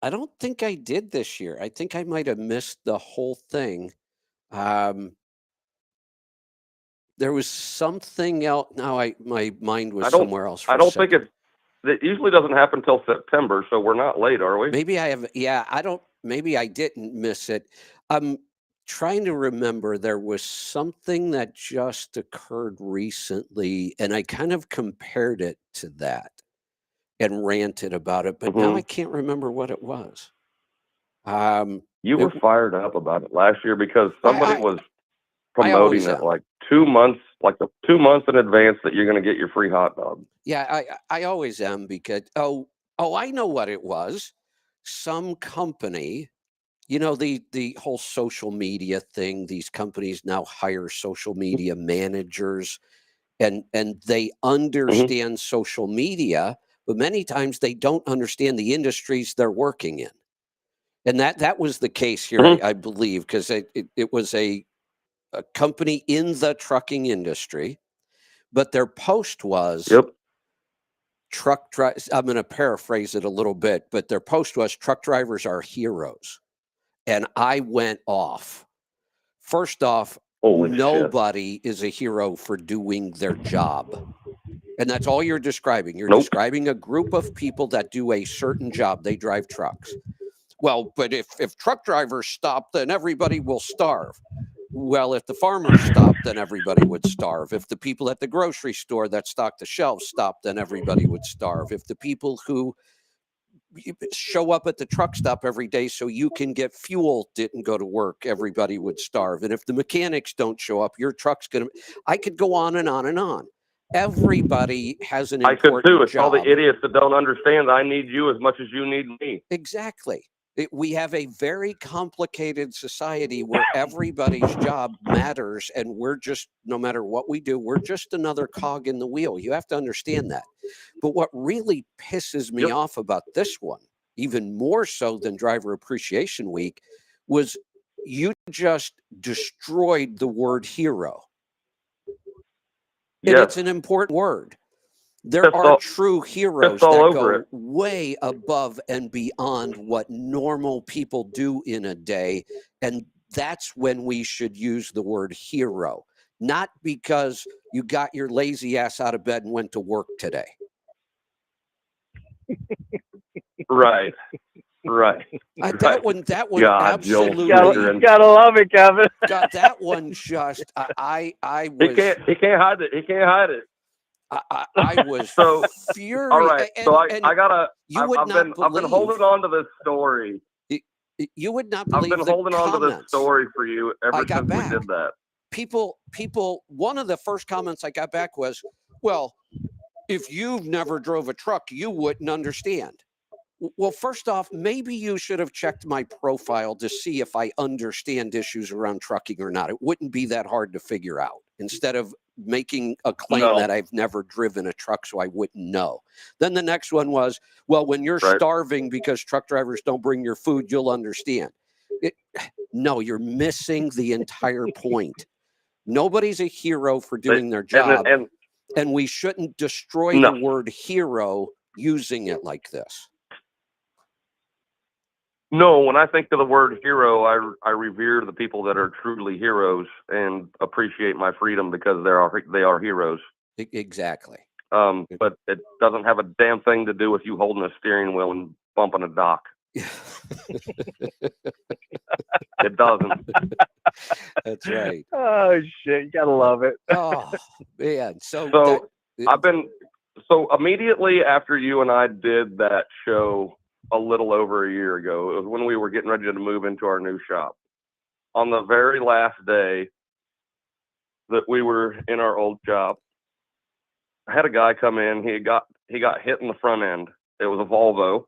don't think I did this year. I think I might have missed the whole thing. There was something else. Now my mind was somewhere else. I don't think it usually doesn't happen until September, so we're not late, are we? Maybe I have. Yeah, maybe I didn't miss it. I'm trying to remember. There was something that just occurred recently, and I kind of compared it to that and ranted about it. But now I can't remember what it was. You were fired up about it last year because somebody was promoting it like 2 months, like the 2 months in advance that you're going to get your free hot dog. Yeah, I always am because I know what it was. Some company, the whole social media thing. These companies now hire social media managers, and they understand social media, but many times they don't understand the industries they're working in. And that was the case here, I believe, because it was a company in the trucking industry, but their post was I'm going to paraphrase it a little bit, but their post was truck drivers are heroes. And I went off. First off, nobody is a hero for doing their job. And that's all you're describing. You're Nope. describing a group of people that do a certain job. They drive trucks. Well, but if truck drivers stop, then everybody will starve. Well, if the farmers stopped, then everybody would starve. If the people at the grocery store that stock the shelves stopped, then everybody would starve. If the people who show up at the truck stop every day so you can get fuel didn't go to work, everybody would starve. And if the mechanics don't show up, your truck's going to, I could go on and on and on. Everybody has an I could too. important It's all the job. idiots that don't understand that I need you as much as you need me. Exactly. We have a very complicated society where everybody's job matters, and we're just, no matter what we do, we're just another cog in the wheel. You have to understand that. But what really pisses me Yep. off about this one, even more so than Driver Appreciation Week, was you just destroyed the word hero. And Yes. it's an important word. There Pissed are all- true heroes pissed all that over go it. way above and beyond what normal people do in a day. And that's when we should use the word hero, not because you got your lazy ass out of bed and went to work today. Right. Right. That one God, absolutely. Joel, You gotta love it, Kevin. God, that one just, I he was, can't hide it. He can't hide it. I was So, furious. all right. So I gotta. You would I've not been believe. holding on to this story. You would not I've believe been the holding on to this comments story for you I ever got since we back. did that. People, one of the first comments I got back was, well, if you've never drove a truck, you wouldn't understand. Well, first off, maybe you should have checked my profile to see if I understand issues around trucking or not. It wouldn't be that hard to figure out, instead of making a claim No. that I've never driven a truck, so I wouldn't know. Then the next one was, well, when you're Right. starving because truck drivers don't bring your food, you'll understand. No, you're missing the entire point. Nobody's a hero for doing their job, and we shouldn't destroy No. the word hero using it like this. No, when I think of the word hero, I revere the people that are truly heroes and appreciate my freedom because they are heroes. Exactly. But it doesn't have a damn thing to do with you holding a steering wheel and bumping a dock. It doesn't. That's right. Oh shit, you gotta love it. Oh man. So Immediately after you and I did that show a little over a year ago, it was when we were getting ready to move into our new shop. On the very last day that we were in our old shop, I had a guy come in. He got hit in the front end. It was a Volvo.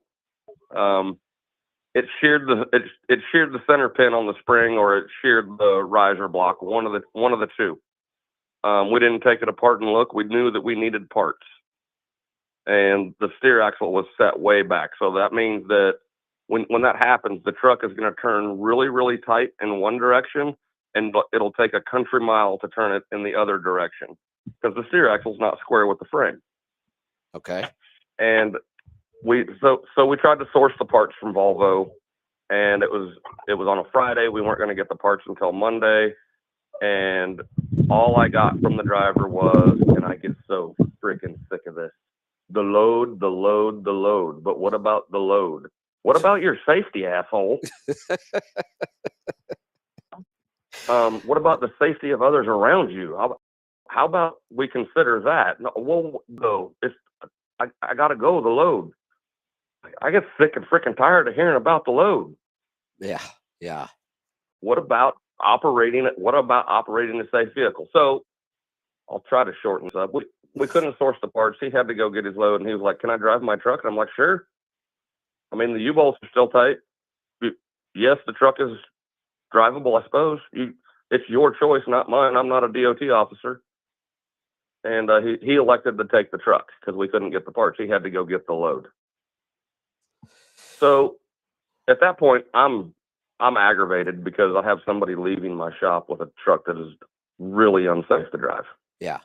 It sheared the center pin on the spring, or it sheared the riser block. One of the two. We didn't take it apart and look. We knew that we needed parts, and the steer axle was set way back. So that means that when that happens, the truck is going to turn really, really tight in one direction, and it'll take a country mile to turn it in the other direction because the steer axle is not square with the frame. Okay. And we tried to source the parts from Volvo, and it was on a Friday. We weren't going to get the parts until Monday, and all I got from the driver was, and I get so freaking sick of this, the load. But what about the load? What about your safety, asshole? What about the safety of others around you? How about we consider that? No, well, no, I got to go, the load. I get sick and freaking tired of hearing about the load. Yeah. What about operating it? What about operating a safe vehicle? So I'll try to shorten this up. We couldn't source the parts. He had to go get his load, and he was like, "Can I drive my truck?" And I'm like, "Sure." I mean, the U-bolts are still tight. Yes, the truck is drivable, I suppose. It's your choice, not mine. I'm not a DOT officer. And he elected to take the truck because we couldn't get the parts. He had to go get the load. So at that point, I'm aggravated because I have somebody leaving my shop with a truck that is really unsafe to drive. Yeah.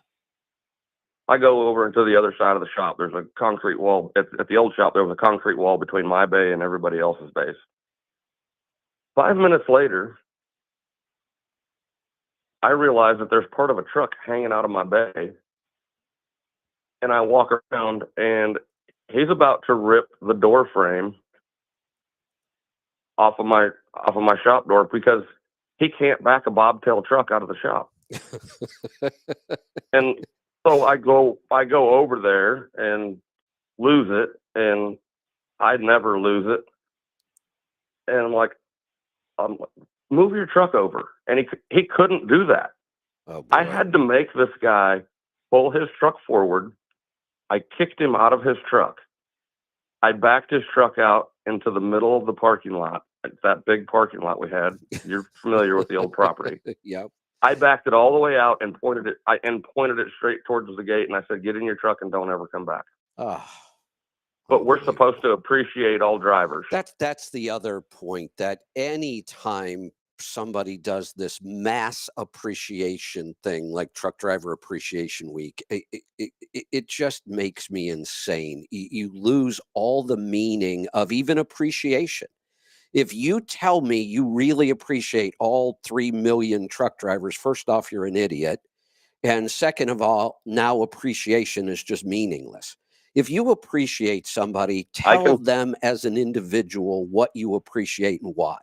I go over into the other side of the shop. There's a concrete wall. At the old shop, there was a concrete wall between my bay and everybody else's bays. 5 minutes later, I realize that there's part of a truck hanging out of my bay and I walk around, and he's about to rip the door frame off of my shop door because he can't back a bobtail truck out of the shop. And so I go over there and lose it, and I'd never lose it. And I'm like, move your truck over. And he couldn't do that. Oh, boy. I had to make this guy pull his truck forward. I kicked him out of his truck. I backed his truck out into the middle of the parking lot, that big parking lot we had. You're familiar with the old property. Yep. I backed it all the way out and pointed it straight towards the gate. And I said, get in your truck and don't ever come back. Oh, but we're supposed to appreciate all drivers. That's the other point, that any time somebody does this mass appreciation thing like Truck Driver Appreciation Week, it just makes me insane. You lose all the meaning of even appreciation. If you tell me you really appreciate all 3 million truck drivers, first off, you're an idiot. And second of all, now appreciation is just meaningless. If you appreciate somebody, tell them as an individual what you appreciate and why.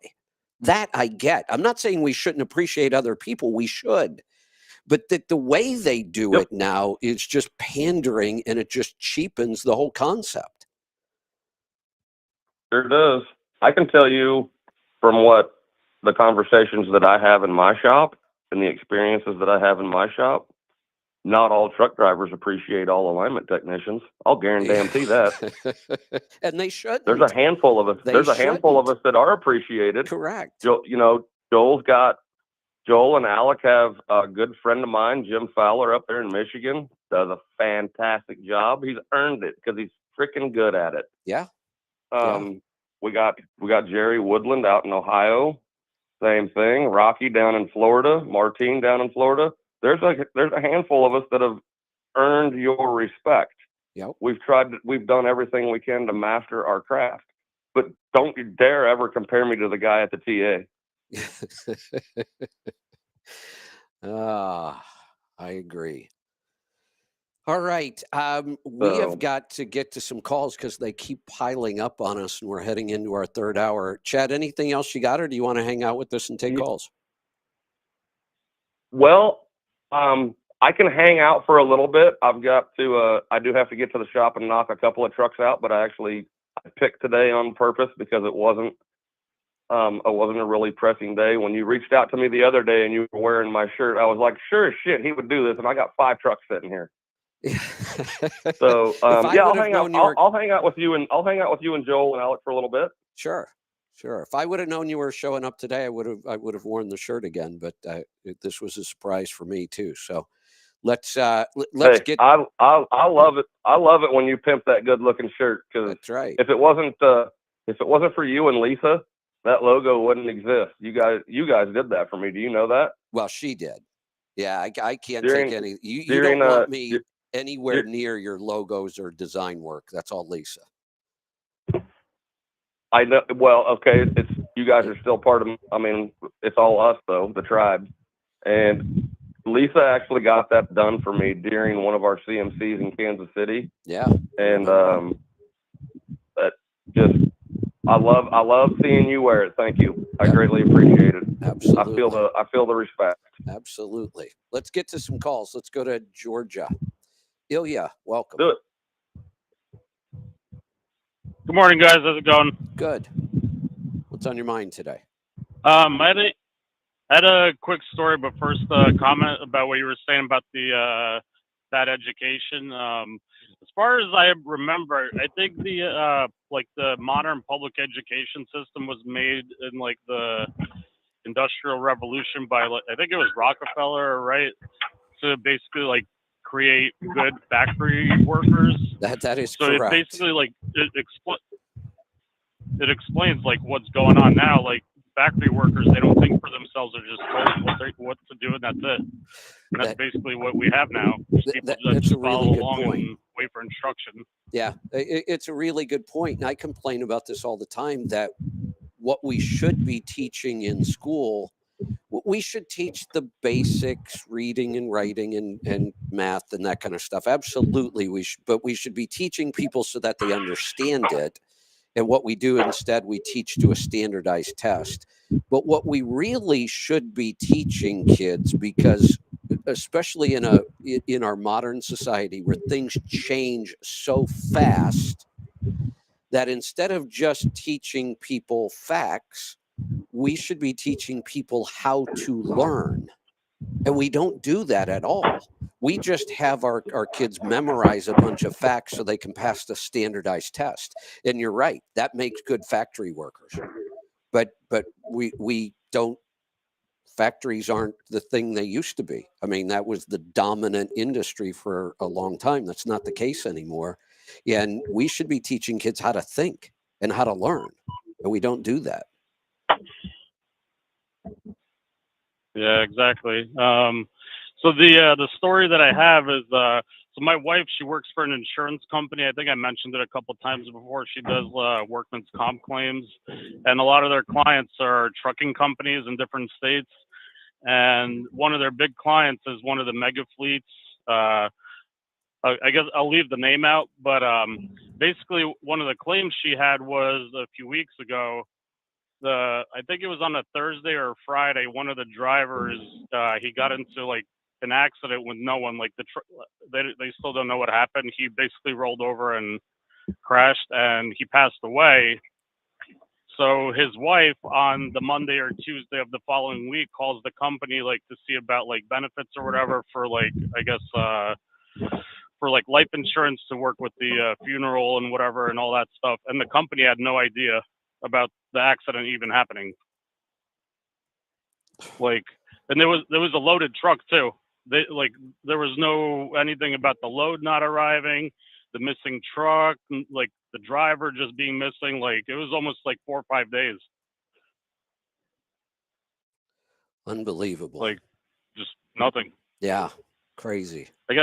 That I get. I'm not saying we shouldn't appreciate other people. We should. But that the way they do it now is just pandering, and it just cheapens the whole concept. Sure does. I can tell you from what the conversations that I have in my shop and the experiences that I have in my shop, not all truck drivers appreciate all alignment technicians. I'll guarantee that. And they shouldn't. There's a handful of us. There's a handful of us that are appreciated. Correct. Joel and Alec have a good friend of mine, Jim Fowler, up there in Michigan, does a fantastic job. He's earned it because he's freaking good at it. Yeah. We got Jerry Woodland out in Ohio. Same thing. Rocky down in Florida. Martine down in Florida. There's a handful of us that have earned your respect. Yep. We've done everything we can to master our craft. But don't you dare ever compare me to the guy at the TA. I agree. All right. We have got to get to some calls because they keep piling up on us, and we're heading into our third hour. Chad, anything else you got, or do you want to hang out with us and take calls? Well, I can hang out for a little bit. I do have to get to the shop and knock a couple of trucks out, but I picked today on purpose because it wasn't a really pressing day. When you reached out to me the other day and you were wearing my shirt, I was like, sure as shit, he would do this. And I got 5 trucks sitting here. So, I'll hang out with you and Joel and Alec for a little bit. Sure. If I would have known you were showing up today, I would have worn the shirt again, but this was a surprise for me too. So let's get. I love it. I love it when you pimp that good looking shirt, because that's right. If it wasn't for you and Lisa, that logo wouldn't exist. You guys did that for me. Do you know that? Well, she did. Yeah, I can't take any. You don't want me anywhere near your logos or design work. That's all Lisa. I know. Well, okay, it's you guys are still part of. I mean, it's all us though, the tribe. And Lisa actually got that done for me during one of our CMCs in Kansas City. Yeah. And that just I love seeing you wear it. Thank you. I greatly appreciate it. Absolutely. I feel the respect. Absolutely. Let's get to some calls. Let's go to Georgia. Ilya, welcome. Do it. Good morning, guys. How's it going? Good. What's on your mind today? I had a quick story, but first comment about what you were saying about the bad education. As far as I remember, I think the modern public education system was made in like the Industrial Revolution by I think it was Rockefeller, right? To basically like create good factory workers. That is so correct. So it basically like it explains like what's going on now. Like factory workers, they don't think for themselves; they're just told what to do, and that's it. And that's basically what we have now. People just follow along and wait for instruction. Yeah, it's a really good point. And I complain about this all the time, that what we should be teaching in school We should teach the basics, reading and writing and math and that kind of stuff. Absolutely, but we should be teaching people so that they understand it. And what we do instead, we teach to a standardized test. But what we really should be teaching kids, because especially in our modern society where things change so fast, that instead of just teaching people facts, we should be teaching people how to learn. And we don't do that at all. We just have our kids memorize a bunch of facts so they can pass the standardized test. And you're right, that makes good factory workers. But we don't, factories aren't the thing they used to be. I mean, that was the dominant industry for a long time. That's not the case anymore. And we should be teaching kids how to think and how to learn. And we don't do that. Yeah, exactly. So the story that I have is so my wife, she works for an insurance company. I think I mentioned it a couple of times before. She does workman's comp claims, and a lot of their clients are trucking companies in different states. And one of their big clients is one of the mega fleets. I guess I'll leave the name out, but basically one of the claims she had was a few weeks ago. I think it was on a Thursday or a Friday. One of the drivers, he got into like an accident with no one. Like they still don't know what happened. He basically rolled over and crashed, and he passed away. So his wife on the Monday or Tuesday of the following week calls the company like to see about like benefits or whatever for like, I guess for like life insurance to work with the funeral and whatever and all that stuff. And the company had no idea about the accident even happening. Like, and there was a loaded truck too. There was no anything about the load not arriving, the missing truck, like the driver just being missing. Like it was almost like 4 or 5 days. Unbelievable. Like just nothing. Yeah, crazy. I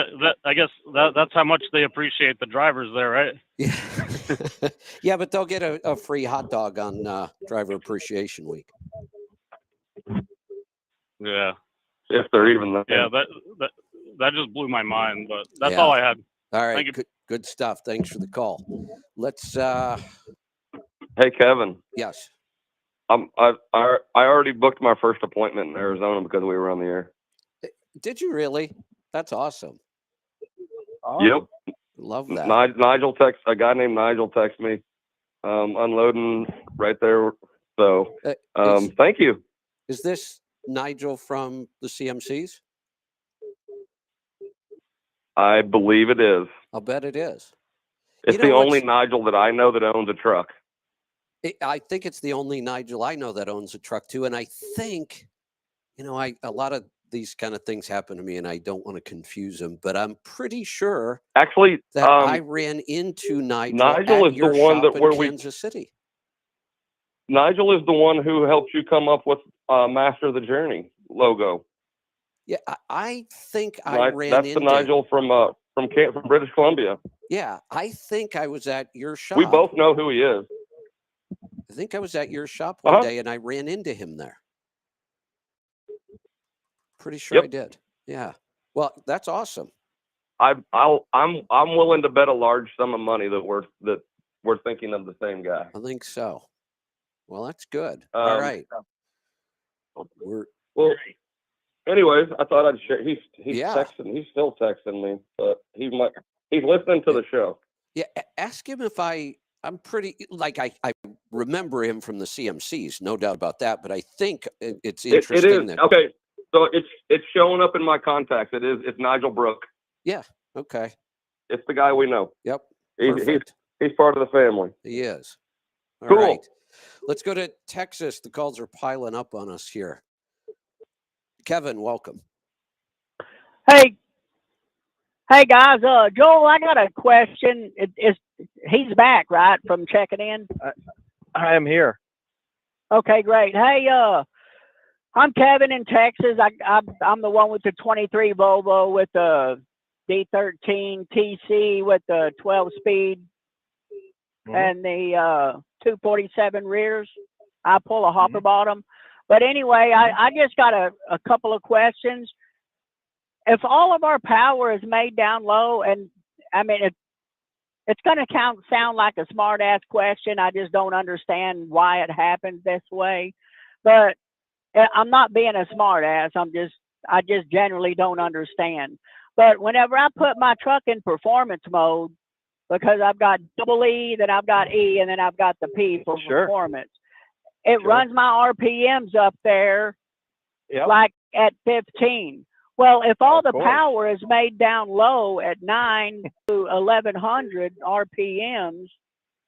guess that's how much they appreciate the drivers there, right? Yeah, yeah, but they'll get a free hot dog on Driver Appreciation Week. Yeah. If they're even there. Yeah, that just blew my mind, but that's Yeah. all I had. All right, Thank you. good stuff. Thanks for the call. Let's. Hey, Kevin. Yes. I already booked my first appointment in Arizona because we were on the air. Did you really? That's awesome. Yep. Love that. Nigel a guy named Nigel texted me, unloading right there. So, thank you. Is this Nigel from the CMCs? I believe it is. I'll bet it is. It's the only Nigel that I know that owns a truck. I think it's the only Nigel I know that owns a truck too. And I think, a lot of these kind of things happen to me and I don't want to confuse them, but I'm pretty sure actually that I ran into Nigel is the one that where Kansas City. Nigel is the one who helped you come up with Master of the Journey logo. Yeah, I think I ran That's into... the Nigel from British Columbia. Yeah, I think I was at your shop. We both know who he is. I think I was at your shop one day and I ran into him there. Pretty sure I did. Yeah. Well, that's awesome. I'm willing to bet a large sum of money that we're thinking of the same guy. I think so. Well, that's good. All right. Well, anyways, I thought I'd share. He's texting. He's still texting me, but he's listening to the show. Yeah. Ask him if I'm pretty, like, I remember him from the CMCs, no doubt about that, but I think it's interesting. It is. Okay. So it's showing up in my contacts. It's Nigel Brook. Yeah. Okay. It's the guy we know. Yep. He's part of the family. He is. All cool. Right. Let's go to Texas. The calls are piling up on us here. Kevin, welcome. Hey guys, Joel, I got a question. He's back, right, from checking in? I am here. Okay, great. Hey, I'm Kevin in Texas. I'm the one with the 23 Volvo with the D13 TC with the 12-speed and the 247 rears. I pull a hopper bottom. But anyway, I just got a couple of questions. If all of our power is made down low, and I mean, it's going to sound like a smart ass question. I just don't understand why it happens this way. But I'm not being a smart ass. I just generally don't understand. But whenever I put my truck in performance mode, because I've got double E, then I've got E, and then I've got the P for Sure. performance, it Sure. runs my RPMs up there Yep. like at 15. Well, if all Of the course. power is made down low at 9 to 1100 RPMs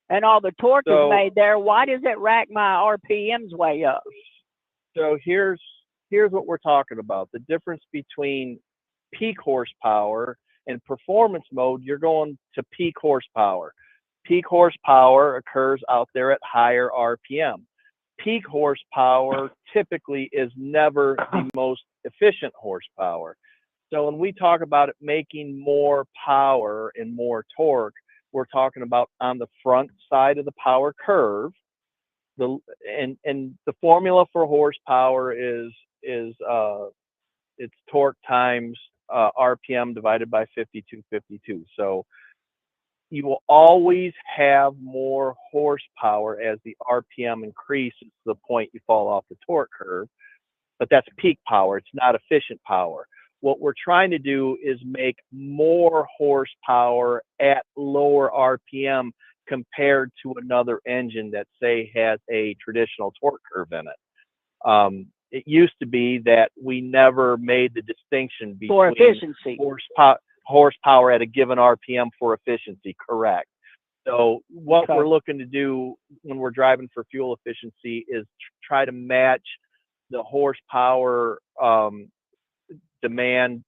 and all the torque So- is made there, why does it rack my RPMs way up? So here's what we're talking about. The difference between peak horsepower and performance mode, you're going to peak horsepower. Peak horsepower occurs out there at higher RPM. Peak horsepower typically is never the most efficient horsepower. So when we talk about it making more power and more torque, we're talking about on the front side of the power curve. And the formula for horsepower is it's torque times RPM divided by 5252. So you will always have more horsepower as the RPM increases to the point you fall off the torque curve, but that's peak power. It's not efficient power. What we're trying to do is make more horsepower at lower RPM compared to another engine that, say, has a traditional torque curve in it. It used to be that we never made the distinction For between efficiency. horsepower at a given RPM for efficiency. Correct. So what Okay. we're looking to do when we're driving for fuel efficiency is try to match the horsepower demand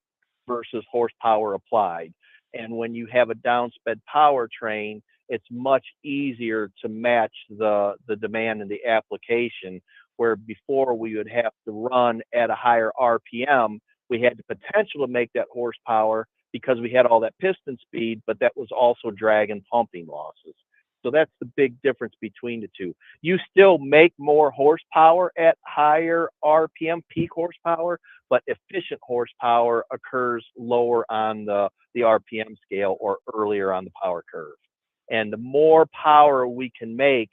versus horsepower applied. And when you have a downsped powertrain, it's much easier to match the demand and the application, where before we would have to run at a higher RPM. We had the potential to make that horsepower because we had all that piston speed, but that was also drag and pumping losses. So that's the big difference between the two. You still make more horsepower at higher RPM, peak horsepower, but efficient horsepower occurs lower on the RPM scale or earlier on the power curve. And the more power we can make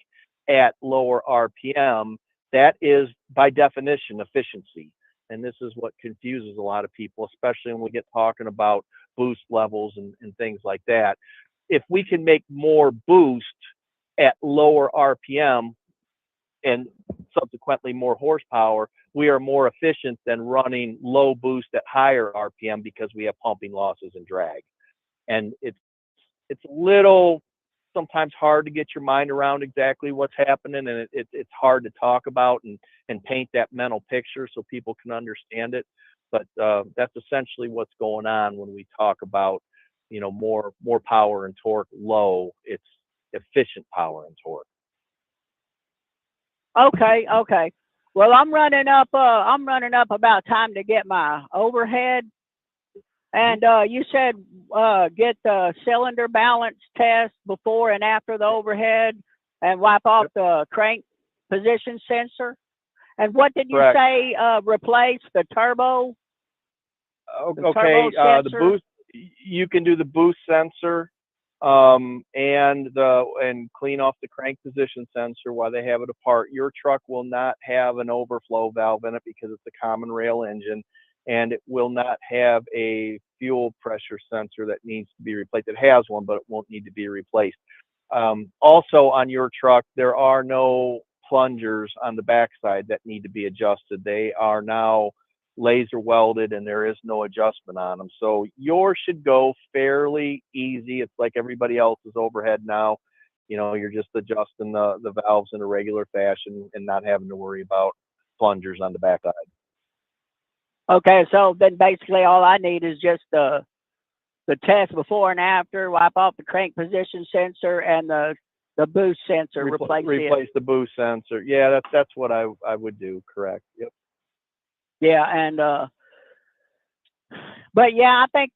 at lower RPM, that is by definition efficiency. And this is what confuses a lot of people, especially when we get talking about boost levels and things like that. If we can make more boost at lower RPM and subsequently more horsepower, we are more efficient than running low boost at higher RPM because we have pumping losses and drag. And it's a little sometimes hard to get your mind around exactly what's happening, and it's hard to talk about and paint that mental picture so people can understand it. But that's essentially what's going on when we talk about, more power and torque low. It's efficient power and torque. Okay. Well, I'm running up about time to get my overhead. And you said get the cylinder balance test before and after the overhead and wipe off the crank position sensor. And what did you Correct. say replace the turbo? Okay, turbo the sensor? boost, you can do the boost sensor and clean off the crank position sensor while they have it apart. Your truck will not have an overflow valve in it because it's a common rail engine, and it will not have a fuel pressure sensor that needs to be replaced. It has one, but it won't need to be replaced. Also on your truck, there are no plungers on the backside that need to be adjusted. They are now laser welded and there is no adjustment on them. So yours should go fairly easy. It's like everybody else's overhead now. You're just adjusting the valves in a regular fashion and not having to worry about plungers on the backside. Okay, so then basically all I need is just the test before and after, wipe off the crank position sensor and the boost sensor, replace the boost sensor. Yeah, that's what I would do. Correct. Yep. Yeah, and but yeah, I think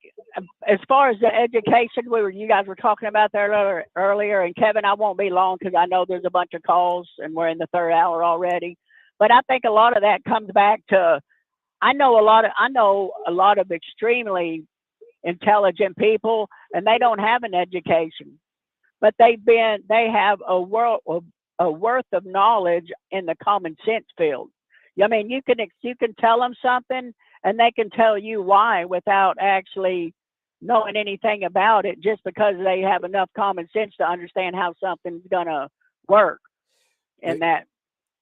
as far as the education you guys were talking about there earlier, and Kevin, I won't be long because I know there's a bunch of calls and we're in the third hour already. But I think a lot of that comes back to I know a lot of extremely intelligent people, and they don't have an education, but they have a worth of knowledge in the common sense field. I mean, you can tell them something, and they can tell you why without actually knowing anything about it, just because they have enough common sense to understand how something's gonna work in that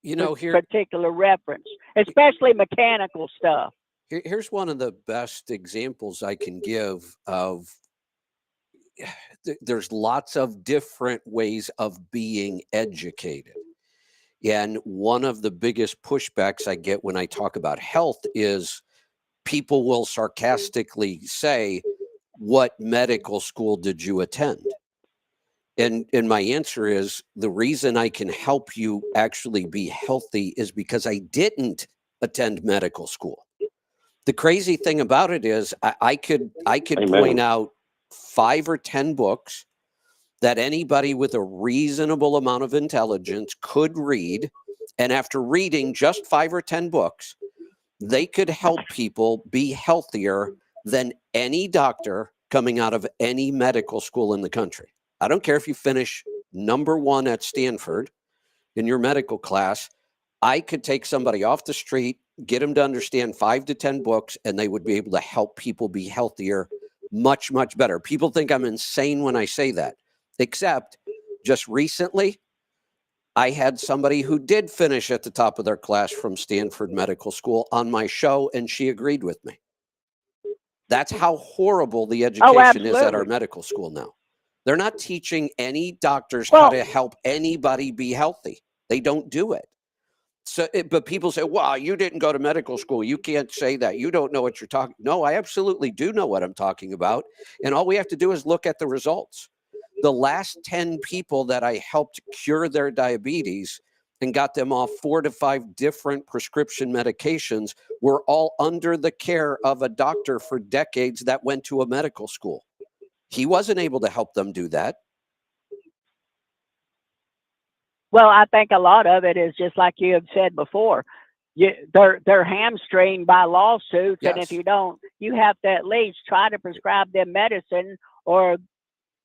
particular reference, especially mechanical stuff. Here's one of the best examples I can give of there's lots of different ways of being educated. And one of the biggest pushbacks I get when I talk about health is people will sarcastically say, "What medical school did you attend?" And my answer is the reason I can help you actually be healthy is because I didn't attend medical school. The crazy thing about it is I could Amen. point out 5 or 10 books that anybody with a reasonable amount of intelligence could read, and after reading just 5 or 10 books, they could help people be healthier than any doctor coming out of any medical school in the country. I don't care if you finish #1 at Stanford in your medical class. I could take somebody off the street, get them to understand 5 to 10 books, and they would be able to help people be healthier much, much better. People think I'm insane when I say that, except just recently, I had somebody who did finish at the top of their class from Stanford Medical School on my show, and she agreed with me. That's how horrible the Oh, education is at our absolutely. medical school now. They're not teaching any doctors how Well, to help anybody be healthy. They don't do it. So, but people say, "Well, you didn't go to medical school. You can't say that. You don't know what you're talking." No, I absolutely do know what I'm talking about. And all we have to do is look at the results. The last 10 people that I helped cure their diabetes and got them off 4 to 5 different prescription medications were all under the care of a doctor for decades that went to a medical school. He wasn't able to help them do that. well, I think a lot of it is just like you have said before. They're hamstringed by lawsuits, and if Yes. you don't, you have to at least try to prescribe them medicine, or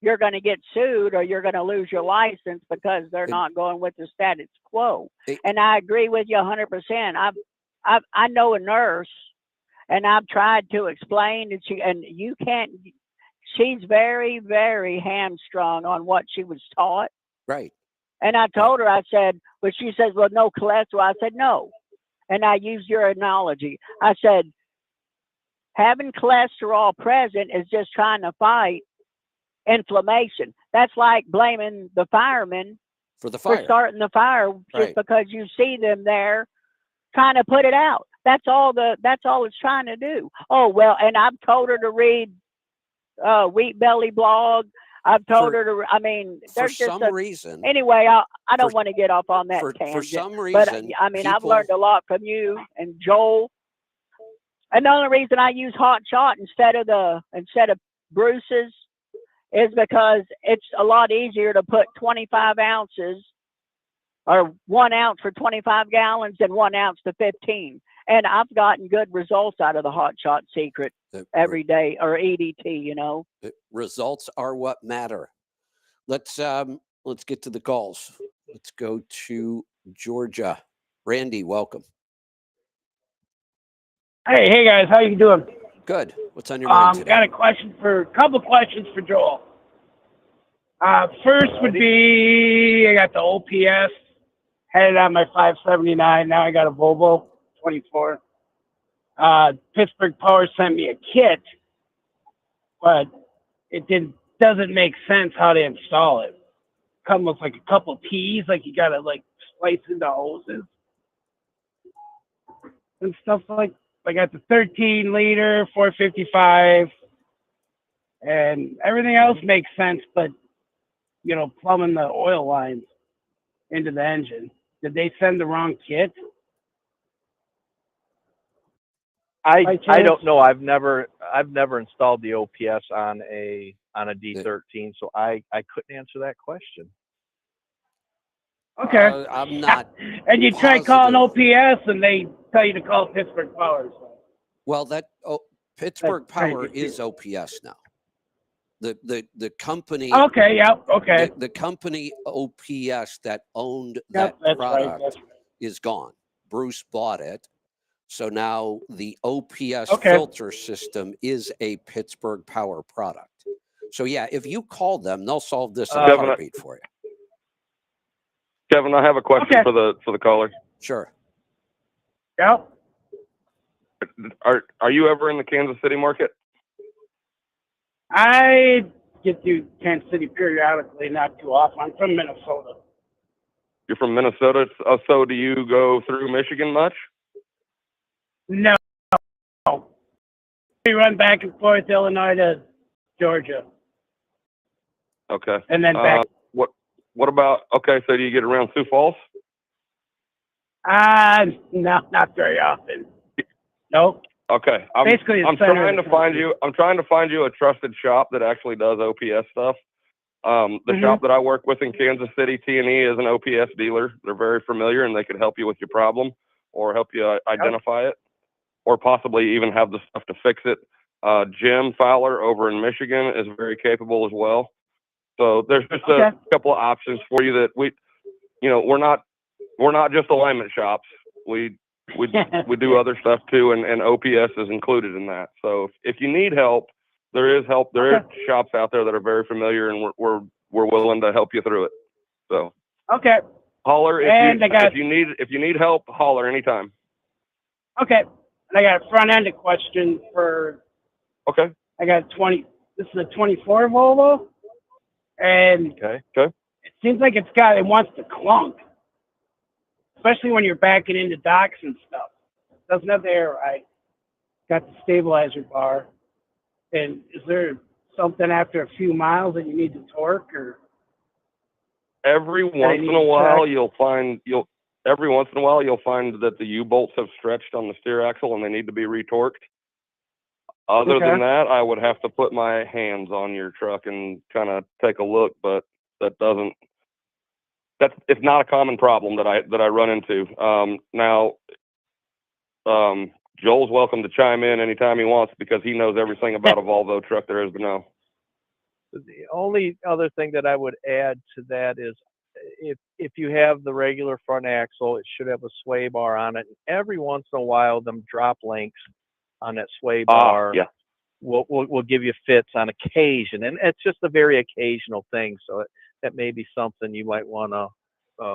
you're going to get sued, or you're going to lose your license because they're And not going with the status quo. it, And I agree with you 100%. I know a nurse, and I've tried to explain, and you can't. She's very, very hamstrung on what she was taught. right, And I right. told her, I said, but she says, well, no cholesterol. I said, no. And I used your analogy. I said, having cholesterol present is just trying to fight inflammation. That's like blaming the firemen For the for fire. starting the fire just Right. because you see them there trying to put it out. That's all it's trying to do. Oh, well, and I've told her to read Wheat Belly blog. I've told For her to, I mean, for there's just some reason, anyway, I for don't want to get off on that for tangent, some but reason, I mean, I've learned people a lot from you and Joel. And the only reason I use hot shot instead of Bruce's is because it's a lot easier to put 25 ounces or 1 ounce for 25 gallons than 1 ounce to 15. And I've gotten good results out of the hot shot secret the every day, or EDT, results are what matter. Let's get to the calls. Let's go to Georgia. Randy, welcome. Hey guys, how you doing? Good. What's on your mind today? Got a couple questions for Joel. First would be, I got the OPS headed on my 579. Now I got a Volvo 24. Pittsburgh Power sent me a kit, but it doesn't make sense how to install it. Come with like a couple T's, like you gotta like splice into hoses and stuff like. I got the 13 liter 455, and everything else makes sense, but plumbing the oil lines into the engine. Did they send the wrong kit? I chance? don't know. I've never installed the OPS on a D13, so I couldn't answer that question. Okay. I'm not And you try calling positive. OPS, and they tell you to call Pittsburgh Power. So Well, Pittsburgh that's trying to Power get you. is OPS now. The company Okay. Yep. Okay. the company OPS that owned Yep. that That's right. product That's right. is gone. Bruce bought it. So now the OPS Okay. filter system is a Pittsburgh Power product. So yeah, if you call them, they'll solve this in a Kevin, heartbeat for you. Kevin, I have a question Okay. for the caller. Sure. Yep. Are you ever in the Kansas City market? I get to Kansas City periodically, not too often. I'm from Minnesota. You're from Minnesota, so do you go through Michigan much? No. We run back and forth Illinois to Georgia, Okay. and then back. What about? Okay, so do you get around Sioux Falls? No, not very often. Nope. Okay. Basically, I'm trying to find you. I'm trying to find you a trusted shop that actually does OPS stuff. The shop that I work with in Kansas City, T&E, is an OPS dealer. They're very familiar, and they could help you with your problem or help you identify it, or possibly even have the stuff to fix it. Jim Fowler over in Michigan is very capable as well. So there's just a couple of options for you that we're not just alignment shops. We do other stuff too, and OPS is included in that. So if you need help, there is help. There are shops out there that are very familiar, and we're willing to help you through it. So okay. holler if you need help. Holler anytime. Okay. And I got a front end question for. Okay. I got 20. This is a 24 Volvo, and Okay. it seems like it wants to clunk, especially when you're backing into docks and stuff. It doesn't have the air right. Got the stabilizer bar. And is there something after a few miles that you need to torque, or? Every once in a while you'll find that the U-bolts have stretched on the steer axle and they need to be retorqued. Other than that, I would have to put my hands on your truck and kind of take a look, but it's not a common problem that I run into. Now, Joel's welcome to chime in anytime he wants because he knows everything about a Volvo truck there is to know. The only other thing that I would add to that is if you have the regular front axle, it should have a sway bar on it. Every once in a while, them drop links on that sway bar will give you fits on occasion, and it's just a very occasional thing. So that may be something you might want to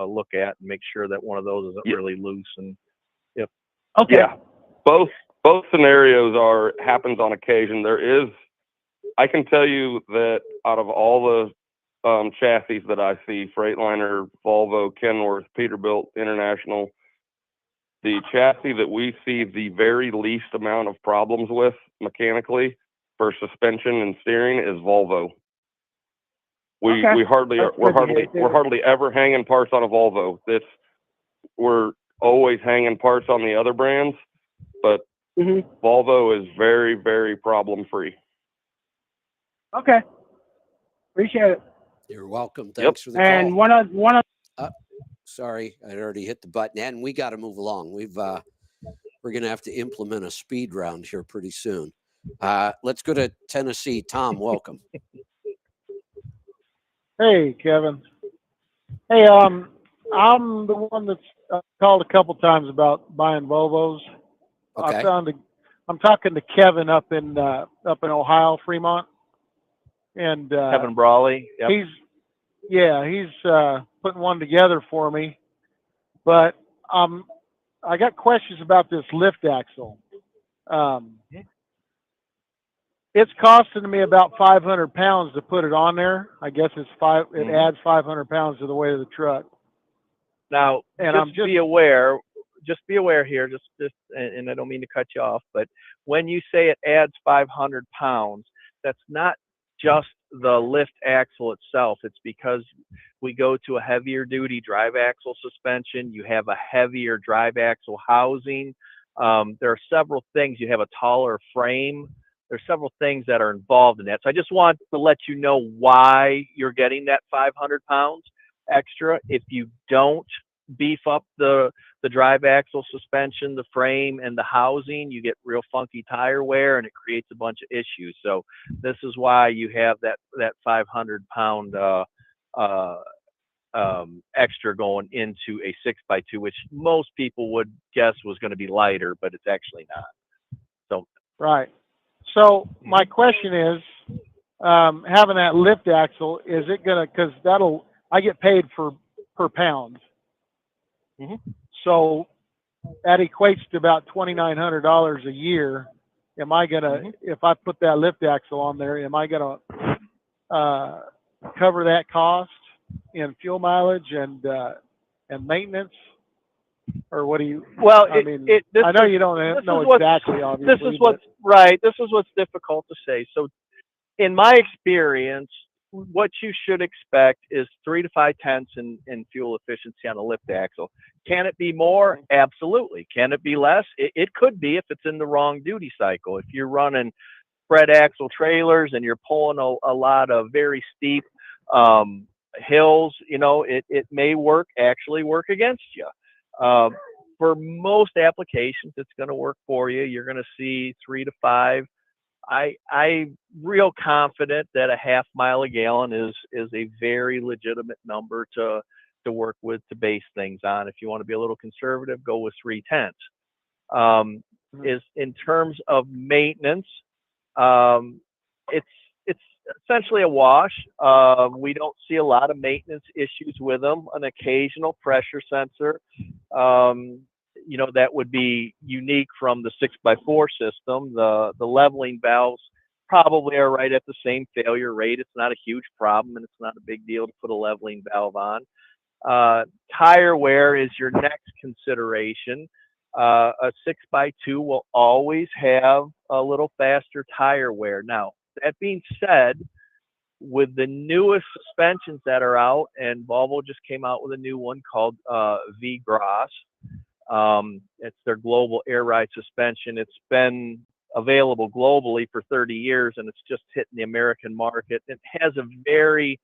look at and make sure that one of those isn't really loose. And both scenarios happens on occasion. I can tell you that out of all the chassis that I see, Freightliner, Volvo, Kenworth, Peterbilt, International, the chassis that we see the very least amount of problems with mechanically for suspension and steering is Volvo. We're hardly ever hanging parts on a Volvo. We're always hanging parts on the other brands, but Volvo is very, very problem free. Okay. Appreciate it. You're welcome. Thanks for the call. And one of sorry, I already hit the button, and we got to move along. We're going to have to implement a speed round here pretty soon. Let's go to Tennessee. Tom, welcome. Hey, Kevin. Hey, I'm the one that's called a couple times about buying Volvos. Okay. I'm talking to Kevin up in Ohio, Fremont, and Kevin Brawley. Yep. He's putting one together for me, but I got questions about this lift axle. It's costing me about 500 pounds to put it on there. I guess it adds 500 pounds to the weight of the truck. Now, and be aware here, and I don't mean to cut you off, but when you say it adds 500 pounds, that's not just the lift axle itself. It's because we go to a heavier duty drive axle suspension. You have a heavier drive axle housing. There are several things. You have a taller frame. There's several things that are involved in that. So I just want to let you know why you're getting that 500 pounds. extra. If you don't beef up the drive axle suspension, the frame, and the housing, you get real funky tire wear, and it creates a bunch of issues. So this is why you have that 500-pound extra going into a 6x2, which most people would guess was going to be lighter, but it's actually not. So Right. So my question is, having that lift axle, is it gonna? Because I get paid per pound. So that equates to about $2,900 a year. Am I gonna, if I put that lift axle on there, am I gonna cover that cost in fuel mileage and maintenance? Or what do you? Well, I mean, I know you don't know exactly, obviously. This is what's right. This is what's difficult to say. So, in my experience, what you should expect is 3 to 5 tenths in fuel efficiency on a lift axle. Can it be more? Absolutely. Can it be less? It could be if it's in the wrong duty cycle. If you're running spread axle trailers and you're pulling a lot of very steep hills, you know, it may actually work against you. For most applications, it's going to work for you. You're going to see 3 to 5. I'm real confident that a half mile a gallon is a very legitimate number to work with, to base things on. If you want to be a little conservative, go with 3/10. Is in terms of maintenance, it's essentially a wash. We don't see a lot of maintenance issues with them. An occasional pressure sensor, you know, that would be unique from the 6x4 system. The leveling valves probably are right at the same failure rate. It's not a huge problem, and it's not a big deal to put a leveling valve on. Tire wear is your next consideration. A 6x2 will always have a little faster tire wear. Now, that being said, with the newest suspensions that are out, and Volvo just came out with a new one called V-Gross. It's their global air ride suspension. It's been available globally for 30 years, and it's just hitting the American market. It has a very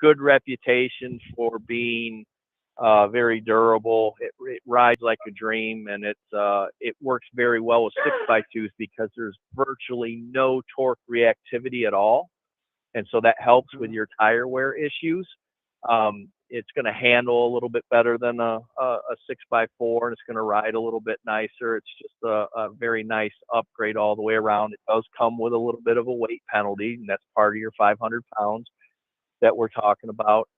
good reputation for being very durable. It rides like a dream, and it works very well with 6x2s because there's virtually no torque reactivity at all, and so that helps with your tire wear issues. It's going to handle a little bit better than a 6x4, and it's going to ride a little bit nicer. It's just a very nice upgrade all the way around. It does come with a little bit of a weight penalty, and that's part of your 500 pounds that we're talking about.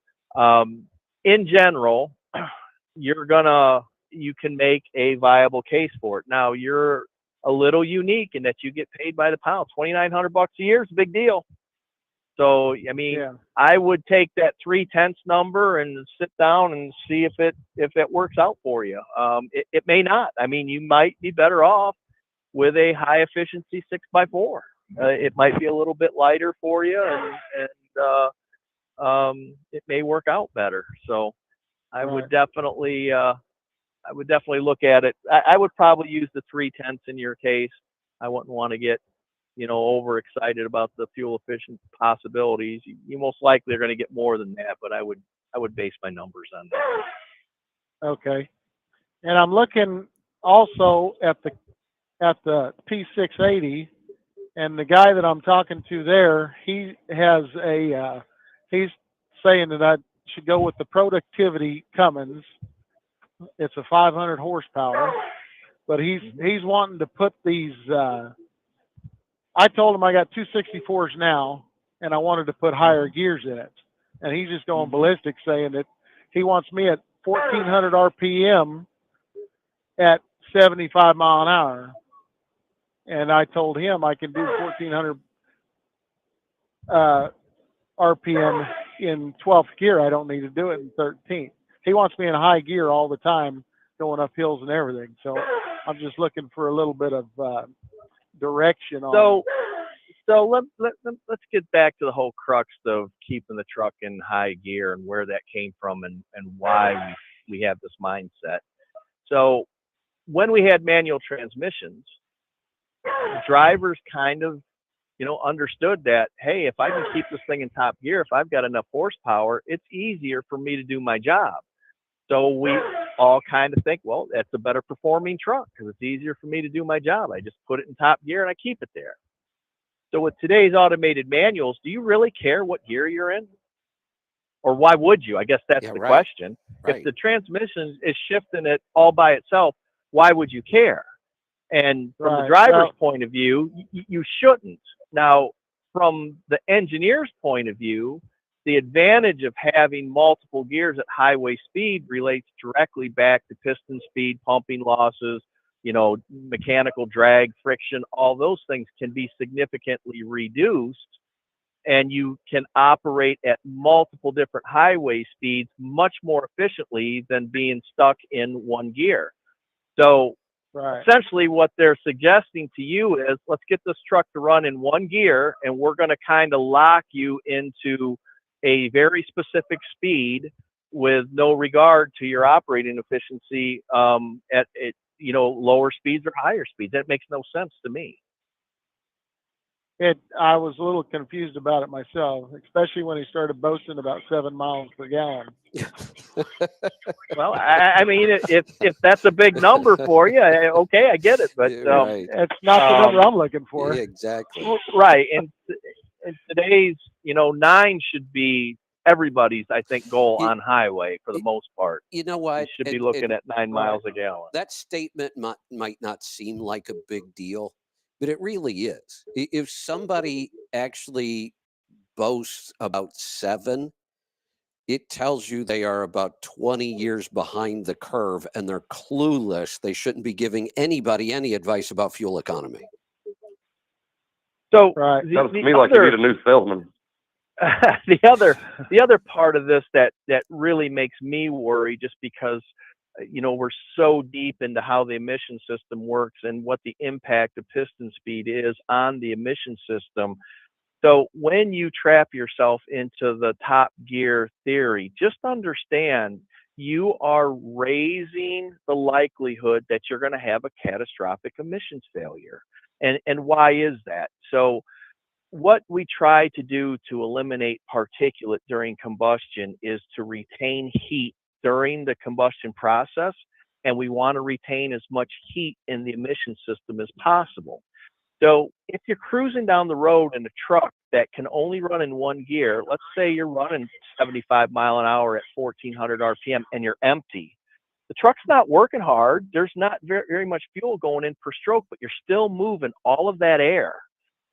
In general, you can make a viable case for it. Now, you're a little unique in that you get paid by the pound. $2,900 a year is a big deal. So, I mean, I would take that 3/10 number and sit down and see if it works out for you. It may not. I mean, you might be better off with a high efficiency 6x4. It might be a little bit lighter for you, and it may work out better. So, I would definitely look at it. I would probably use the 3/10 in your case. I wouldn't want to get, you know, overexcited about the fuel efficient possibilities. You most likely are going to get more than that, but I would base my numbers on that. Okay. And I'm looking also at the P680, and the guy that I'm talking to there, he has he's saying that I should go with the Productivity Cummins. It's a 500 horsepower, but he's wanting to put these. I told him I got 264s now, and I wanted to put higher gears in it. And he's just going ballistic, saying that he wants me at 1,400 RPM at 75 mile an hour. And I told him I can do 1,400 RPM in 12th gear. I don't need to do it in 13th. He wants me in high gear all the time, going up hills and everything. So I'm just looking for a little bit of direction on. So let's get back to the whole crux of keeping the truck in high gear and where that came from and why we have this mindset. So when we had manual transmissions, drivers kind of understood that, hey, if I can keep this thing in top gear, if I've got enough horsepower, it's easier for me to do my job. So we all kind of think, well, that's a better performing truck because it's easier for me to do my job. I just put it in top gear and I keep it there. So with today's automated manuals, do you really care what gear you're in? Or why would you? I guess that's the question. If the transmission is shifting it all by itself, why would you care? And from the driver's point of view, you shouldn't. Now, from the engineer's point of view, the advantage of having multiple gears at highway speed relates directly back to piston speed, pumping losses, mechanical drag, friction, all those things can be significantly reduced, and you can operate at multiple different highway speeds much more efficiently than being stuck in one gear. So essentially what they're suggesting to you is, let's get this truck to run in one gear, and we're going to kind of lock you into a very specific speed with no regard to your operating efficiency at lower speeds or higher speeds. That makes no sense to me. I was a little confused about it myself, especially when he started boasting about 7 miles per gallon. Well, I mean, if that's a big number for you, okay, I get it, but it's not the number I'm looking for. Yeah, exactly. Right, and today's 9 should be everybody's, I think, goal on highway for the most part. You know what? You should be looking at 9 miles a gallon. That statement might not seem like a big deal, but it really is. If somebody actually boasts about 7, it tells you they are about 20 years behind the curve and they're clueless. They shouldn't be giving anybody any advice about fuel economy. So sounds to me like you need a new salesman. the other part of this that really makes me worry, just because we're so deep into how the emission system works and what the impact of piston speed is on the emission system. So when you trap yourself into the top gear theory, just understand you are raising the likelihood that you're going to have a catastrophic emissions failure. And why is that? So what we try to do to eliminate particulate during combustion is to retain heat during the combustion process, and we want to retain as much heat in the emission system as possible. So if you're cruising down the road in a truck that can only run in one gear, let's say you're running 75 mile an hour at 1400 RPM and you're empty, the truck's not working hard. There's not very much fuel going in per stroke, but you're still moving all of that air.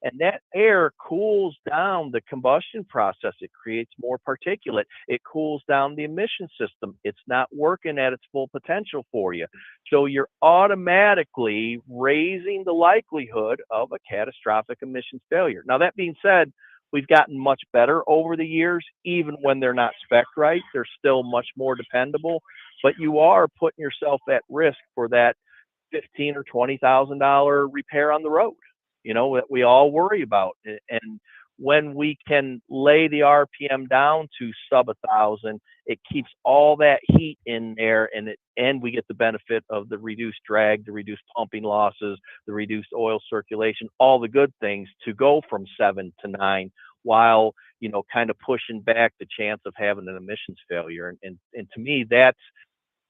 And that air cools down the combustion process. It creates more particulate. It cools down the emission system. It's not working at its full potential for you. So you're automatically raising the likelihood of a catastrophic emissions failure. Now, that being said, we've gotten much better over the years. Even when they're not spec'd right, they're still much more dependable. But you are putting yourself at risk for that $15,000 or $20,000 repair on the road, that we all worry about. And when we can lay the RPM down to sub 1,000, it keeps all that heat in there, and we get the benefit of the reduced drag, the reduced pumping losses, the reduced oil circulation, all the good things to go from 7 to 9, while kind of pushing back the chance of having an emissions failure. And to me, that's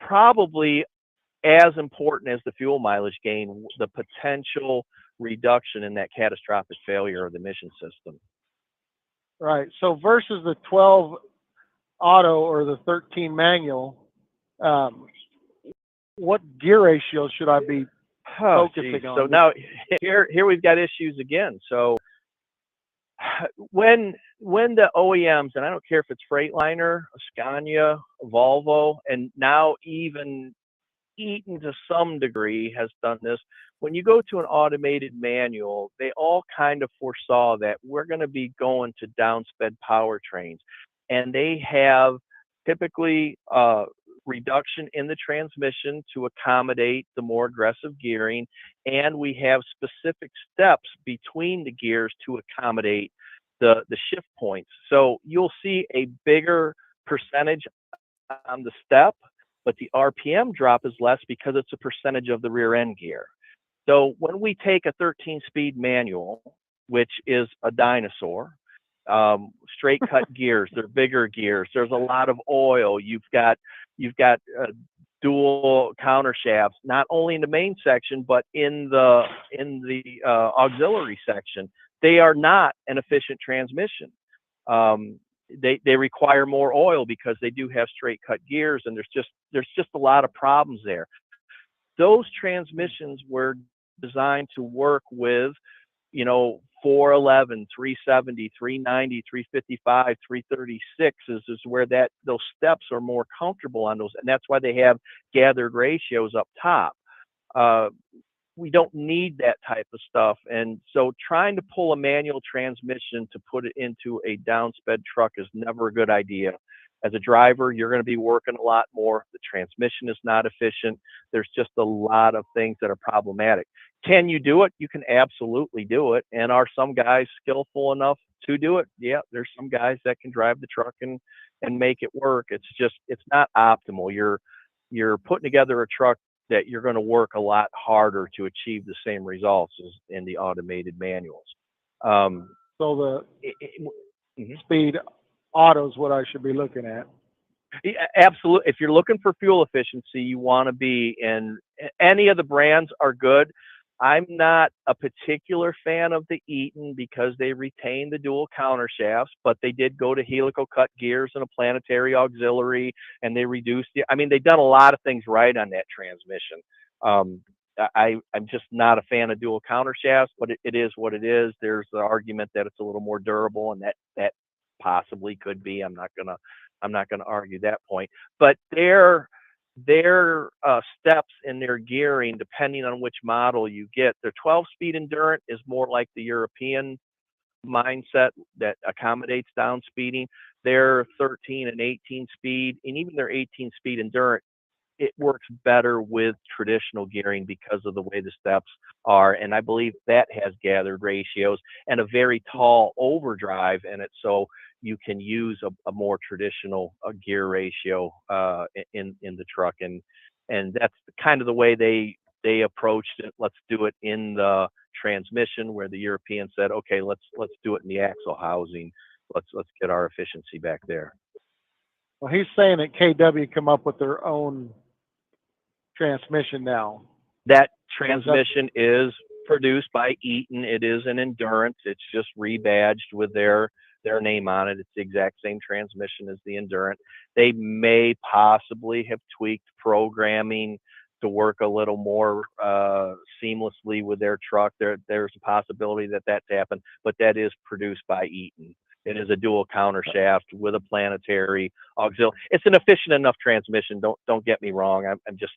probably as important as the fuel mileage gain, the potential reduction in that catastrophic failure of the emission system. Right. So versus the 12 auto or the 13 manual, what gear ratio should I be focusing on? So now here we've got issues again. So when the OEMs, and I don't care if it's Freightliner, Scania, Volvo, and now even Eaton to some degree has done this, when you go to an automated manual, they all kind of foresaw that we're going to be going to downsped powertrains, and they have typically reduction in the transmission to accommodate the more aggressive gearing, and we have specific steps between the gears to accommodate the shift points. So you'll see a bigger percentage on the step, but the RPM drop is less because it's a percentage of the rear end gear. So when we take a 13-speed manual which is a dinosaur. Straight cut gears, they're bigger gears. There's a lot of oil. You've got dual counter shafts, not only in the main section but in the auxiliary section. They are not an efficient transmission. They require more oil because they do have straight cut gears, and there's just a lot of problems there. Those transmissions were designed to work with, 411, 370, 390, 355, 336 is where those steps are more comfortable on those, and that's why they have gathered ratios up top. Uh, we don't need that type of stuff. And so trying to pull a manual transmission to put it into a downsped truck is never a good idea. As a driver, you're going to be working a lot more. The transmission is not efficient. There's just a lot of things that are problematic. Can you do it? You can absolutely do it. And are some guys skillful enough to do it? Yeah, there's some guys that can drive the truck and make it work. It's not optimal. You're putting together a truck that you're going to work a lot harder to achieve the same results as in the automated manuals. So Mhm. speed auto is what I should be looking at. Yeah, absolutely. If you're looking for fuel efficiency, you want to be in any of the brands are good. I'm not a particular fan of the Eaton because they retain the dual counter shafts, but they did go to helical cut gears and a planetary auxiliary, and they reduced they've done a lot of things right on that transmission. I'm just not a fan of dual counter shafts, but it is what it is. There's the argument that it's a little more durable, and that possibly could be. I'm not gonna argue that point, but their steps in their gearing, depending on which model you get, their 12-speed Endurant is more like the European mindset that accommodates down speeding. Their 13 and 18 speed, and even their 18-speed Endurant, it works better with traditional gearing because of the way the steps are. And I believe that has gathered ratios and a very tall overdrive in it. So you can use a more traditional gear ratio in the truck. And that's kind of the way they approached it. Let's do it in the transmission, where the Europeans said, okay, let's do it in the axle housing. Let's get our efficiency back there. Well, he's saying that KW come up with their own transmission now. That transmission is produced by Eaton. It is an Endurance. It's just rebadged with their name on it. It's the exact same transmission as the Endurance. They may possibly have tweaked programming to work a little more seamlessly with their truck. There's a possibility that that's happened, but that is produced by Eaton. It is a dual counter shaft with a planetary auxiliary. It's an efficient enough transmission. Don't get me wrong. I'm just,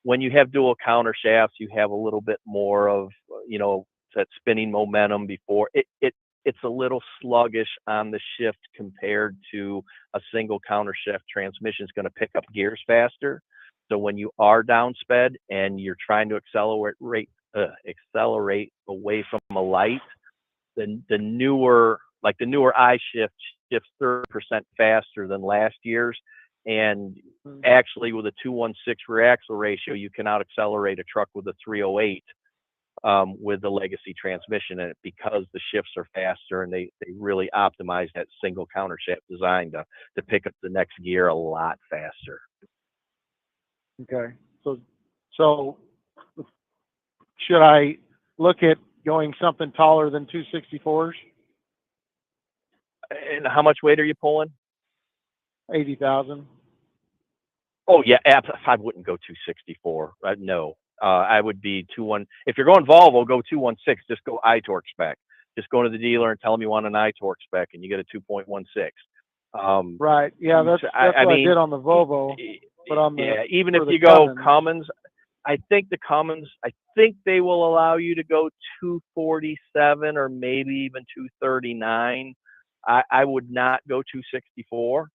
when you have dual counter shafts, you have a little bit more of that spinning momentum before it's a little sluggish on the shift compared to a single counter shaft transmission. Is going to pick up gears faster. So when you are down sped and you're trying to accelerate away from a light, then the newer I shifts 30% faster than last year's. And actually, with a 2:1:6 rear axle ratio, you can out accelerate a truck with a 308 with the legacy transmission in it, because the shifts are faster, and they really optimize that single counter shaft design to pick up the next gear a lot faster. Okay. So should I look at going something taller than 264s? And how much weight are you pulling? 80,000. Oh yeah, I wouldn't go 264. No, I would be 21. If you're going Volvo, go 2:16. Just go iTorque spec. Just go to the dealer and tell them you want an iTorque spec, and you get a 2.16. Right. Yeah, that's what I did on the Volvo. But on the even if you go Cummins, I think they will allow you to go 247 or maybe even 239. I would not go 264.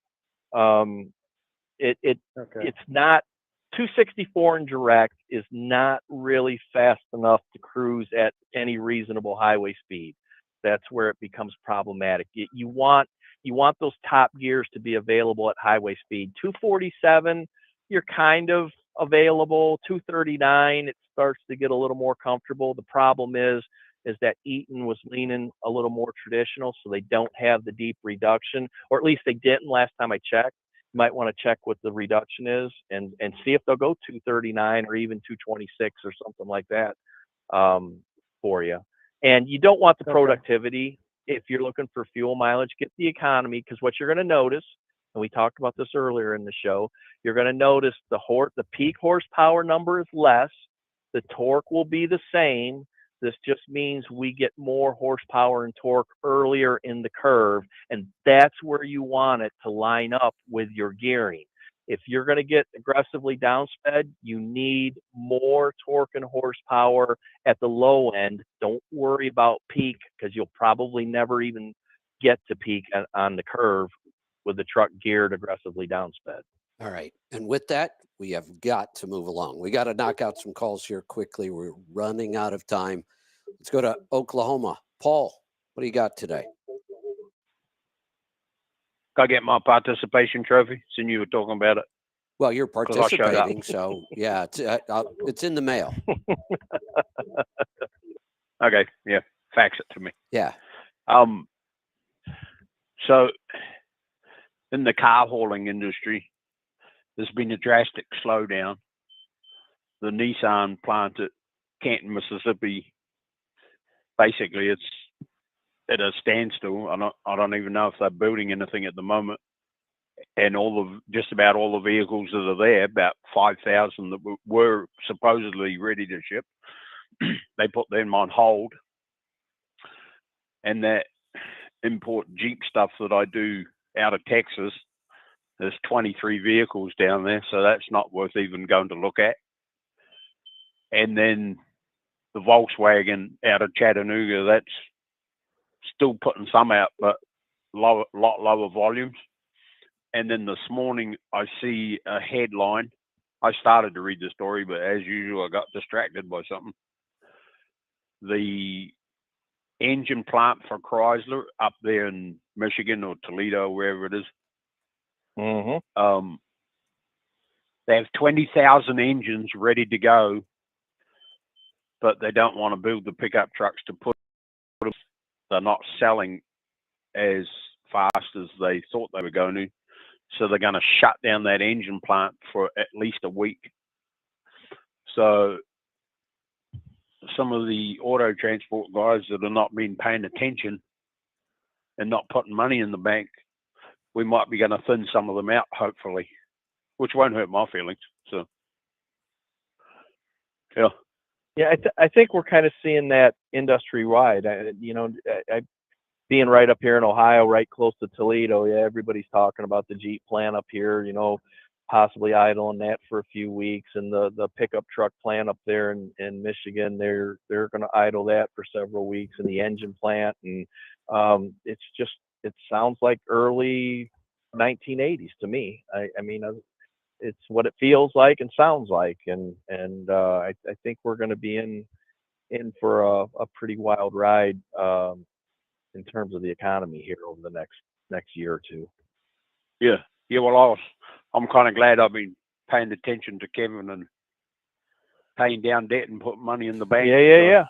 It's not 264 in direct is not really fast enough to cruise at any reasonable highway speed. That's where it becomes problematic. You want those top gears to be available at highway speed. 247, you're kind of available. 239, it starts to get a little more comfortable. The problem is is that Eaton was leaning a little more traditional, so they don't have the deep reduction, or at least they didn't last time I checked. You might want to check what the reduction is and see if they'll go 239 or even 226 or something like that for you. And you don't want the productivity if you're looking for fuel mileage. Get the economy, because what you're going to notice, and we talked about this earlier in the show, you're going to notice the peak horsepower number is less, the torque will be the same. This just means we get more horsepower and torque earlier in the curve, and that's where you want it to line up with your gearing. If you're going to get aggressively downsped, you need more torque and horsepower at the low end. Don't worry about peak, because you'll probably never even get to peak on the curve with the truck geared aggressively downsped. All right. And with that, we have got to move along. We got to knock out some calls here quickly. We're running out of time. Let's go to Oklahoma. Paul, what do you got today? Can I get my participation trophy since you were talking about it? Well, you're participating, so yeah, it's in the mail. Okay, yeah, fax it to me. Yeah. So in the car hauling industry, there's been a drastic slowdown. The Nissan plant at Canton, Mississippi, basically it's at a standstill. I don't even know if they're building anything at the moment. And just about all the vehicles that are there, about 5,000 that were supposedly ready to ship, they put them on hold. And that import Jeep stuff that I do out of Texas, there's 23 vehicles down there, so that's not worth even going to look at. And then the Volkswagen out of Chattanooga, that's still putting some out, but lot lower volumes. And then this morning I see a headline. I started to read the story, but as usual, I got distracted by something. The engine plant for Chrysler up there in Michigan or Toledo, wherever it is, they have 20,000 engines ready to go, but they don't want to build the pickup trucks to put them. They're not selling as fast as they thought they were going to. So they're going to shut down that engine plant for at least a week. So some of the auto transport guys that are not been paying attention and not putting money in the bank, we might be going to thin some of them out, hopefully, which won't hurt my feelings. So, yeah. Yeah, I think we're kind of seeing that industry wide. Being right up here in Ohio, right close to Toledo, yeah, everybody's talking about the Jeep plant up here, possibly idling that for a few weeks, and the pickup truck plant up there in Michigan, they're going to idle that for several weeks, and the engine plant, and it sounds like early 1980s to me. I mean, it's what it feels like and sounds like, and I think we're going to be in for a pretty wild ride in terms of the economy here over the next year or two. Yeah. Well, I'm kind of glad I've been paying attention to Kevin and paying down debt and putting money in the bank. Yeah,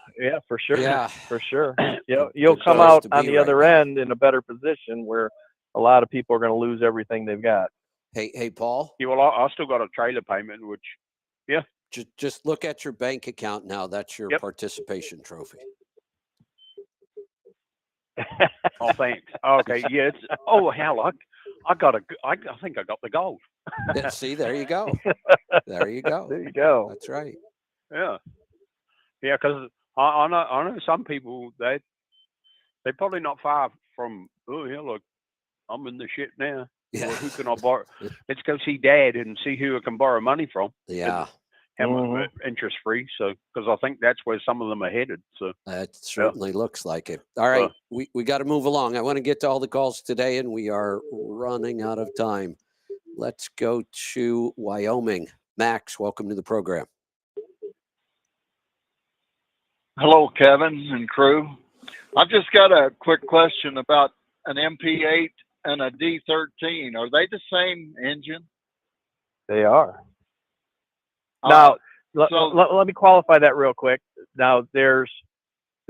for sure. Yeah, for sure. You'll come out on the other end in a better position where a lot of people are going to lose everything they've got. Hey, Paul. Yeah, well, I still got a trailer payment, which, yeah. Just look at your bank account now. That's your participation trophy. Oh, thanks. Okay, yeah. Hell, I think I got the gold. Yeah, see, there you go. There you go. There you go. That's right. Yeah, because I know some people they're probably not far from. Oh, yeah, look, I'm in the shit now. Yeah. Well, who can I borrow? Let's go see Dad and see who I can borrow money from. Yeah. Have interest free. So, because I think that's where some of them are headed. So that certainly looks like it. All right, we got to move along. I want to get to all the calls today, and we are running out of time. Let's go to Wyoming. Max, welcome to the program. Hello, Kevin and crew. I've just got a quick question about an MP8 and a D13. Are they the same engine? They are. Now, let me qualify that real quick. Now, there's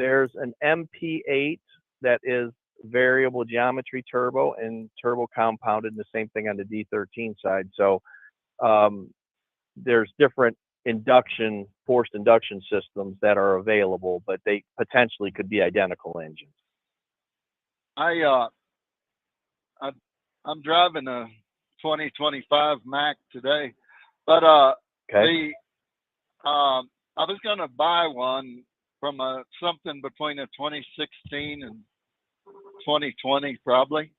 There's an MP8 that is variable geometry turbo and turbo compounded, and the same thing on the D13 side. So there's different forced induction systems that are available, but they potentially could be identical engines. I'm driving a 2025 Mac today, but Okay. I was gonna buy one from something between a 2016 and 2020 probably.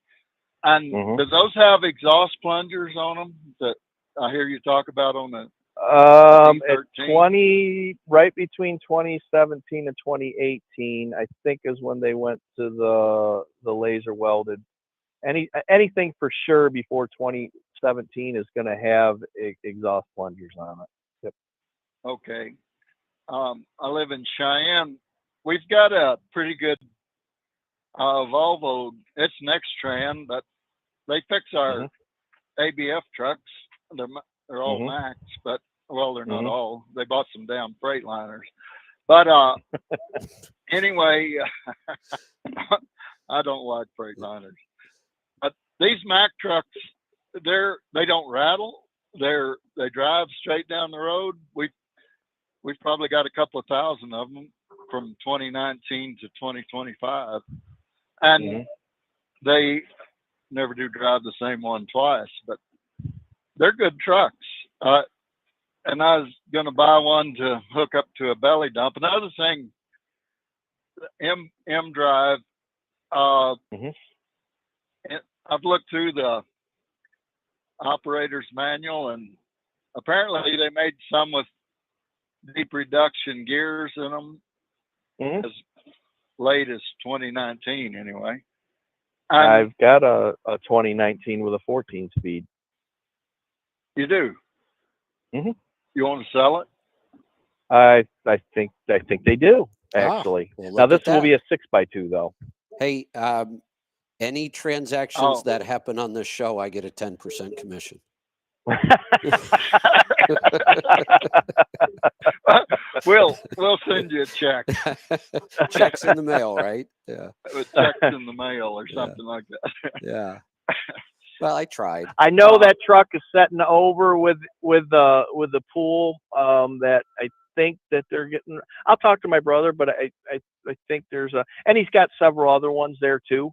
And Mhm. do those have exhaust plungers on them that I hear you talk about on the At D13? right between 2017 and 2018, I think is when they went to the laser welded. Anything for sure before 2017 is going to have exhaust plungers on it. Yep. Okay. I live in Cheyenne. We've got a pretty good Volvo. It's Nextran, but they fix our ABF trucks. They're all Max, but well, they're not all. They bought some damn Freightliners. But anyway, I don't like Freightliners. But these Mack trucks, they don't rattle. They drive straight down the road. We've probably got a couple of thousand of them from 2019 to 2025, and they never do drive the same one twice. But they're good trucks. And I was going to buy one to hook up to a belly dump. Another thing, M Drive. I've looked through the operator's manual, and apparently they made some with deep reduction gears in them as late as 2019, anyway. And I've got a 2019 with a 14 speed. You do? You want to sell it? I think they do actually. Well, now look this at will that. be a 6x2 though. Hey, any transactions that happen on this show, I get a 10% commission. We'll send you a check. Checks in the mail, right? Yeah. With checks in the mail or something like that. Yeah. Well, I tried. I know that truck is setting over with the pool that I think that they're getting. I'll talk to my brother, but I think there's and he's got several other ones there too.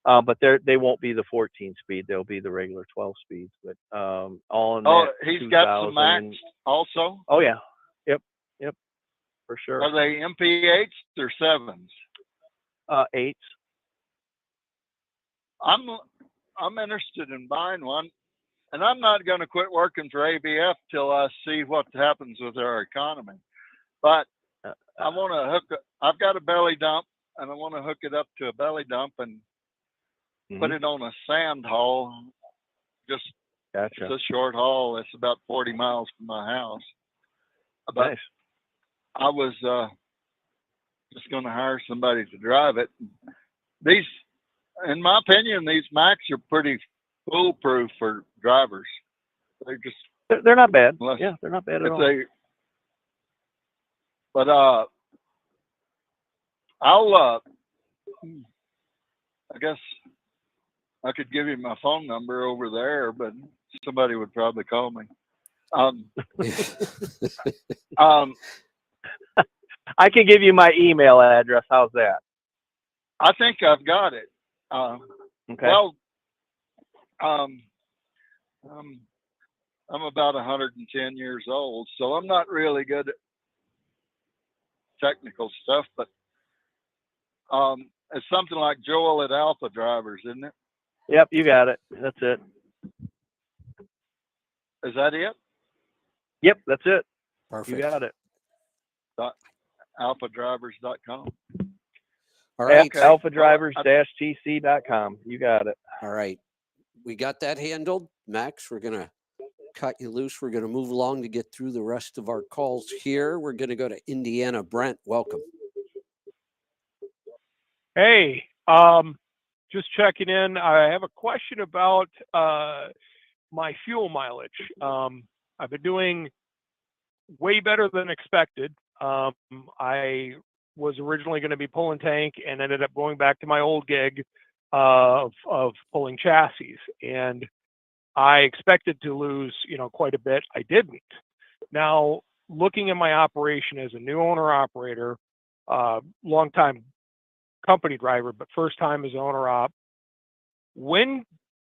But they won't be the 14 speed. They'll be the regular 12 speeds. But all in that. He's got some Max also. Oh yeah, yep, for sure. Are they MP8s or 7s? 8s. I'm interested in buying one, and I'm not going to quit working for ABF till I see what happens with our economy. But I want to I've got a belly dump, and I want to hook it up to a belly dump and put it on a sand haul. Just Gotcha. It's a short haul. It's about 40 miles from my house. But nice. I was just going to hire somebody to drive it. These, in my opinion, these Macs are pretty foolproof for drivers. They're not bad. Yeah, they're not bad at all. But I'll I guess I could give you my phone number over there, but somebody would probably call me. I can give you my email address. How's that? I think I've got it. Okay. Well, I'm about 110 years old, so I'm not really good at technical stuff, but it's something like Joel at Alpha Drivers, isn't it? Yep, you got it. That's it. Is that it? Yep, that's it. Perfect. You got it. alphadrivers.com. All right. Okay. alphadrivers-tc.com. You got it. All right. We got that handled. Max, we're going to cut you loose. We're going to move along to get through the rest of our calls here. We're going to go to Indiana. Brent, welcome. Hey, just checking in. I have a question about my fuel mileage. I've been doing way better than expected. I was originally going to be pulling tank and ended up going back to my old gig of pulling chassis. And I expected to lose, quite a bit. I didn't. Now, looking at my operation as a new owner operator, long time company driver, but first time as owner op, when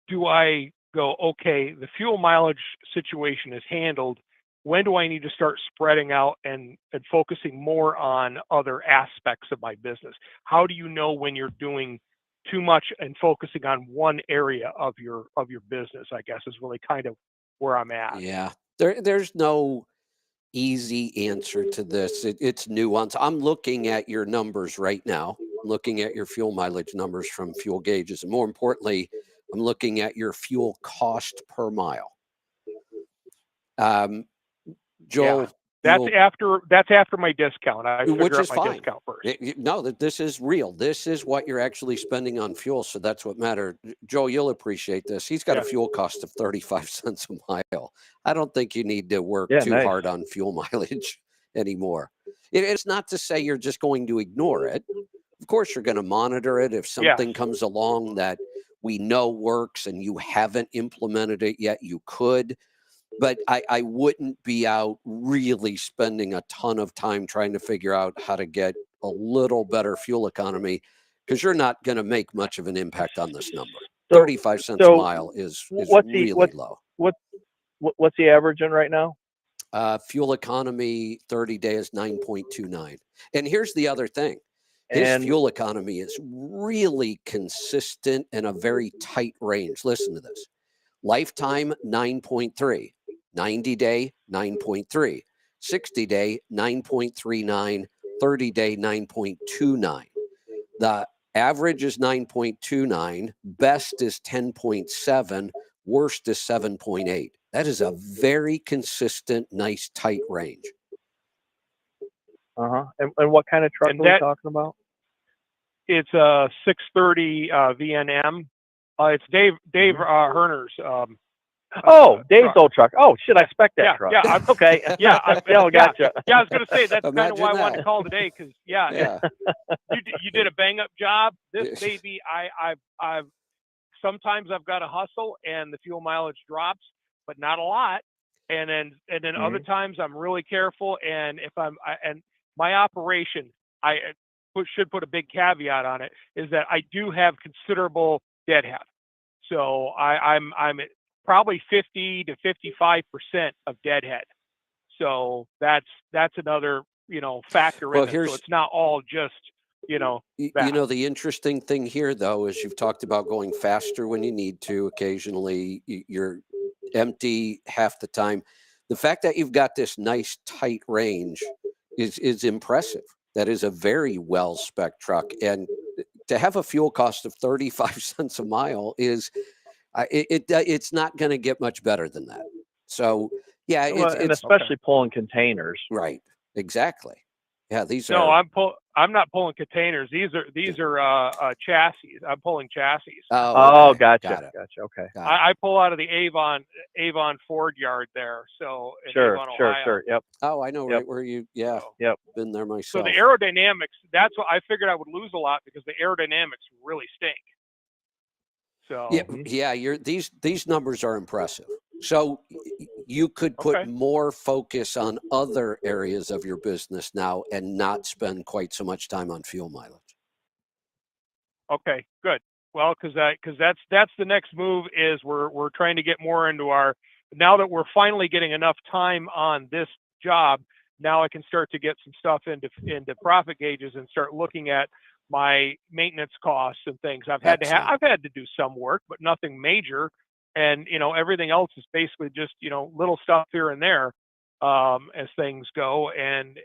do I go, okay, the fuel mileage situation is handled? When do I need to start spreading out and focusing more on other aspects of my business? How do you know when you're doing too much and focusing on one area of your business? I guess is really kind of where I'm at. Yeah. There's no easy answer to this. It's nuance. I'm looking at your numbers right now. I'm looking at your fuel mileage numbers from fuel gauges. And more importantly, I'm looking at your fuel cost per mile. Joel, that's after my discount. I which figure out is my fine. discount first. No, that this is real. This is what you're actually spending on fuel. So that's what matters. Joel, you'll appreciate this. He's got a fuel cost of 35 cents a mile. I don't think you need to work too hard on fuel mileage anymore. It's not to say you're just going to ignore it. Of course, you're going to monitor it. If something comes along that we know works and you haven't implemented it yet, you could. But I wouldn't be out really spending a ton of time trying to figure out how to get a little better fuel economy, because you're not going to make much of an impact on this number. 35 cents a mile is really low. What's he averaging right now? Fuel economy 30-day is 9.29. And here's the other thing. His fuel economy is really consistent in a very tight range. Listen to this. Lifetime 9.3. 90-day, 9.3, 60-day, 9.39, 30-day, 9.29. The average is 9.29, best is 10.7, worst is 7.8. That is a very consistent, nice, tight range. And what kind of truck are we talking about? It's a 630 VNM. It's Dave Herner's. Dave's old truck. Oh, shit, I spec that truck. Yeah, okay. Gotcha. Yeah, I was going to say, that's kind of Imagine why I that. wanted to call today, because, you did a bang-up job. This baby, I've sometimes I've got to hustle, and the fuel mileage drops, but not a lot. And then other times I'm really careful, and if and my operation, I should put a big caveat on it, is that I do have considerable deadhead. So I'm at probably 50 to 55% of deadhead. So that's another, factor in it. So it's not all just, that. The interesting thing here, though, is you've talked about going faster when you need to. Occasionally, you're empty half the time. The fact that you've got this nice tight range is impressive. That is a very well spec truck, and to have a fuel cost of 35 cents a mile is it's not going to get much better than that. So and especially pulling containers. Right. Exactly. Yeah, these No, are. I'm not pulling containers. These are chassis. I'm pulling chassis. Oh, gotcha. Okay. I pull out of the Avon Ford yard there. So in sure. Avon, Ohio. Yep. Oh, I know right where you. Yeah. Yep. Been there myself. So the aerodynamics. That's what I figured I would lose a lot, because the aerodynamics really stink. So these numbers are impressive. So you could put more focus on other areas of your business now and not spend quite so much time on fuel mileage. Okay, good. Well, because that's the next move, is we're trying to get more into our, now that we're finally getting enough time on this job, now I can start to get some stuff into profit gauges and start looking at my maintenance costs and things. I've had to do some work, but nothing major. And, everything else is basically just, little stuff here and there, as things go. And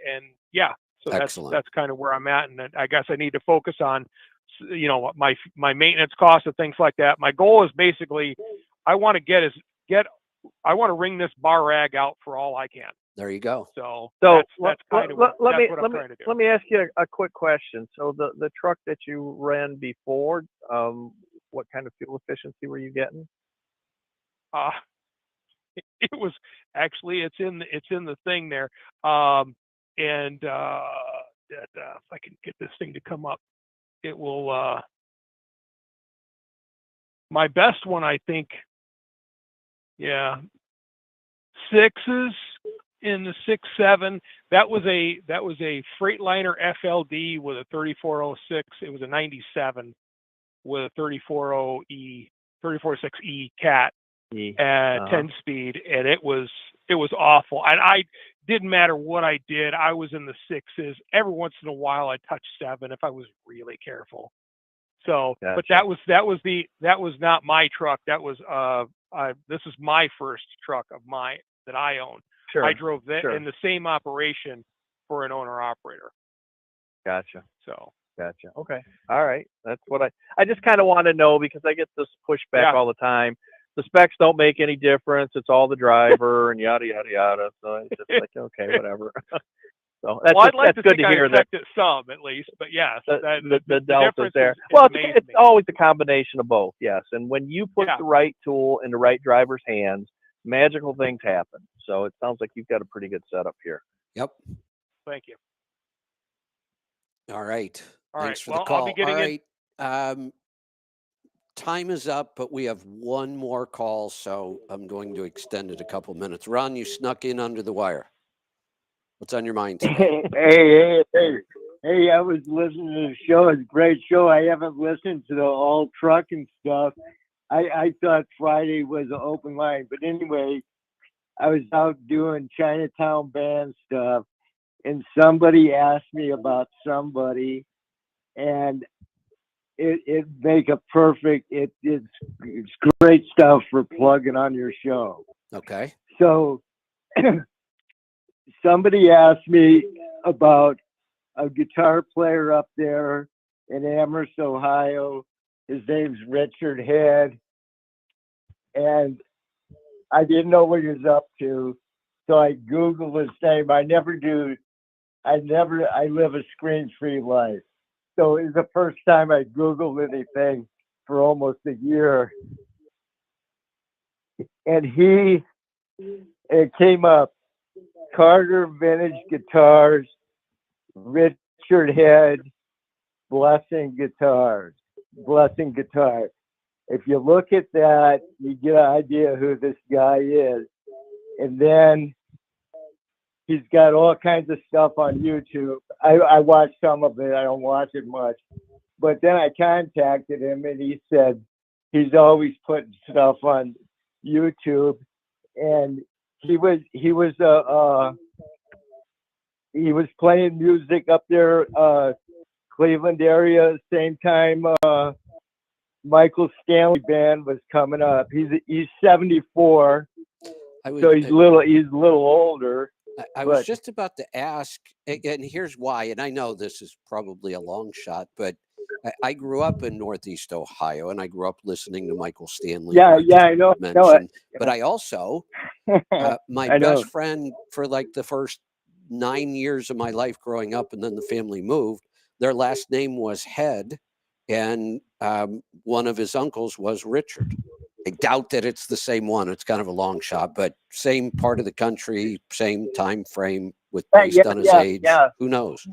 so that's kind of where I'm at. And I guess I need to focus on, my maintenance costs and things like that. My goal is basically, I want to wring this bar rag out for all I can. There you go. So that's kind of what I'm trying to do. Let me ask you a quick question. So the truck that you ran before, what kind of fuel efficiency were you getting? It was actually, it's in the thing there. that if I can get this thing to come up, it will. My best one, I think, yeah, sixes in the 6.7. That was a Freightliner FLD with a 3406. It was a 97 with a 346E cat at 10 speed, and it was awful. And I didn't matter what I did. I was in the sixes. Every once in a while, I touched 7 if I was really careful. So, but that was not my truck. That was this is my first truck of mine that I own. Sure. I drove that in the same operation for an owner operator. Gotcha. So. Gotcha. Okay. All right. That's what I just kind of want to know, because I get this pushback all the time. The specs don't make any difference. It's all the driver and yada yada yada. So it's just like, okay, whatever. So that's, I'd like that's to good think to hear I that affected some at least, but yes, the delta's difference there. is Well, amazing. it's always a combination of both. Yes, and when you put the right tool in the right driver's hands, magical things happen. So it sounds like you've got a pretty good setup here. Yep. Thank you. All right. All Thanks right. for Well, the call. I'll be getting All right. Time is up, but we have one more call, so I'm going to extend it a couple minutes. Ron, you snuck in under the wire. What's on your mind today? Hey, I was listening to the show. It's a great show. I haven't listened to the all truck and stuff. I thought Friday was an open line. But anyway, I was out doing Chinatown band stuff, and somebody asked me about somebody, and it make a perfect, it's great stuff for plugging on your show. Okay. So somebody asked me about a guitar player up there in Amherst, Ohio. His name's Richard Head. And I didn't know what he was up to. So I Googled his name. I live a screen-free life. So it was the first time I Googled anything for almost a year. And it came up, Carter Vintage Guitars, Richard Head, Blessing Guitar. If you look at that, you get an idea who this guy is. And then he's got all kinds of stuff on YouTube. I watch some of it. I don't watch it much. But then I contacted him, and he said he's always putting stuff on YouTube. And he was playing music up there, Cleveland area. Same time Michael Stanley band was coming up. He's 74, so he's a little older. I was just about to ask, and here's why. And I know this is probably a long shot, but I grew up in Northeast Ohio, and I grew up listening to Michael Stanley. Yeah, I know. But I also, my best friend for like the first 9 years of my life growing up, and then the family moved. Their last name was Head, and one of his uncles was Richard. I doubt that it's the same one. It's kind of a long shot, but same part of the country, same time frame based on his age. Yeah. Who knows?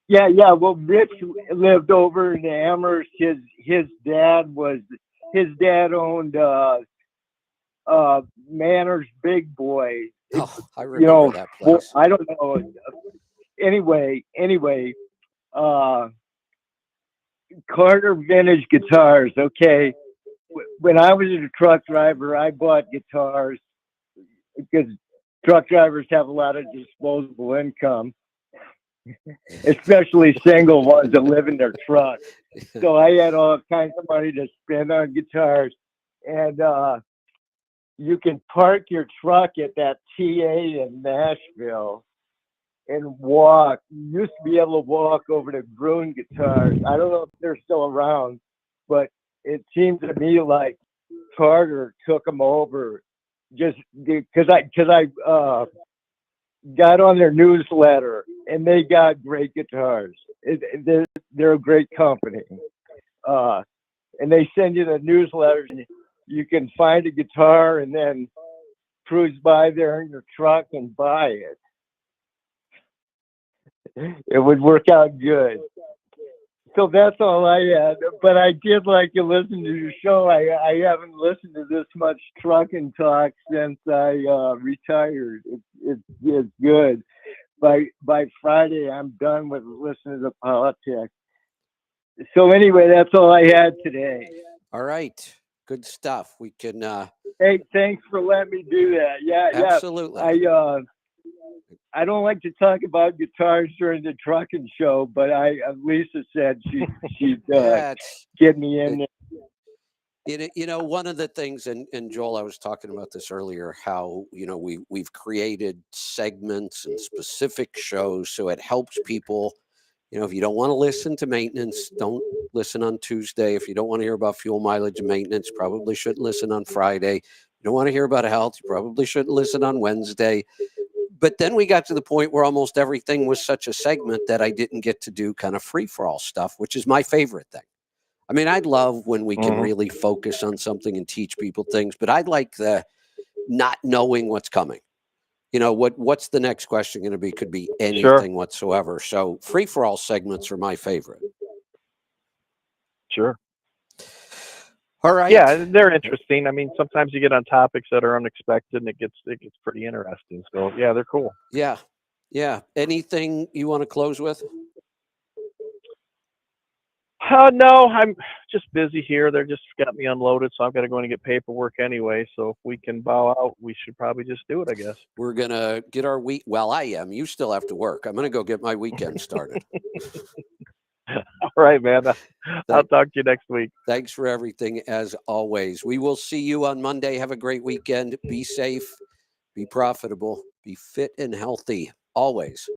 Yeah. Well, Rich lived over in Amherst. His dad owned Manners Big Boy. Oh, I remember that place. I don't know. Anyway, Carter Vintage Guitars. Okay, when I was a truck driver, I bought guitars because truck drivers have a lot of disposable income, especially single ones that live in their truck. So I had all kinds of money to spend on guitars, and you can park your truck at that TA in Nashville and walk. You used to be able to walk over to Gruen Guitars. I don't know if they're still around, but it seemed to me like Carter took them over just because I got on their newsletter, and they got great guitars. They're a great company. And they send you the newsletters, and you can find a guitar and then cruise by there in your truck and buy it. it would work out good. So that's all I had. But I did like to listen to your show. I haven't listened to this much trucking talk since I retired. It's good. By Friday, I'm done with listening to politics. So anyway, that's all I had today. All right. Good stuff. We can Hey, thanks for letting me do that. Yeah, absolutely. I don't like to talk about guitars during the trucking show, but Lisa said she'd Yeah, get me in there. you know, one of the things, and Joel, I was talking about this earlier, how, you know, we've created segments and specific shows so it helps people. You know, if you don't want to listen to maintenance, don't listen on Tuesday. If you don't want to hear about fuel mileage and maintenance, probably shouldn't listen on Friday. You don't want to hear about health, you probably shouldn't listen on Wednesday. But then we got to the point where almost everything was such a segment that I didn't get to do kind of free for all stuff, which is my favorite thing. I mean, I'd love when we can really focus on something and teach people things, but I'd like the not knowing what's coming. You know, what's the next question going to be? Could be anything whatsoever. So free for all segments are my favorite. Sure. All right. Yeah, they're interesting. I mean, sometimes you get on topics that are unexpected, and it gets pretty interesting. So yeah, they're cool. Yeah, yeah. Anything you want to close with? No, I'm just busy here. They're just got me unloaded, so I've got to go in and get paperwork anyway. So if we can bow out, we should probably just do it, I guess. We're gonna get our week. Well, I am. You still have to work. I'm gonna go get my weekend started. All right, man. I'll talk to you next week. Thanks for everything, as always. We will see you on Monday. Have a great weekend. Be safe, be profitable, be fit and healthy, always.